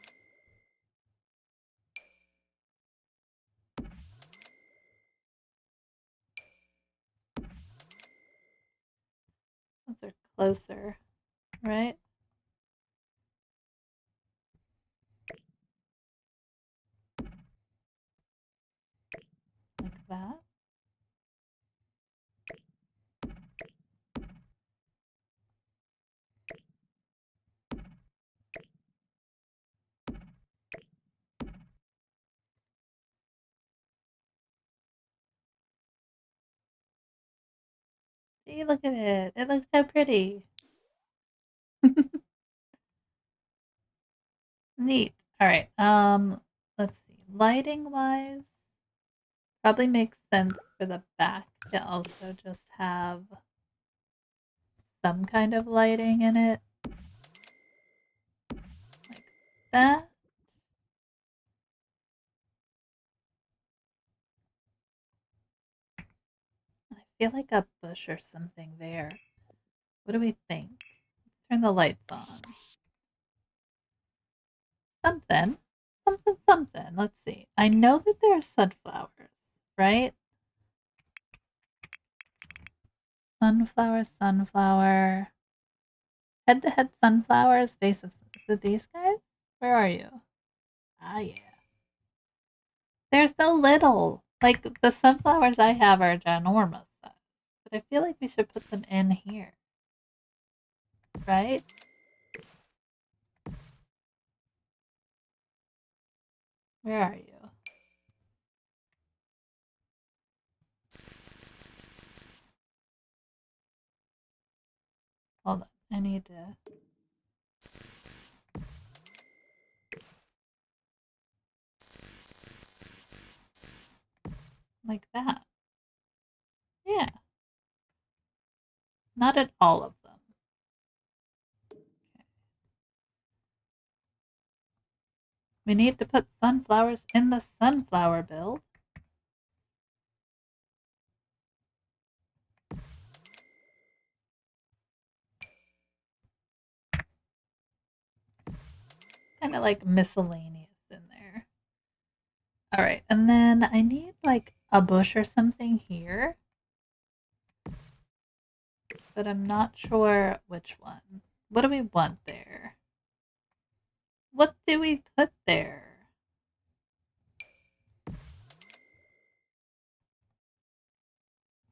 Those are closer, right? Like that. See, look at it. It looks so pretty. Neat. All right. Let's see. Lighting wise, probably makes sense for the back to also just have some kind of lighting in it. Like that. I feel like a bush or something there. What do we think? Let's turn the lights on. Something. Something. Let's see. I know that there are sunflowers, right? Sunflower. Head to head sunflowers, face of. Is it these guys? Where are you? Ah, yeah. They're so little. Like, the sunflowers I have are ginormous. But I feel like we should put them in here. Right? Where are you? Hold on. I need to. Like that. Yeah. Not at all of them. Okay. We need to put sunflowers in the sunflower build. Kind of like miscellaneous in there. All right, and then I need like a bush or something here, but I'm not sure which one. What do we want there? What do we put there?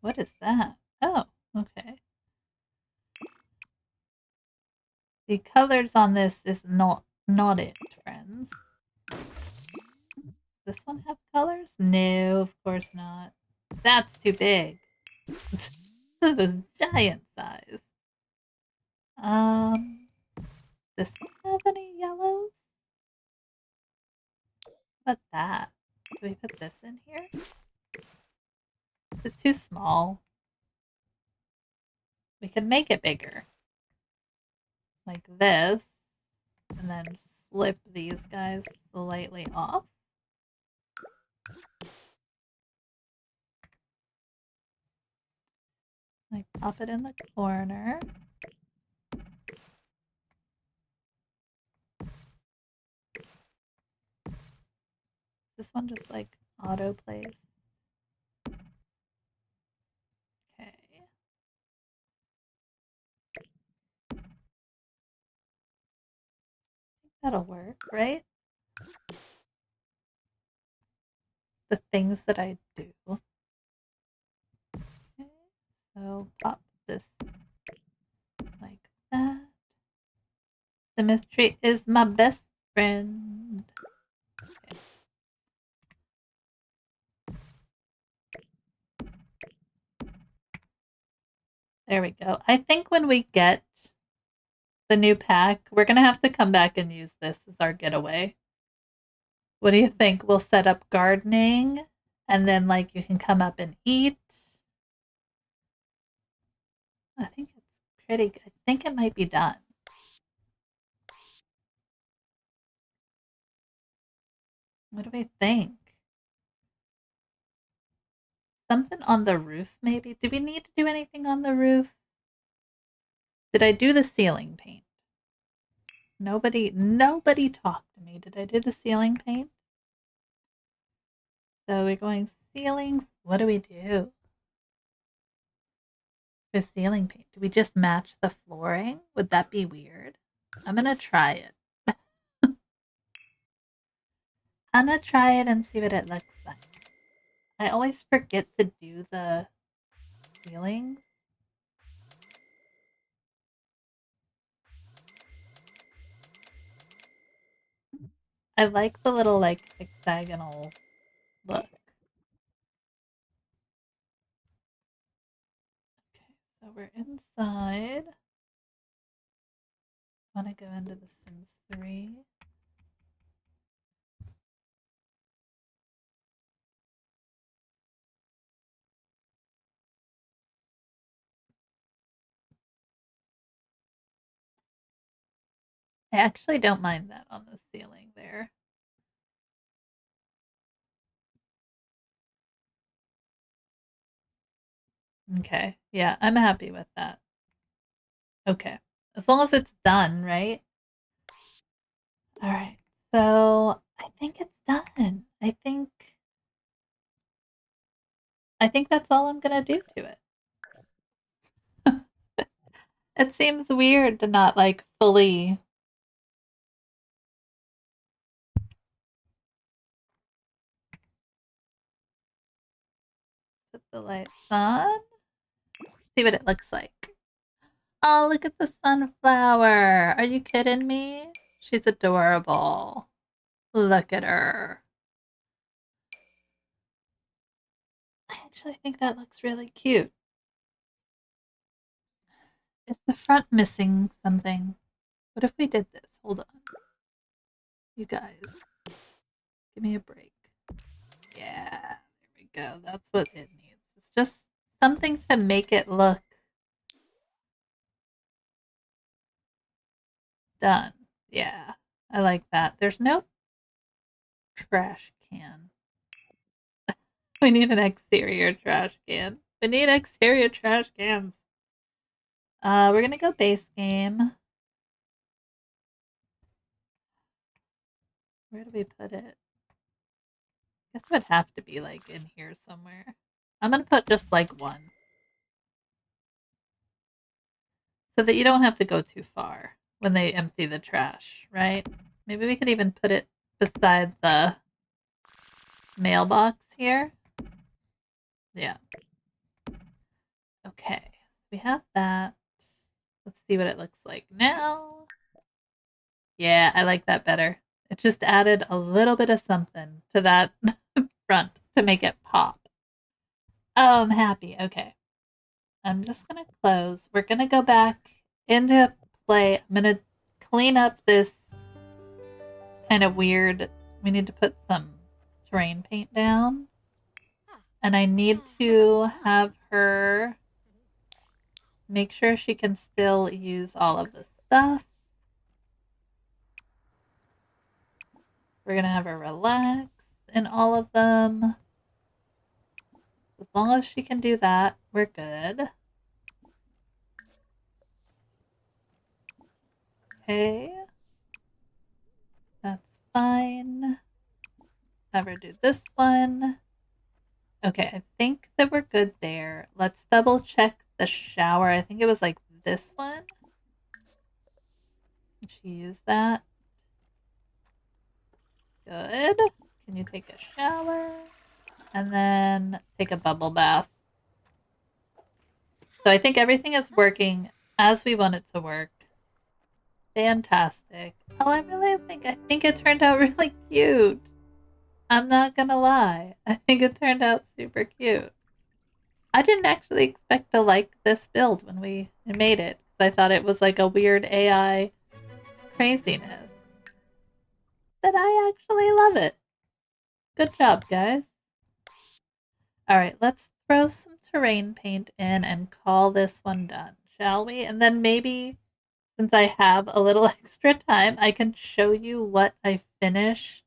What is that? Oh, okay. The colors on this is not it, friends. This one have colors? No, of course not. That's too big. The giant size. This one have any yellows? What that? Do we put this in here? Is it too small? We could make it bigger. Like this. And then slip these guys slightly off. Like pop it in the corner. This one just like auto plays. Okay. That'll work, right? The things that I do. Okay. So pop this like that. Symmetry is my best friend. Okay. There we go. I think when we get the new pack, we're going to have to come back and use this as our getaway. What do you think? We'll set up gardening and then like you can come up and eat. I think it's pretty good. I think it might be done. What do we think? Something on the roof maybe? Do we need to do anything on the roof? Did I do the ceiling paint? Nobody talked to me. Did I do the ceiling paint? So we're going ceilings. What do we do for ceiling paint? Do we just match the flooring? Would that be weird? I'm gonna try it. I'm gonna try it and see what it looks like. I always forget to do the ceilings. I like the little like hexagonal look. Okay, so we're inside. I want to go into the Sims 3. I actually don't mind that on the ceiling there. Okay. Yeah, I'm happy with that. Okay. As long as it's done, right? All right. So I think it's done. I think that's all I'm gonna do to it. It seems weird to not like fully put the lights on. See what it looks like. Oh, look at the sunflower. Are you kidding me? She's adorable. Look at her. I actually think that looks really cute. Is the front missing something? What if we did this? Hold on. You guys, give me a break. Yeah, there we go. That's what it needs. It's just something to make it look done. Yeah, I like that. There's no trash can. We need an exterior trash can. We need exterior trash cans. We're gonna go base game. Where do we put it? I guess it would have to be like in here somewhere. I'm gonna put just like one. So that you don't have to go too far when they empty the trash, right? Maybe we could even put it beside the mailbox here. Yeah. Okay. We have that. Let's see what it looks like now. Yeah, I like that better. It just added a little bit of something to that front to make it pop. Oh, I'm happy. Okay. I'm just going to close. We're going to go back into play. I'm going to clean up this kind of weird. We need to put some terrain paint down. And I need to have her make sure she can still use all of the stuff. We're going to have her relax in all of them. As long as she can do that, we're good. Okay. That's fine. Have her do this one. Okay, I think that we're good there. Let's double check the shower. I think it was like this one. Did she use that? Good. Can you take a shower? And then take a bubble bath. So I think everything is working as we want it to work. Fantastic. Oh, I think it turned out really cute. I'm not gonna lie. I think it turned out super cute. I didn't actually expect to like this build when we made it. I thought it was like a weird AI craziness. But I actually love it. Good job, guys. Alright, let's throw some terrain paint in and call this one done, shall we? And then maybe, since I have a little extra time, I can show you what I finished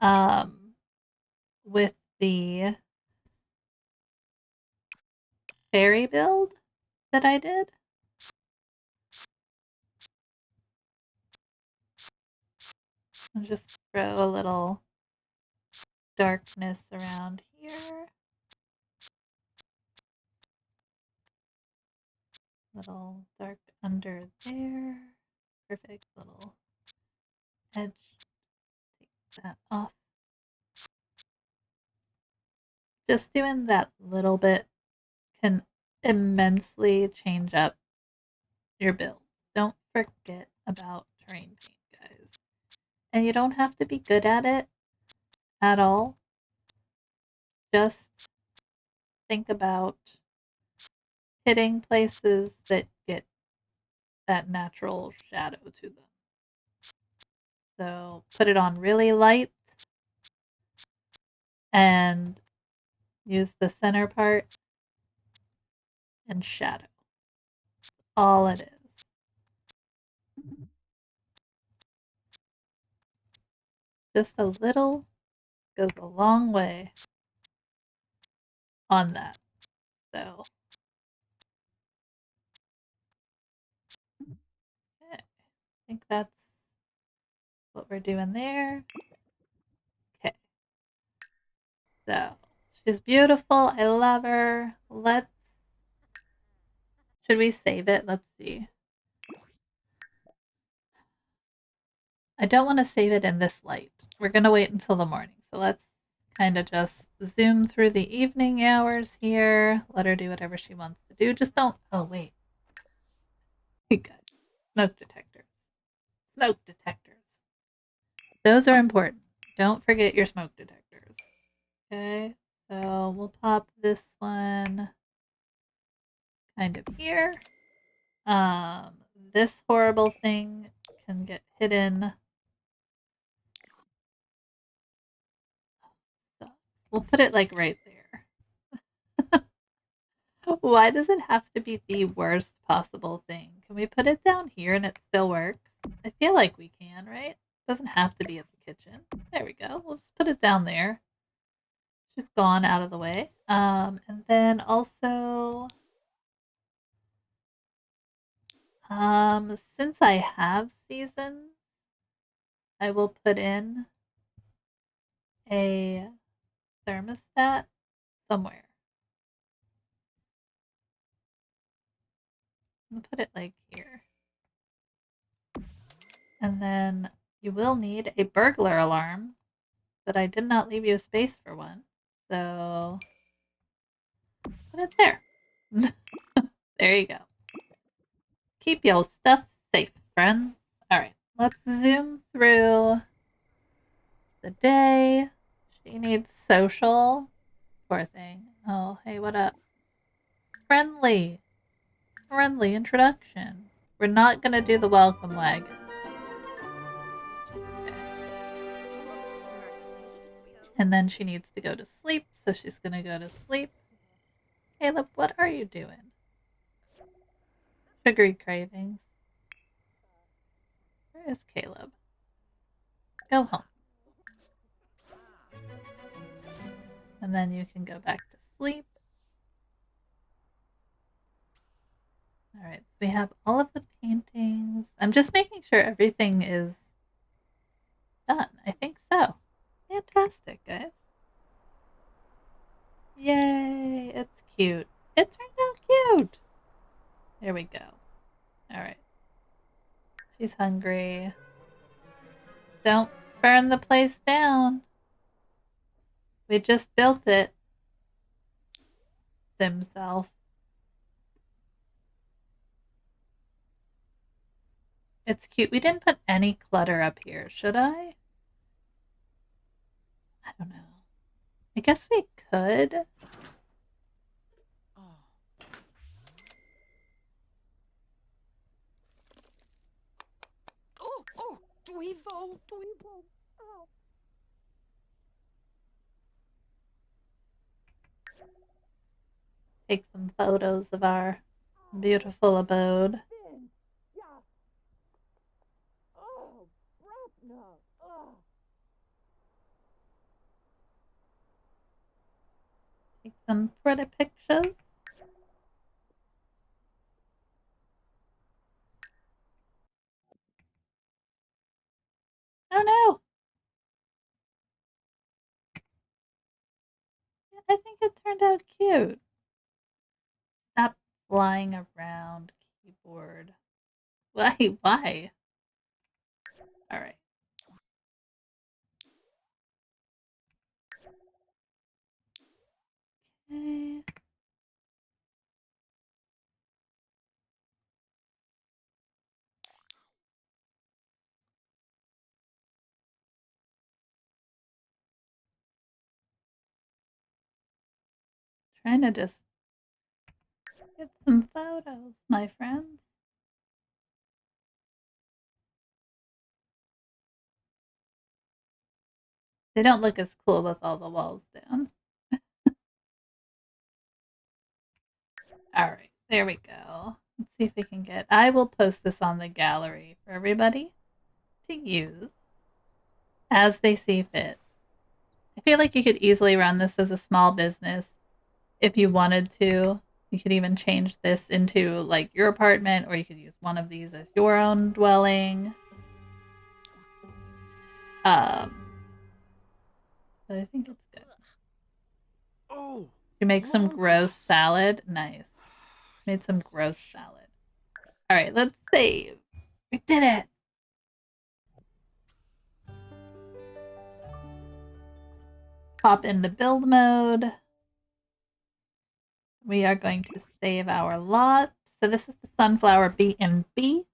um, with the fairy build that I did. I'll just throw a little darkness around here. Little dark under there. Perfect little edge. Take that off. Just doing that little bit can immensely change up your build. Don't forget about terrain paint, guys. And you don't have to be good at it at all. Just think about hitting places that get that natural shadow to them. So put it on really light and use the center part and shadow. All it is. Just a little goes a long way on that. So, I think that's what we're doing there. Okay. So, she's beautiful. I love her. Should we save it? Let's see. I don't want to save it in this light. We're going to wait until the morning. So let's kind of just zoom through the evening hours here. Let her do whatever she wants to do. Just don't. Oh, wait. Good. Smoke detectors. Smoke detectors. Those are important. Don't forget your smoke detectors. Okay. So we'll pop this one kind of here. This horrible thing can get hidden. We'll put it like right there. Why does it have to be the worst possible thing? Can we put it down here and it still works? I feel like we can, right? It doesn't have to be at the kitchen. There we go. We'll just put it down there. She's gone out of the way. And then also, since I have seasons, I will put in a thermostat somewhere. I'm gonna put it like here. And then you will need a burglar alarm, but I did not leave you a space for one. So put it there. There you go. Keep your stuff safe, friends. Alright, let's zoom through the day. She needs social. Poor thing. Oh, hey, what up? Friendly. Friendly introduction. We're not gonna do the welcome wagon. Okay. And then she needs to go to sleep, so she's gonna go to sleep. Caleb, what are you doing? Sugary cravings. Where is Caleb? Go home. And then you can go back to sleep. Alright, so we have all of the paintings. I'm just making sure everything is done. I think so. Fantastic, guys. Yay, it's cute. It turned out cute. There we go. Alright. She's hungry. Don't burn the place down. We just built it. Himself. It's cute. We didn't put any clutter up here, should I? I don't know. I guess we could. Take some photos of our beautiful abode. Take some pretty pictures. Oh no! I think it turned out cute. Stop flying around, keyboard. Why? Why? Alright. Okay. Trying to just get some photos, my friends. They don't look as cool with all the walls down. Alright, there we go. Let's see if we can get... I will post this on the gallery for everybody to use. as they see fit. I feel like you could easily run this as a small business if you wanted to. You could even change this into like your apartment, or you could use one of these as your own dwelling. But I think it's good. Oh, You make some long gross grass. salad. Nice. Made some gross salad. All right, let's save. We did it. Hop into build mode. We are going to save our lot. So this is the Sunflower BnB.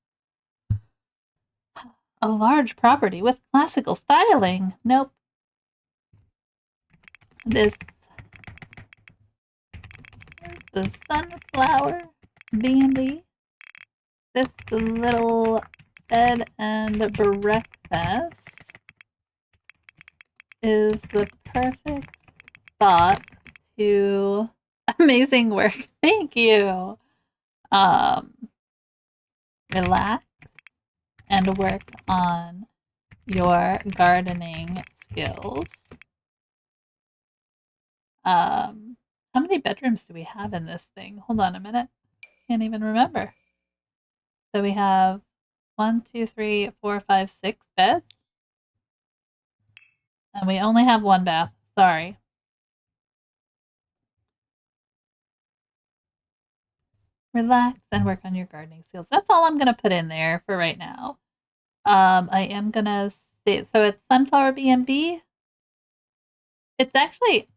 A large property with classical styling. Nope. This is the Sunflower BnB. This little bed and breakfast is the perfect spot to amazing work. Thank you. Relax and work on your gardening skills. How many bedrooms do we have in this thing? Hold on a minute. Can't even remember. So we have 1, 2, 3, 4, 5, 6 beds. And we only have one bath. Sorry. Relax and work on your gardening skills. That's all I'm going to put in there for right now. I am going to say, so it's Sunflower BnB. It's actually,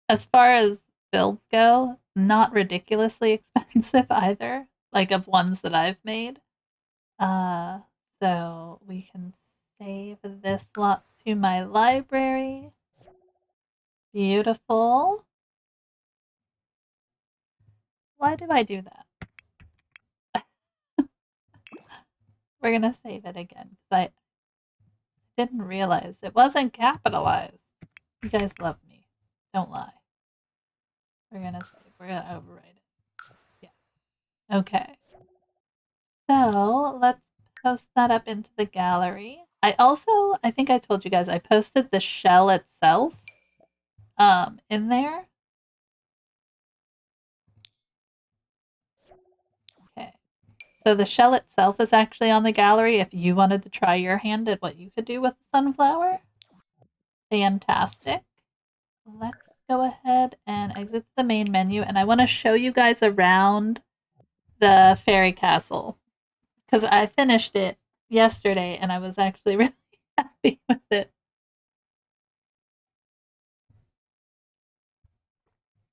as far as builds go, not ridiculously expensive either, like of ones that I've made. So we can save this lot to my library. Beautiful. Why do I do that? We're gonna save it again because I didn't realize it wasn't capitalized. You guys love me. Don't lie. We're gonna save. We're gonna overwrite it. Yeah. Okay. So let's post that up into the gallery. I think I told you guys I posted the shell itself in there. Okay. So the shell itself is actually on the gallery if you wanted to try your hand at what you could do with the sunflower. Fantastic. Let's go ahead and exit the main menu, and I want to show you guys around the fairy castle because I finished it yesterday and I was actually really happy with it.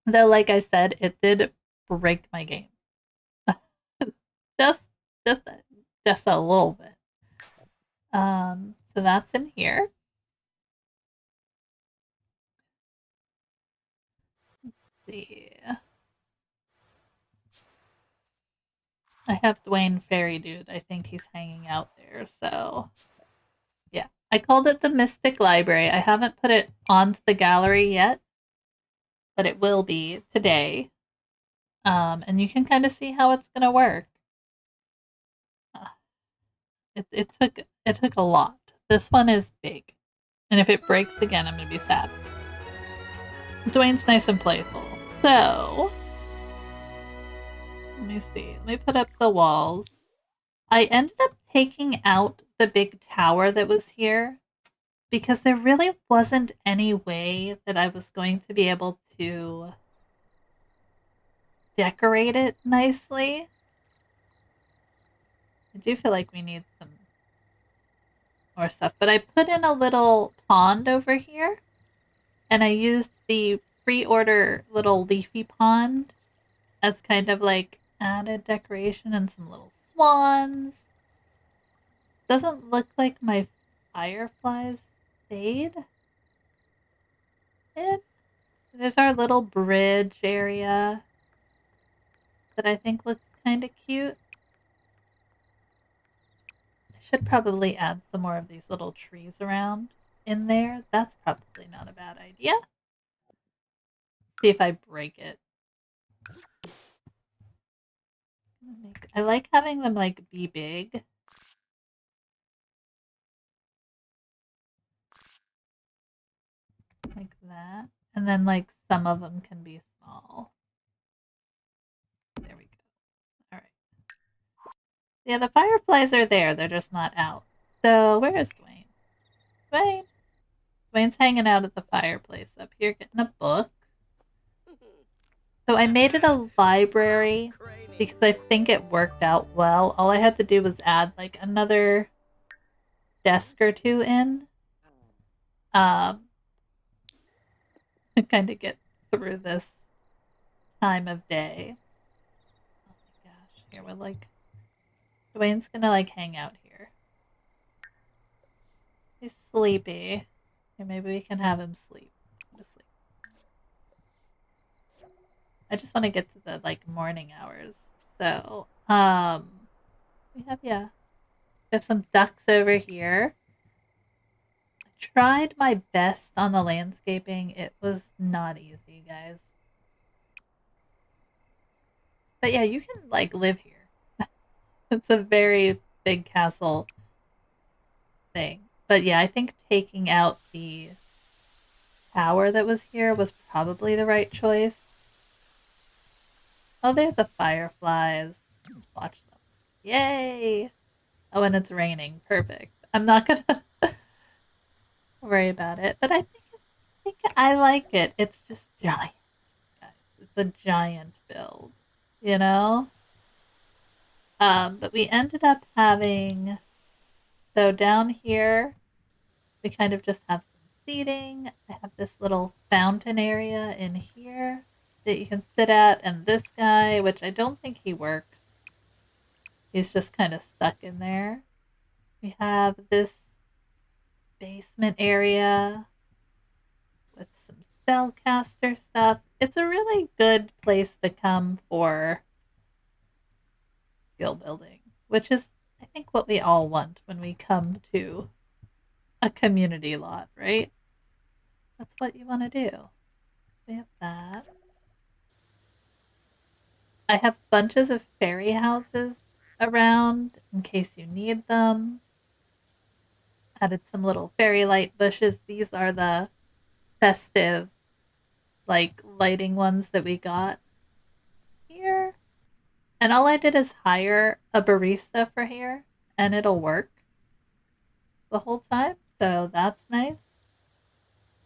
Though, like I said, it did break my game. just, just, just a little bit. So that's in here. Let's see. I have Dwayne Fairy Dude. I think he's hanging out there. So, yeah. I called it the Mystic Library. I haven't put it onto the gallery yet, but it will be today. And you can kind of see how it's going to work. It took a lot. This one is big, and if it breaks again, I'm going to be sad. Dwayne's nice and playful. So, let me see. Let me put up the walls. I ended up taking out the big tower that was here because there really wasn't any way that I was going to be able to decorate it nicely. I do feel like we need some more stuff, but I put in a little pond over here and I used the pre-order little leafy pond as kind of like added decoration and some little swans. Doesn't look like my fireflies stayed in. There's our little bridge area that I think looks kind of cute. I should probably add some more of these little trees around in there. That's probably not a bad idea. See if I break it. I like having them like be big. Like that. And then like some of them can be small. There we go. All right. Yeah, the fireflies are there. They're just not out. So where is Dwayne? Dwayne's hanging out at the fireplace up here getting a book. So I made it a library because I think it worked out well. All I had to do was add like another desk or two in. To kind of get through this time of day. Oh my gosh, here we're like Dwayne's gonna like hang out here. He's sleepy. Okay, maybe we can have him sleep. Go to sleep. I just want to get to the like morning hours. So, we have some ducks over here. I tried my best on the landscaping. It was not easy, guys. But yeah, you can like live here. It's a very big castle thing. But yeah, I think taking out the tower that was here was probably the right choice. Oh, they're the fireflies. Let's watch them. Yay! Oh, and it's raining. Perfect. I'm not gonna worry about it, but think I like it. It's just giant, guys. It's a giant build, you know. But we ended up having so down here we kind of just have some seating. I have this little fountain area in here that you can sit at, and this guy, which I don't think he works, he's just kind of stuck in there. We have this basement area with some spellcaster stuff. It's a really good place to come for skill building, which is, I think, what we all want when we come to a community lot, right? That's what you want to do. We have that. I have bunches of fairy houses around in case you need them. Added some little fairy light bushes. These are the festive, like, lighting ones that we got here. And all I did is hire a barista for here, and it'll work the whole time. So that's nice.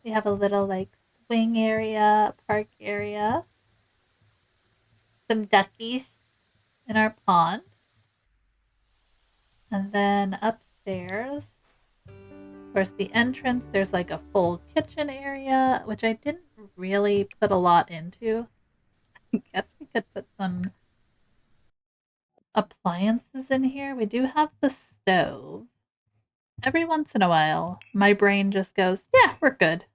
We have a little, like, swing area, park area. Some duckies in our pond. And then upstairs, of course, the entrance, there's like a full kitchen area, which I didn't really put a lot into. I guess we could put some appliances in here. We do have the stove. Every once in a while, my brain just goes, yeah, we're good.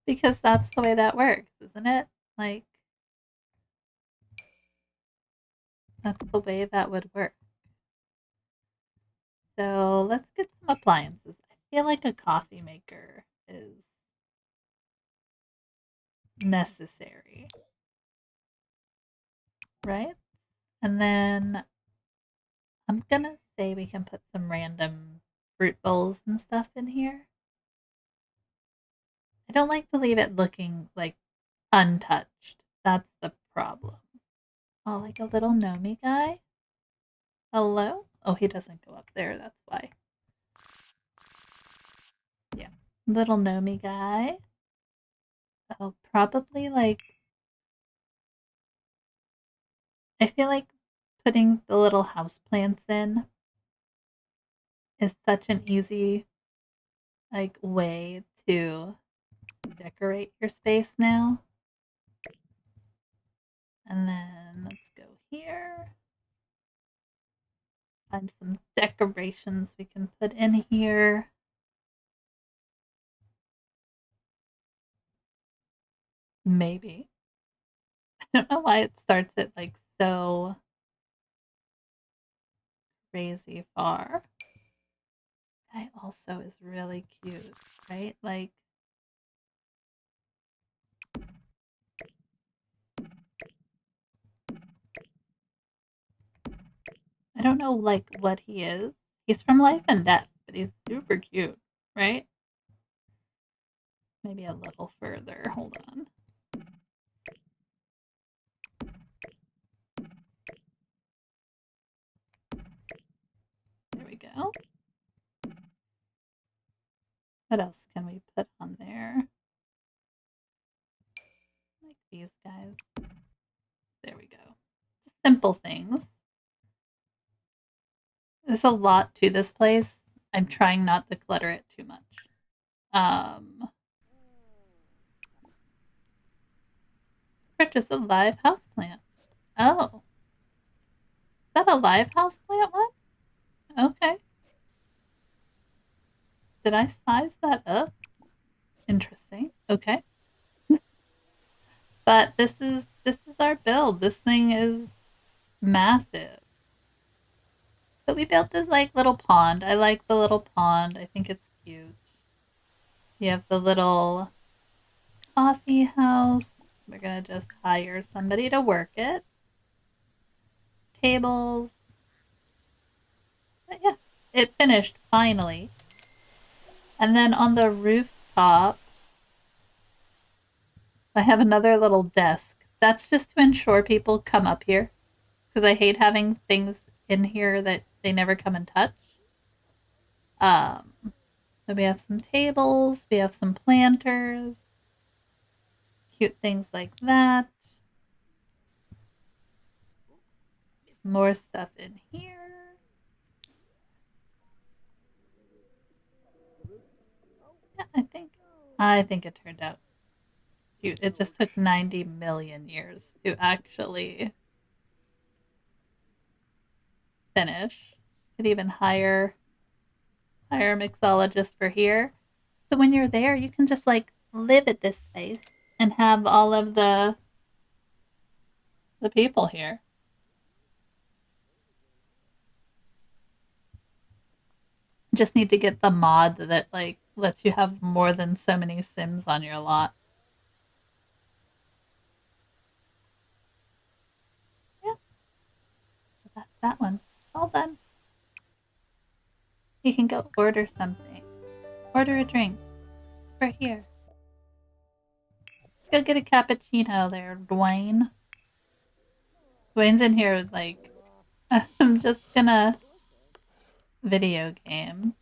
Because that's the way that works, isn't it? Like, that's the way that would work. So let's get some appliances. I feel like a coffee maker is necessary, right? And then I'm gonna say we can put some random fruit bowls and stuff in here. I don't like to leave it looking like untouched. That's the problem. Oh, like a little gnomey guy? Hello? Oh, he doesn't go up there, that's why. Yeah. Little gnomey guy. Oh, probably like. I feel like putting the little house plants in is such an easy like way to decorate your space now. And then let's go here. Find some decorations we can put in here. Maybe. I don't know why it starts at like so crazy far. Guy also is really cute, right? Like, I don't know like what he is. He's from Life and Death, but he's super cute, right? Maybe a little further. Hold on. There we go. What else can we put on there? Like these guys. There we go. Just simple things. There's a lot to this place. I'm trying not to clutter it too much. Purchase a live houseplant. Oh. Is that a live houseplant one? Okay. Did I size that up? Interesting. Okay. But this is our build. This thing is massive. But we built this like little pond. I like the little pond. I think it's cute. You have the little coffee house. We're gonna just hire somebody to work it. Tables. But yeah, it finished finally. And then on the rooftop, I have another little desk. That's just to ensure people come up here. Because I hate having things in here that they never come and touch. So we have some tables, we have some planters, cute things like that. More stuff in here. Yeah, I think it turned out cute. It just took 90 million years to actually finish. Could even hire a mixologist for here. So when you're there, you can just like live at this place and have all of the people here. Just need to get the mod that like lets you have more than so many Sims on your lot. Yeah, so that's that one. It's all done. You can go order something. Order a drink. For here. Go get a cappuccino there, Dwayne. Dwayne's in here like I'm just gonna video game.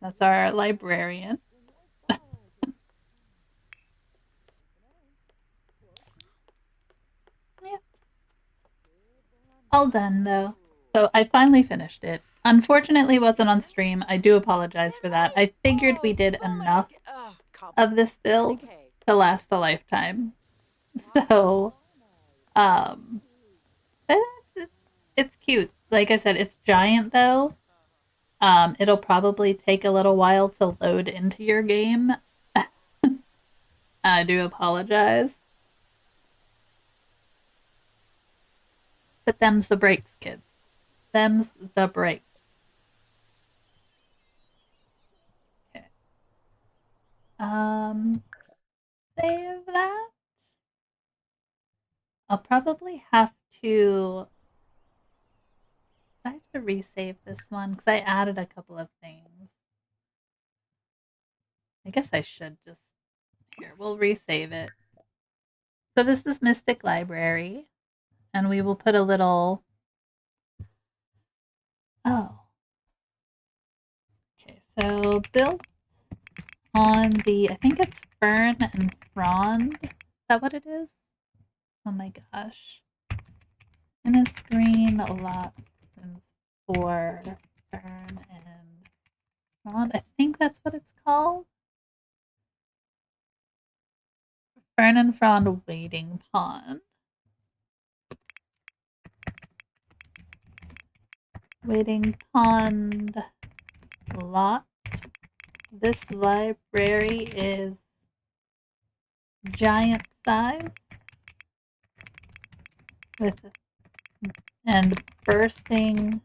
That's our librarian. Yeah. All done though. So I finally finished it. Unfortunately, it wasn't on stream. I do apologize for that. I figured we did enough of this build to last a lifetime. So, um, it's cute. Like I said, it's giant though. It'll probably take a little while to load into your game. I do apologize. But them's the breaks, kids. Them's the breaks. Okay. Save that. I'll probably have to. I have to resave this one because I added a couple of things. I guess I should just. Here, we'll resave it. So this is Mystic Library, and we will put a little. Oh. Okay, so built on the. I think it's Fern and Frond. Is that what it is? Oh my gosh. I'm gonna screen a lot for Fern and Frond. I think that's what it's called. Fern and Frond Wading Pond. Wading Pond lot. This library is giant size with and bursting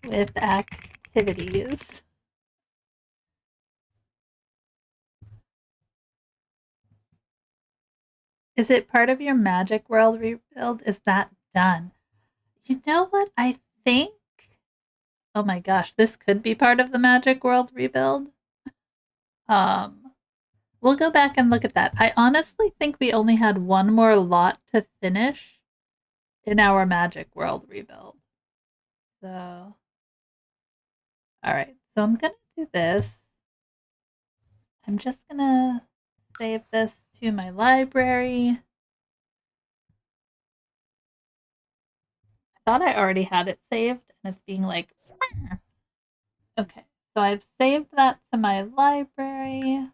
with activities. Is it part of your Magic World rebuild? Is that done? You know what? I think. Oh my gosh, this could be part of the Magic World rebuild. We'll go back and look at that. I honestly think we only had one more lot to finish in our Magic World rebuild. So, alright. So I'm gonna do this. I'm just gonna save this to my library. I thought I already had it saved, and it's being like, okay. So I've saved that to my library.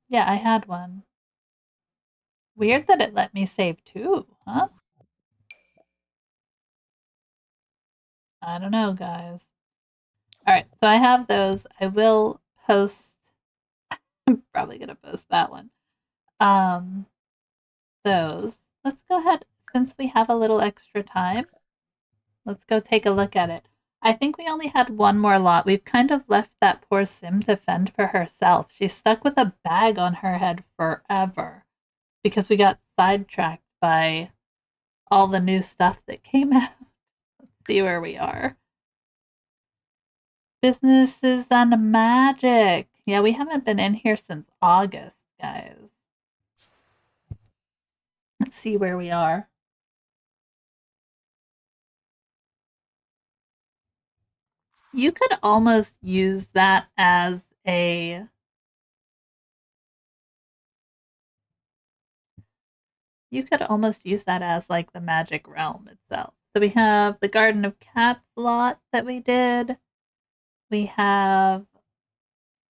Yeah, I had one. Weird that it let me save two, huh? I don't know, guys. Alright, so I have those. I will post. I'm probably gonna post that one. Um, those. Let's go ahead, since we have a little extra time, let's go take a look at it. I think we only had one more lot. We've kind of left that poor Sim to fend for herself. She's stuck with a bag on her head forever because we got sidetracked by all the new stuff that came out. Let's see where we are. Businesses and magic. Yeah, we haven't been in here since August, guys. Let's see where we are. You could almost use that as a like the magic realm itself. So we have the Garden of Cats lot that we did. We have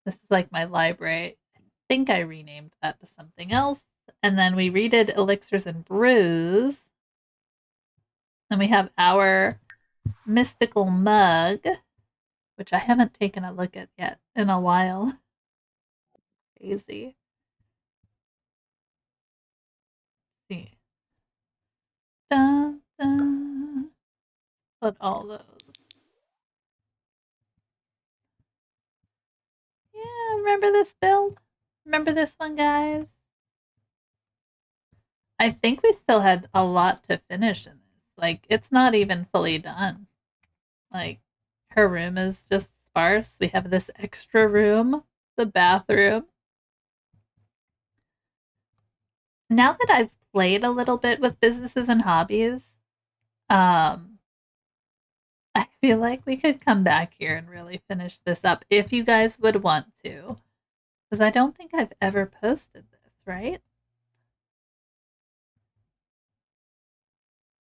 this is like my library. I think I renamed that to something else. And then we redid Elixirs and Brews. And we have our mystical mug, which I haven't taken a look at yet in a while. Crazy. Let's see. Dun, dun. Put all those. Yeah, remember this build? Remember this one, guys? I think we still had a lot to finish in this. Like, it's not even fully done. Like, her room is just sparse. We have this extra room, the bathroom. Now that I've played a little bit with businesses and hobbies, um, I feel like we could come back here and really finish this up if you guys would want to. Because I don't think I've ever posted this, right?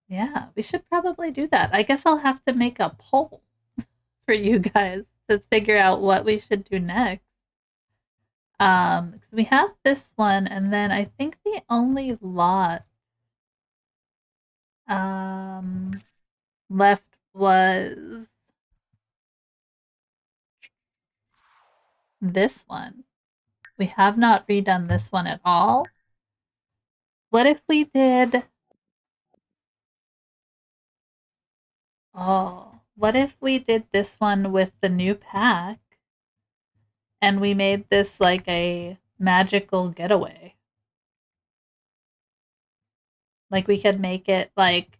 Yeah, we should probably do that. I guess I'll have to make a poll for you guys to figure out what we should do next. We have this one, and then I think the only lot left was this one. We have not redone this one at all. What if we did? Oh, what if we did this one with the new pack and we made this like a magical getaway? Like we could make it like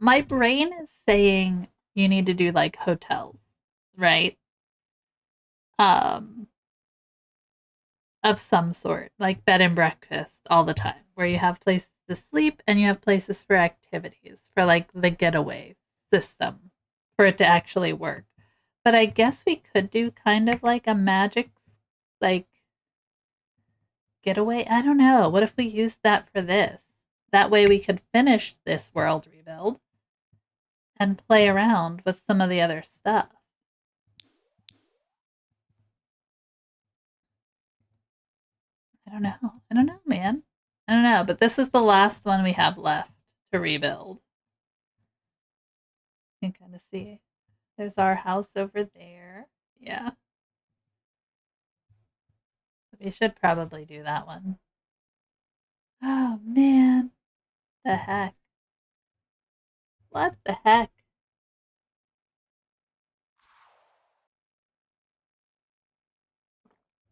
my brain is saying you need to do like hotels, right? Um of some sort, like bed and breakfast all the time, where you have places to sleep and you have places for activities for like the getaway system for it to actually work. But I guess we could do kind of like a magic like getaway. I don't know. What if we used that for this? That way we could finish this world rebuild and play around with some of the other stuff. I don't know. I don't know, man. I don't know. But this is the last one we have left to rebuild. You can kind of see. There's our house over there. Yeah. We should probably do that one. Oh, man. The heck? What the heck?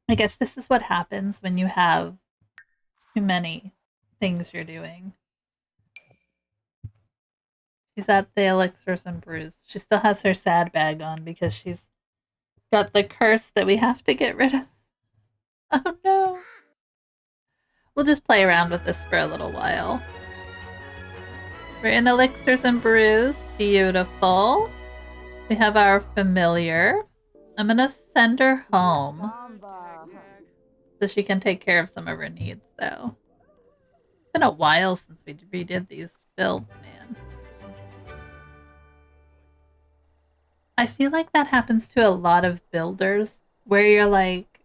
I guess this is what happens when you have too many things you're doing. She's at the Elixirs and Brews. She still has her sad bag on because she's got the curse that we have to get rid of. Oh no. We'll just play around with this for a little while. We're in Elixirs and Brews. Beautiful. We have our familiar. I'm gonna send her home so she can take care of some of her needs, though. It's been a while since we redid these builds, man. I feel like that happens to a lot of builders where you're like,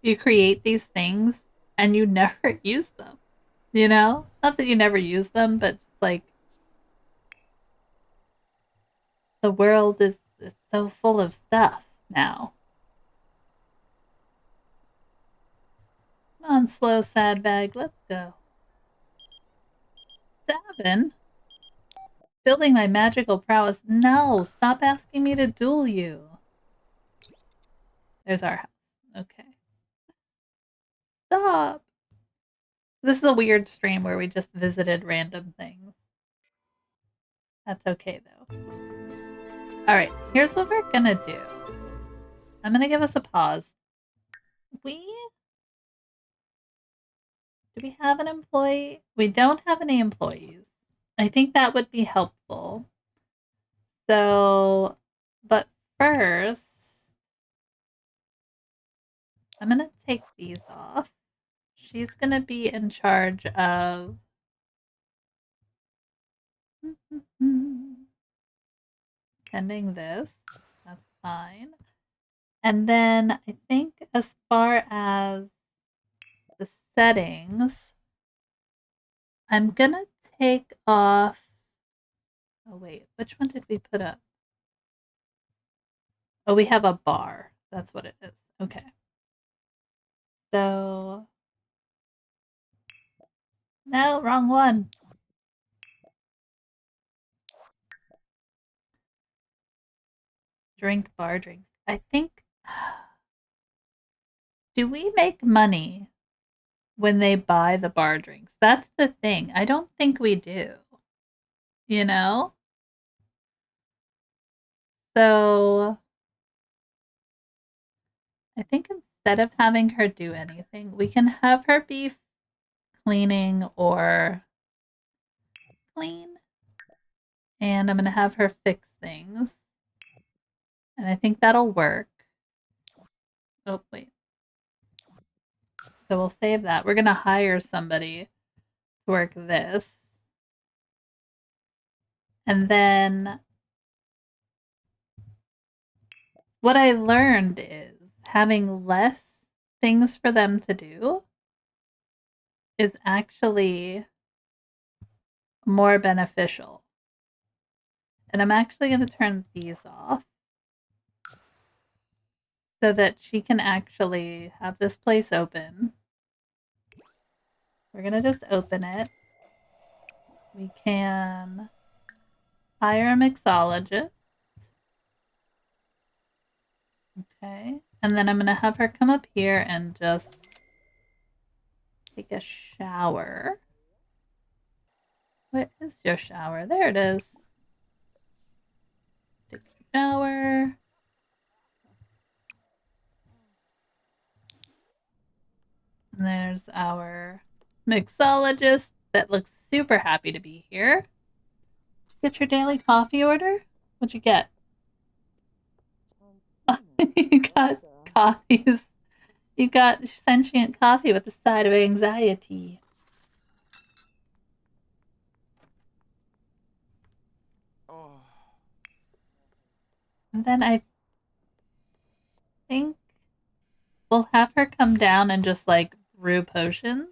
you create these things and you never use them. You know? Not that you never use them, but just like the world is so full of stuff now. Come on, slow sad bag, let's go. Davin? Building my magical prowess. No, stop asking me to duel you. There's our house. Okay. Stop. This is a weird stream where we just visited random things. That's okay, though. Alright, here's what we're gonna do. I'm gonna give us a pause. Do we have an employee? We don't have any employees. I think that would be helpful. So, but first, I'm gonna take these off. She's gonna be in charge of tending this. That's fine. And then I think as far as the settings, I'm gonna take off. Oh, wait, which one did we put up? Oh, we have a bar. That's what it is. Okay. So, no, wrong one. Drink bar drinks. I think. Do we make money when they buy the bar drinks? That's the thing. I don't think we do. You know? So, I think instead of having her do anything, we can have her be cleaning or clean. And I'm going to have her fix things. And I think that'll work. Oh, wait. So we'll save that. We're going to hire somebody to work this. And then what I learned is having less things for them to do is actually more beneficial. And I'm actually going to turn these off so that she can actually have this place open. We're going to just open it. We can hire a mixologist. Okay. And then I'm going to have her come up here and just take a shower. Where is your shower? There it is. Take a shower. And there's our mixologist that looks super happy to be here. Get your daily coffee order? What'd you get? You got coffees. You got sentient coffee with a side of anxiety. Oh. And then I think we'll have her come down and just like brew potions.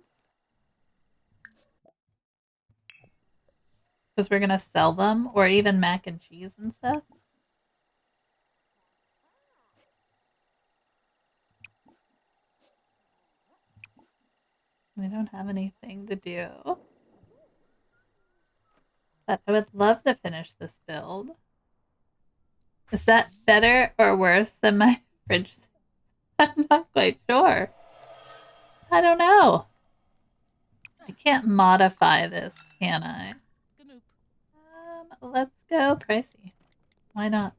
Because we're gonna sell them, or even mac and cheese and stuff. We don't have anything to do. But I would love to finish this build. Is that better or worse than my fridge? I'm not quite sure. I don't know. I can't modify this, can I? Let's go pricey. Why not?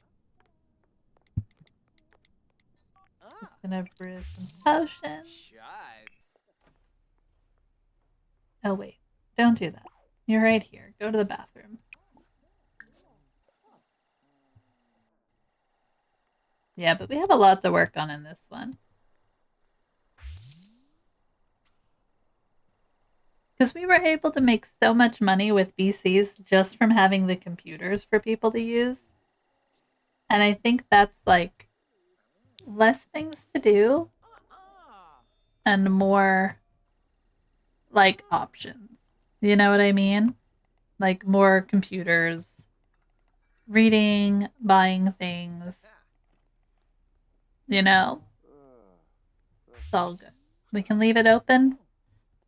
Gonna brew some potions. Oh wait, don't do that. You're right here. Go to the bathroom. Yeah, but we have a lot to work on in this one. Because we were able to make so much money with BCs just from having the computers for people to use. And I think that's like less things to do and more like options. You know what I mean? Like more computers, reading, buying things. You know, it's all good. We can leave it open.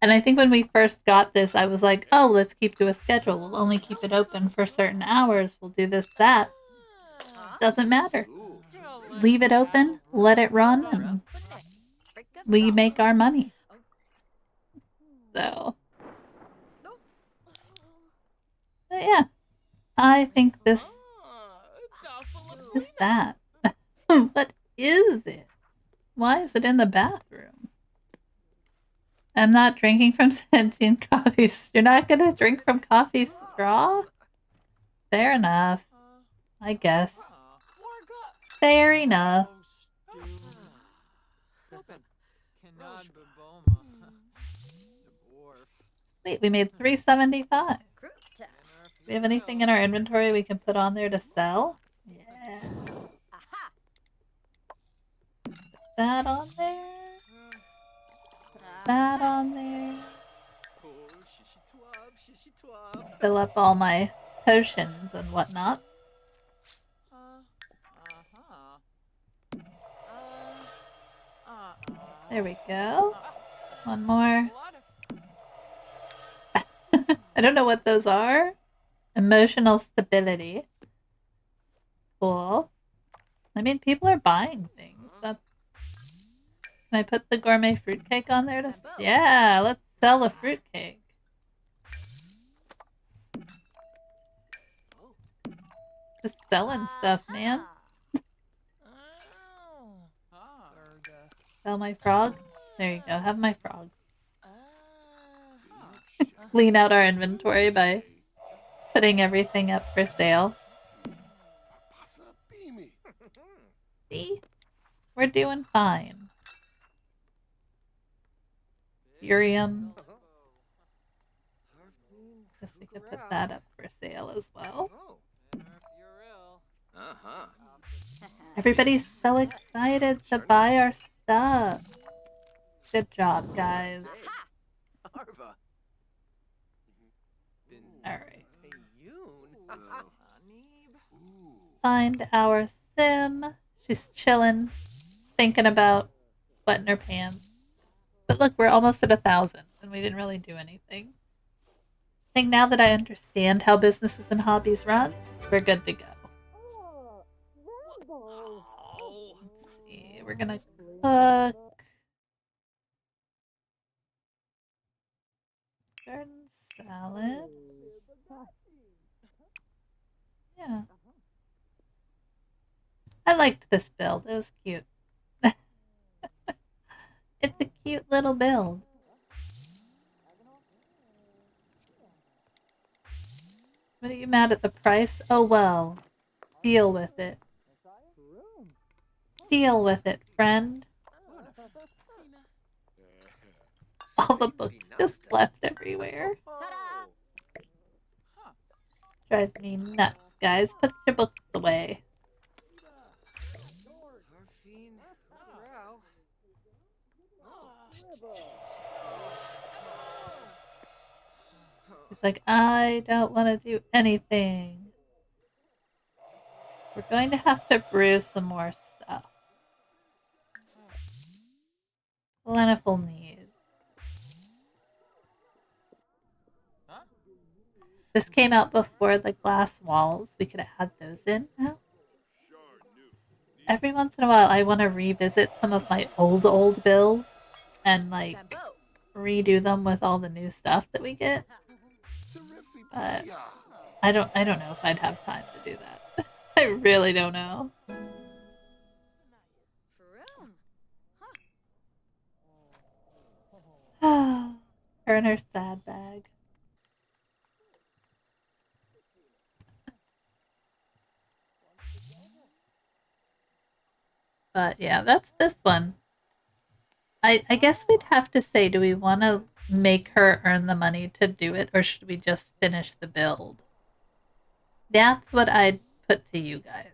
And I think when we first got this, I was like, oh, let's keep to a schedule. We'll only keep it open for certain hours. We'll do this, that. Doesn't matter. Leave it open, let it run, and we make our money. So, but yeah, I think this is that. What is it? Why is it in the bathroom? I'm not drinking from sentient coffee. You're not gonna drink from coffee straw? Fair enough. I guess. Fair enough. Sweet, we made $3.75. Do we have anything in our inventory we can put on there to sell? Yeah. Put that on there. Put that on there. Fill up all my potions and whatnot. There we go. One more. I don't know what those are. Emotional stability. Cool. I mean, people are buying things. That's... Can I put the gourmet fruitcake on there? Yeah, let's sell a fruitcake. Just selling stuff, man. Sell my frog? There you go. Have my frog. Clean out our inventory by putting everything up for sale. See? We're doing fine. Furium. Guess we could put that up for sale as well. Everybody's so excited to buy our stuff. Good job, guys. Alright. Find our sim. She's chilling, thinking about wetting her pants. But look, we're almost at 1,000, and we didn't really do anything. I think now that I understand how businesses and hobbies run, we're good to go. Let's see, we're gonna cook. Garden salad. Yeah. I liked this build. It was cute. It's a cute little build. What are you mad at the price? Oh well. Deal with it. Deal with it, friend. All the books just left everywhere. Drives me nuts, guys. Put your books away. She's like, I don't want to do anything. We're going to have to brew some more stuff. Plentiful need. This came out before the glass walls. We could have had those in now. Every once in a while, I want to revisit some of my old builds and like redo them with all the new stuff that we get. But I don't know if I'd have time to do that. I really don't know. Her and her sad bag. But yeah, that's this one. I guess we'd have to say, do we want to make her earn the money to do it, or should we just finish the build? That's what I'd put to you guys.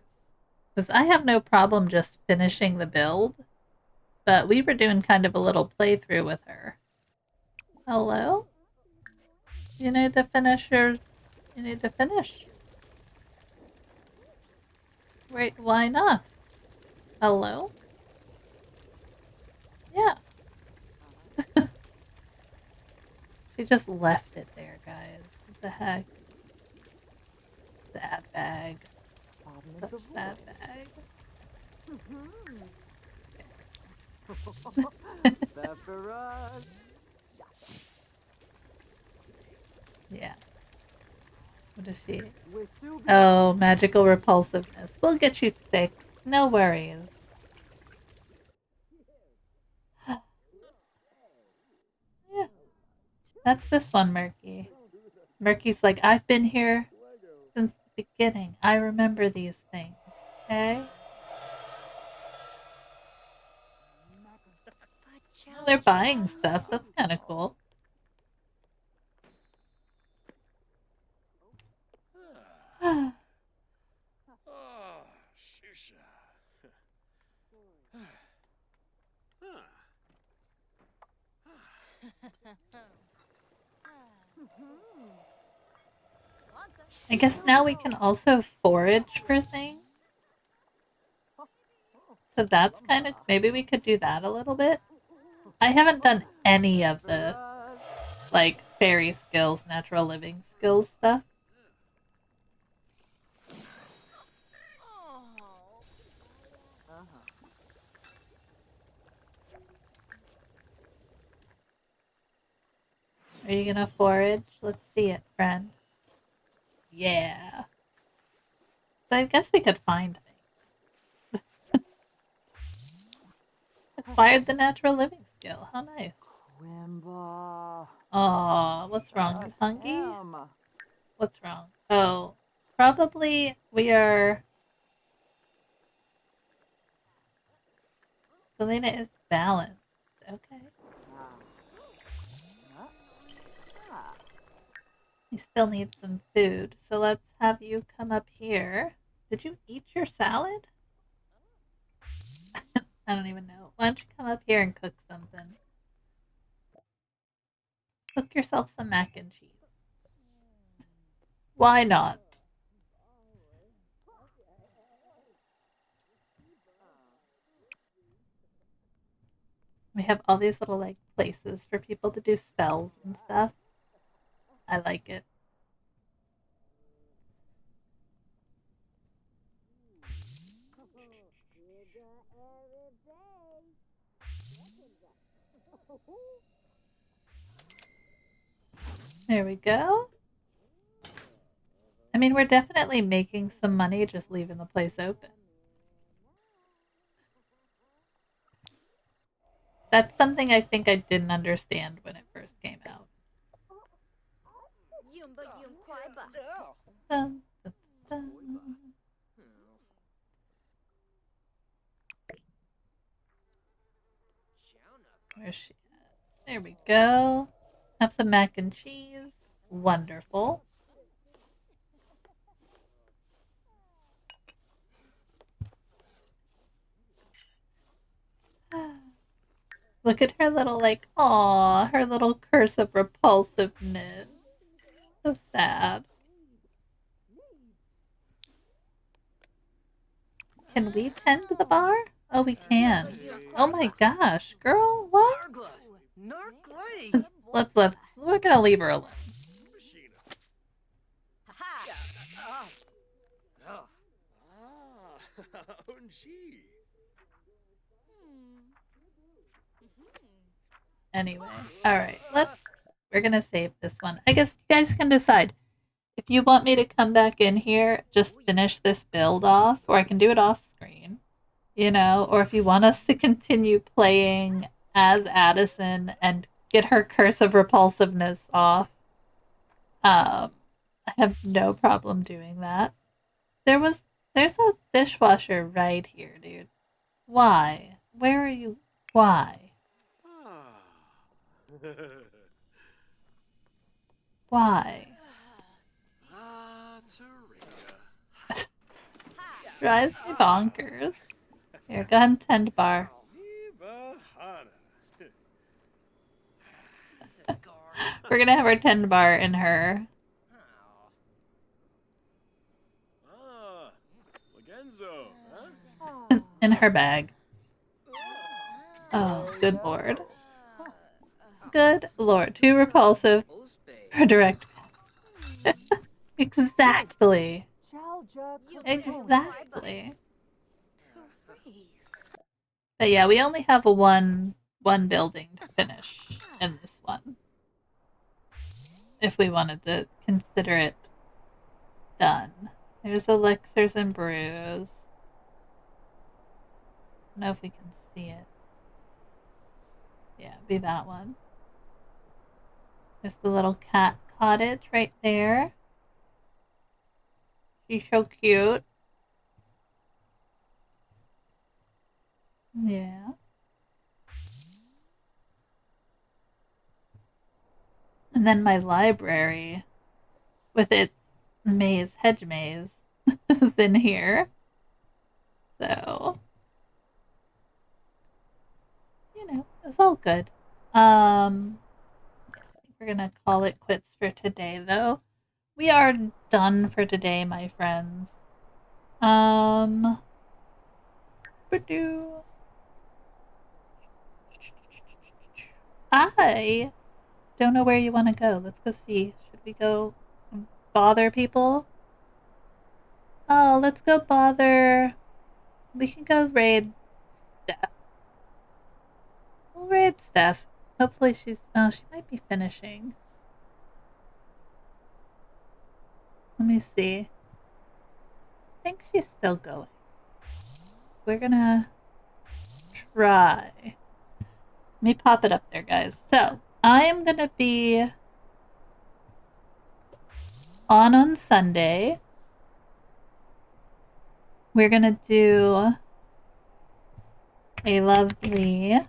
Because I have no problem just finishing the build, but we were doing kind of a little playthrough with her. Hello? You need to finish your... You need to finish. Wait, why not? Hello? Yeah. She just left it there, guys. What the heck? Sad bag. Such sad bag. Yeah. What is she? Oh, magical repulsiveness. We'll get you fixed. No worries. Yeah. That's this one, Murky. Murky's like, I've been here since the beginning. I remember these things. Okay? Well, they're buying stuff. That's kind of cool. Oh, shusha. I guess now we can also forage for things. So that's kind of... Maybe we could do that a little bit. I haven't done any of the, like, fairy skills, natural living skills stuff. Are you gonna forage? Let's see it, friend. Yeah. So I guess we could find things. Acquired the natural living skill. How nice. Oh, what's wrong? You hungry? What's wrong? Oh, probably we are... Selena is balanced. Okay. You still need some food, so let's have you come up here. Did you eat your salad? I don't even know. Why don't you come up here and cook something? Cook yourself some mac and cheese. Why not? We have all these little like places for people to do spells and stuff. I like it. There we go. I mean, we're definitely making some money just leaving the place open. That's something I think I didn't understand when it first came out. Dun, dun, dun. Where's she at? There we go. Have some mac and cheese. Wonderful. Look at her little, like, aw, her little curse of repulsiveness. So sad. Can we tend to the bar? Oh, we can. Oh my gosh, girl, what? We're gonna leave her alone. Anyway, alright, we're gonna save this one. I guess you guys can decide. If you want me to come back in here, just finish this build off, or I can do it off screen, you know, or if you want us to continue playing as Addison and get her curse of repulsiveness off. I have no problem doing that. There's a dishwasher right here, dude. Why? Where are you? Why? Why? Taringa. Drives me bonkers. Here, go ahead and tend bar. We're gonna have our tend bar in her in her bag. Oh, good lord. Good lord. Too repulsive for direct. Exactly. Exactly. But yeah, we only have one building to finish in this one. If we wanted to consider it done. There's elixirs and brews. I don't know if we can see it. Yeah, be that one. There's the little cat cottage right there. She's so cute. Yeah. And then my library with its hedge maze is in here. So, it's all good. I think we're gonna call it quits for today, though. We are done for today, my friends. I don't know where you want to go. Let's go see. Should we go bother people? Oh, let's go bother. We can go raid Steph. We'll raid Steph. Hopefully she might be finishing. Let me see. I think she's still going. We're gonna try. Let me pop it up there, guys. So, I am gonna be on Sunday. We're gonna do a lovely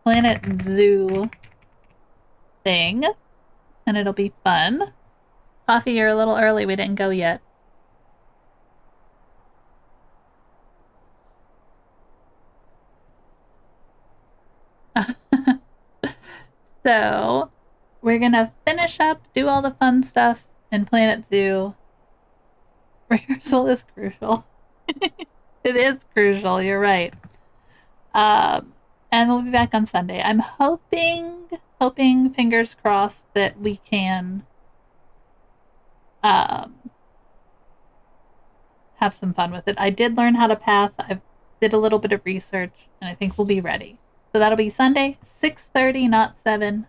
Planet Zoo thing, and it'll be fun. Coffee, you're a little early. We didn't go yet. So, we're gonna finish up, do all the fun stuff in Planet Zoo. Rehearsal is crucial. It is crucial, you're right. And we'll be back on Sunday. I'm hoping, fingers crossed, that we can have some fun with it. I did learn how to path. I did a little bit of research, and I think we'll be ready. So that'll be Sunday, 6:30, not 7.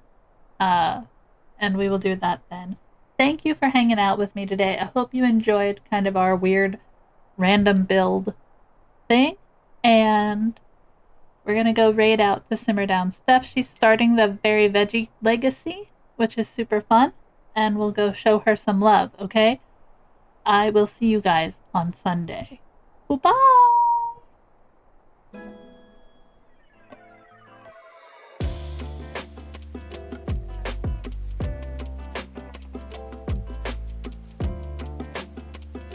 And we will do that then. Thank you for hanging out with me today. I hope you enjoyed kind of our weird random build thing. And we're going to go raid out to Simmer Down Steph. She's starting the Very Veggie Legacy, which is super fun. And we'll go show her some love, okay? I will see you guys on Sunday. Goodbye!